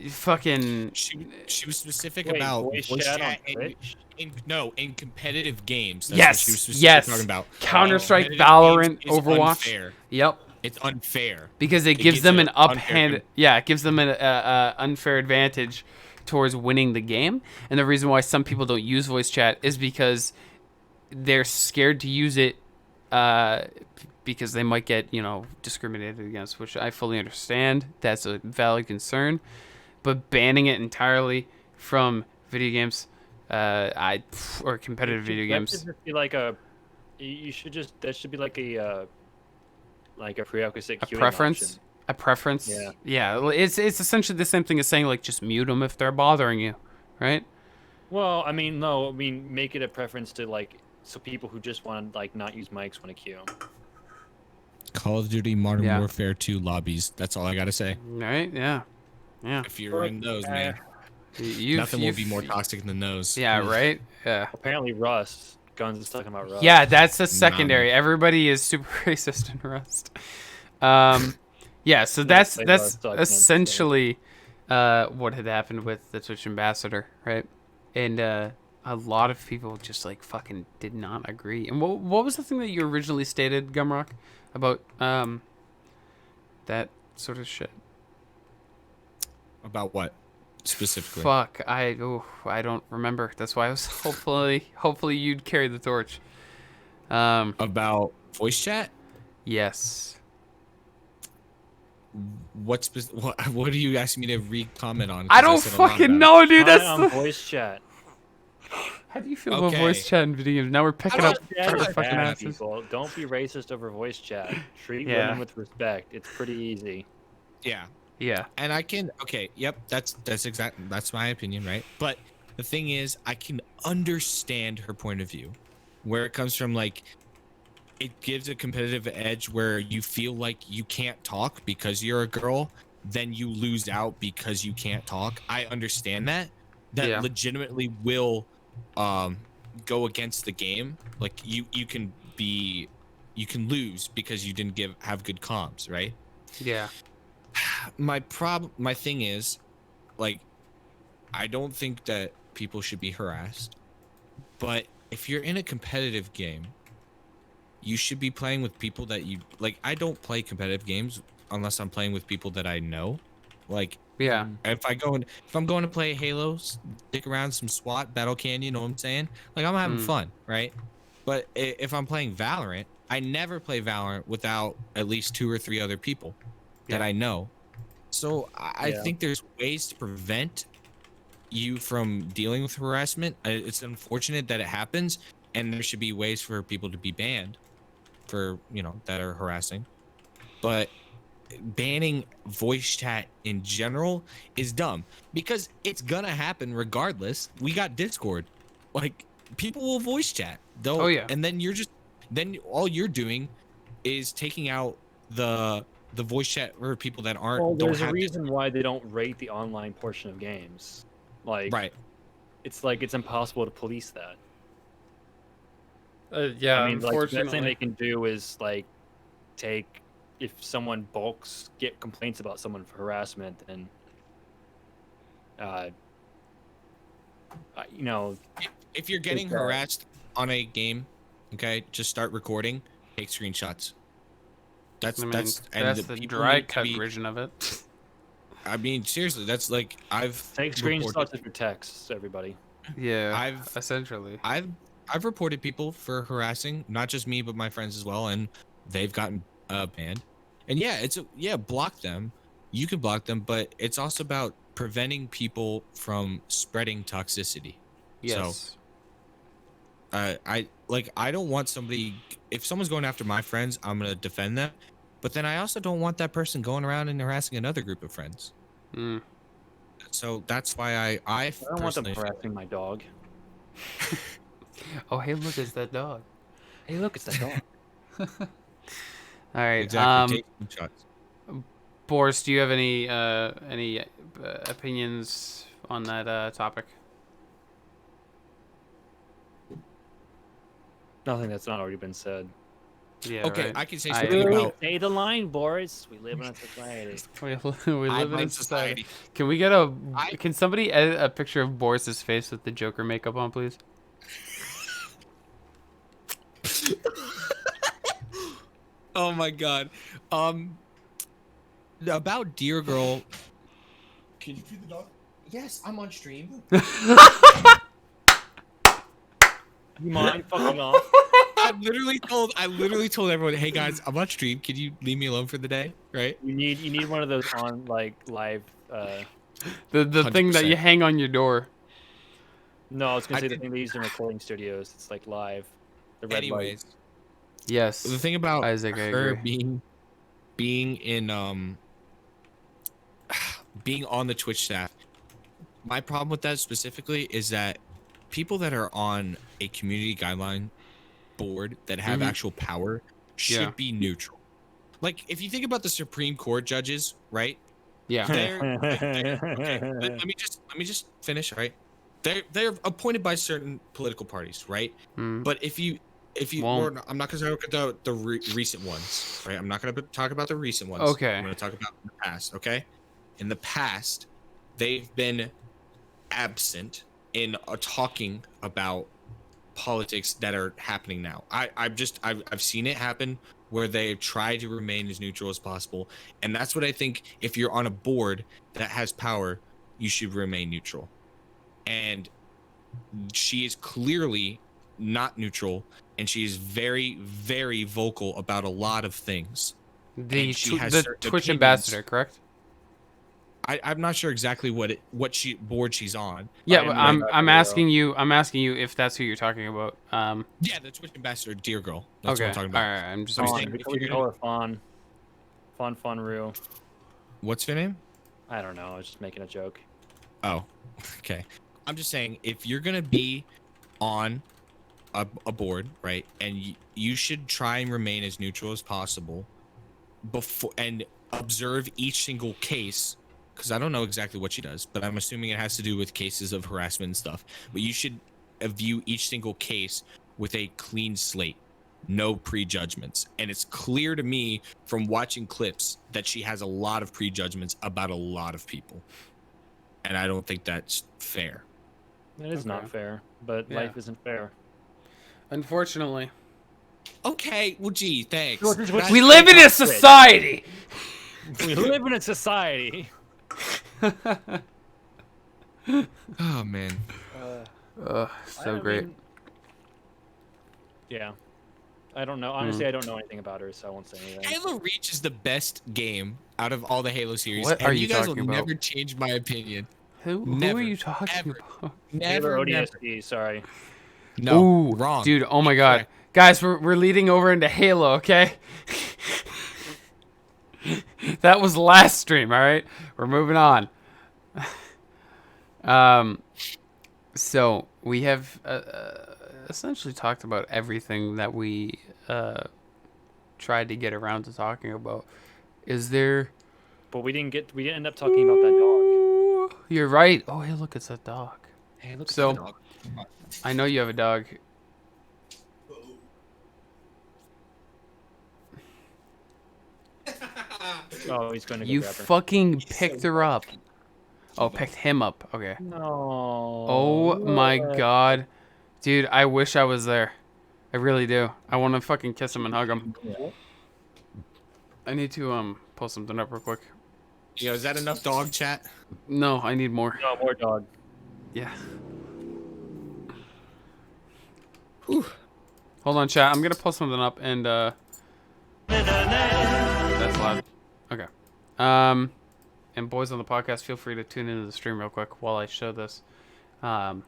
fucking She was specific Wait, about voice chat on in, Twitch? in competitive games. That's Yes, what she was specifically yes. talking about. Counter-Strike, Competitive Valorant, games is Overwatch. Unfair. Yep. It's unfair. Because it gives them an unfair uphanded, yeah, it gives them an unfair advantage towards winning the game. And the reason why some people don't use voice chat is because they're scared to use it because they might get, you know, discriminated against, which I fully understand. That's a valid concern. But banning it entirely from video games, or competitive video That games. should just be like a. That should be like a prerequisite A queuing preference. option. A preference. Yeah. Yeah. Well, it's essentially the same thing as saying like just mute them if they're bothering you, right? Well, I mean, no, I mean, make it a preference to like so people who just want to like not use mics want to queue. Call of Duty Modern Yeah. Warfare 2 lobbies. That's all I gotta say. Right. Yeah. Yeah. If you're in those, man, nothing will be more toxic than those. Yeah. Ugh. Right. Yeah. Apparently, Rust. Guns is talking about Rust. Yeah. That's the secondary. Everybody is super racist in Rust. Yeah. So that's played Rust, so I can't say. essentially what had happened with the Twitch ambassador, right? And a lot of people just like fucking did not agree. And what was the thing that you originally stated, Gumrock, about that sort of shit? About what specifically? Fuck, I don't remember. That's why I was hopefully you'd carry the torch. About voice chat? Yes. What are you asking me to re-comment on? 'Cause I don't said a lot fucking about know, dude. Hi That's on the... voice chat. How do you feel about Okay. voice chat in video games? Now we're picking I up don't- Yeah, for the it's fucking bad, asses. people. Don't be racist over voice chat. Treat Yeah. women with respect. It's pretty easy. Yeah. Yeah. And I can yep, that's my opinion, right? But the thing is, I can understand her point of view, where it comes from. Like, it gives a competitive edge where you feel like you can't talk because you're a girl, then you lose out because you can't talk. I understand that. That Yeah. legitimately will go against the game. Like, you can lose because you didn't have good comms, right? Yeah. My thing is, like, I don't think that people should be harassed, but if you're in a competitive game, you should be playing with people that you like. I don't play competitive games unless I'm playing with people that I know. Like, Yeah. if I'm going to play Halo, stick around some SWAT, Battle Canyon, you know what I'm saying? Like, I'm having fun, right? But if I'm playing Valorant, I never play Valorant without at least 2 or 3 other people that Yeah. I know. So I Yeah. think there's ways to prevent you from dealing with harassment. It's unfortunate that it happens, and there should be ways for people to be banned for, that are harassing. But banning voice chat in general is dumb because it's gonna happen regardless. We got Discord. Like, people will voice chat. Oh, yeah. And then all you're doing is taking out the voice chat for people that aren't Well, don't there's a have reason why they don't rate the online portion of games. Like, right. it's like it's impossible to police that. Yeah, I mean, like, the best thing unfortunately. they can do is like take if someone get complaints about someone for harassment, and uh, you know, If you're getting It's, uh, harassed on a game, okay, just start recording, take screenshots. I mean, That's that's the the people dry need to cut be. version of it. I mean, seriously, that's like take screenshots of your texts, everybody. Yeah, I've essentially. I've reported people for harassing, not just me but my friends as well, and they've gotten banned. And yeah, block them. You can block them, but it's also about preventing people from spreading toxicity. Yes. I don't want somebody, if someone's going after my friends, I'm gonna defend them. But then I also don't want that person going around and harassing another group of friends. Mm. So that's why I I don't want them personally feel harassing my dog. Oh, hey, look, it's that dog. Hey, look, it's that dog. All right. exactly take shots. Boris, do you have any opinions on that topic? Nothing that's not already been said. Yeah. Okay, right. I can say I something agree. about Say the line, Boris. We live in a society. We live in a online society. society. Can we get Can somebody edit a picture of Boris's face with the Joker makeup on, please? Oh my god. About Dear Girl. Can you feed the dog? Yes, I'm on stream. You mind fucking off? I literally told everyone, hey guys, I'm on stream. Can you leave me alone for the day? Right? You need one of those on like live. The thing that you 100%. hang on your door. No, I was gonna I say the did- thing they use in recording studios. It's like live. The red light. Anyways, Yes. the thing about Isaac, I her agree. being in being on the Twitch staff, my problem with that specifically is that people that are on a community guideline board that have Mhm. actual power should Yeah. be neutral. Like, if you think about the Supreme Court judges, right? Yeah. Okay, let me just finish, right? They're appointed by certain political parties, right? Mm. But if you Well- or I'm not going to talk about the recent ones, right? I'm not going to talk about the recent ones. Okay. I'm going to talk about the past, okay? In the past, they've been absent in talking about politics that are happening now. I've seen it happen where they try to remain as neutral as possible, and that's what I think. If you're on a board that has power, you should remain neutral. And she is clearly not neutral, and she is very, very vocal about a lot of things. The And she has the certain Twitch opinions. ambassador, correct? I'm not sure exactly what board she's on. Yeah, I but am I'm exactly, I'm asking you if that's who you're talking about. Yeah, the Twitch ambassador, Dear Girl. That's Okay. what I'm talking All about. right. I'm just I'm asking. saying- Fawn. if We you're can call her Fawn. Fawn Rue. What's her name? I don't know. I was just making a joke. Oh, okay. I'm just saying, if you're gonna be on a board, right, and you should try and remain as neutral as possible before and observe each single case, because I don't know exactly what she does, but I'm assuming it has to do with cases of harassment and stuff. But you should view each single case with a clean slate, no prejudgments. And it's clear to me from watching clips that she has a lot of prejudgments about a lot of people. And I don't think that's fair. It is Okay. not fair, but Yeah. life isn't fair. Unfortunately, Okay, well, gee, thanks. Well, this is what That's- we live in a society. We live in a society. Oh man. So I great. mean, Yeah. I don't know. Honestly, I don't know anything about her, so I won't say anything. Halo Reach is the best game out of all the Halo series. What and are you guys talking will about? never change my opinion. Who Never, are you talking ever. about? Never, Halo never. ODST, sorry. No, Ooh, wrong. dude. Oh my god, Incorrect. guys, we're leading over into Halo. Okay. That was last stream. All right, we're moving on. So we have essentially talked about everything that we tried to get around to talking about. Is there? But we didn't end up talking about that dog. You're right. Oh, hey, look, it's a dog. Hey, look So- at the dog. I know you have a dog. Oh, he's going to go You grab her. fucking picked her up. Oh, picked him up. Okay. No. Oh my god. Dude, I wish I was there. I really do. I want to fucking kiss him and hug him. I need to pull something up real quick. Yo, is that enough dog chat? No, I need more. No, more dog. Yeah. Whew. Hold on, chat. I'm gonna pull something up and that's loud. Okay. And boys on the podcast, feel free to tune into the stream real quick while I show this. I've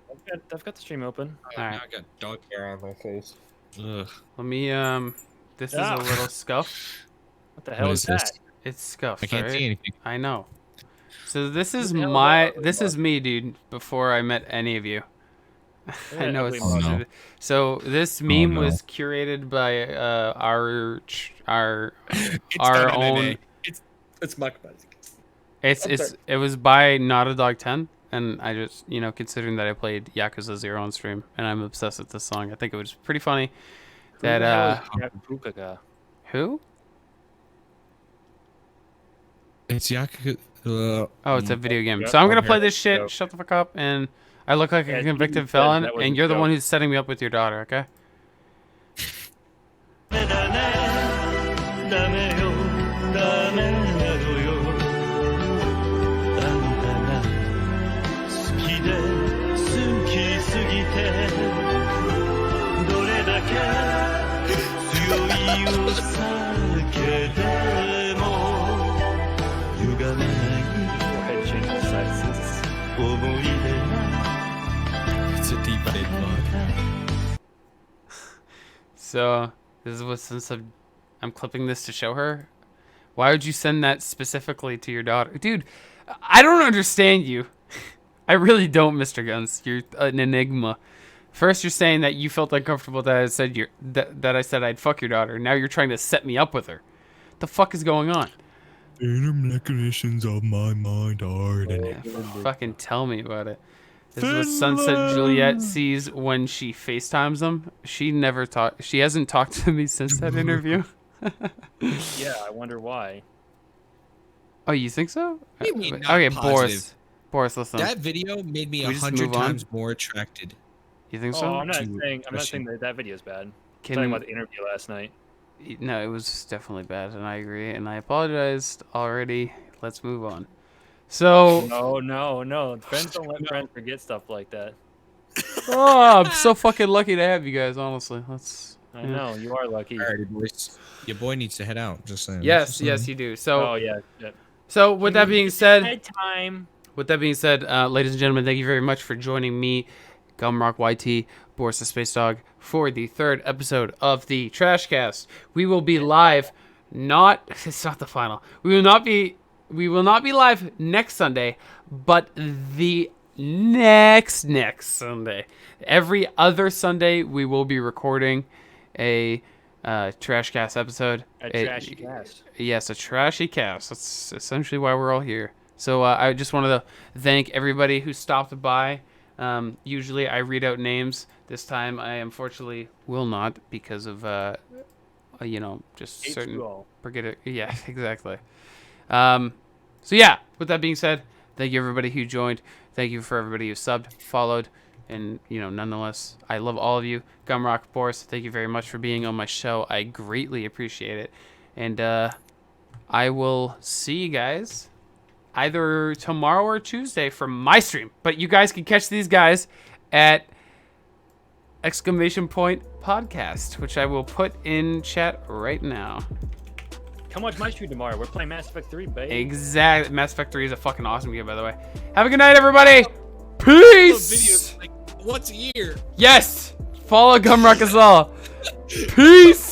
got the stream open. Alright. Now I got dog hair on my face. Ugh. Let me this is Ah. a little scuff. What the hell What is is this? that? It's scuffed. I can't alright? see anything. I know. So this is the hell is my that ugly this is bug? me, dude, before I met any of you. I know ugly it's bug. Oh, no. so this meme no. was curated by our It's our not own MMA. It's Mike. it was by Not a Dog 10, and I just, considering that I played Yakuza 0 on stream and I'm obsessed with this song, I think it was pretty funny Who the hell that is Jack Fukuga? who? It's Yakuza. Oh, it's a video game. yeah, So I'm gonna okay. play this shit. So- Shut the fuck up, and I look like Yeah, a you convicted said felon, that was and a you're the joke. one who's setting me up with your daughter. Okay? ダメよダメなのよあんたが好きで好きすぎてどれだけ強いお酒でも歪めない Go ahead, change the sizes. 思い出が It's a deep red bug. So this is what since I'm clipping this to show her. Why would you send that specifically to your daughter, dude? I don't understand you. I really don't, Mr. Guns. You're an enigma. First, you're saying that you felt uncomfortable that I said that I said I'd fuck your daughter. Now you're trying to set me up with her. The fuck is going on? Inner mechanisms of my mind are Fucking tell me about it. This is what Sunset Juliet sees when she FaceTimes him. She hasn't talked to me since that interview. Yeah, I wonder why. Oh, you think so? What do you mean, not Okay, positive? Boris, listen. That video made me Can we just 100 move on? times more attracted. You think Oh, so? I'm not To saying question. that video is bad. I'm Can talking about the interview last night. no, it was definitely bad, and I agree, and I apologized already. Let's move on. So, No. Friends don't let friends forget stuff like that. oh, I'm so fucking lucky to have you guys. Honestly, let's. I know you are lucky. Alrighty, boys. Your boy needs to head out. Just saying. Yes, Just yes, saying. you do. So, Oh yeah. so with that being said, Bedtime. ladies and gentlemen, thank you very much for joining me, Gumrock YT, Boris the Space Dog, for the third episode of the TrashCast. We will be live. It's not the final. We will not be live next Sunday, but the next Sunday. Every other Sunday, we will be recording a TrashCast episode. Trashy cast. Yes, a trashy cast. That's essentially why we're all here. So I just wanted to thank everybody who stopped by. Usually I read out names. This time I unfortunately will not because of just certain H2O. forget it. Yeah, exactly. So yeah, with that being said, thank you everybody who joined. Thank you for everybody who subbed, followed, and nonetheless, I love all of you. Gumrock, Boris, thank you very much for being on my show. I greatly appreciate it. And I will see you guys either tomorrow or Tuesday for my stream. But you guys can catch these guys at !podcast, which I will put in chat right now. Come watch my stream tomorrow. We're playing Mass Effect 3, babe. Exact. Mass Effect 3 is a fucking awesome game, by the way. Have a good night, everybody. Those Peace. videos like once a year. Yes. Follow Gumrock as well. Peace.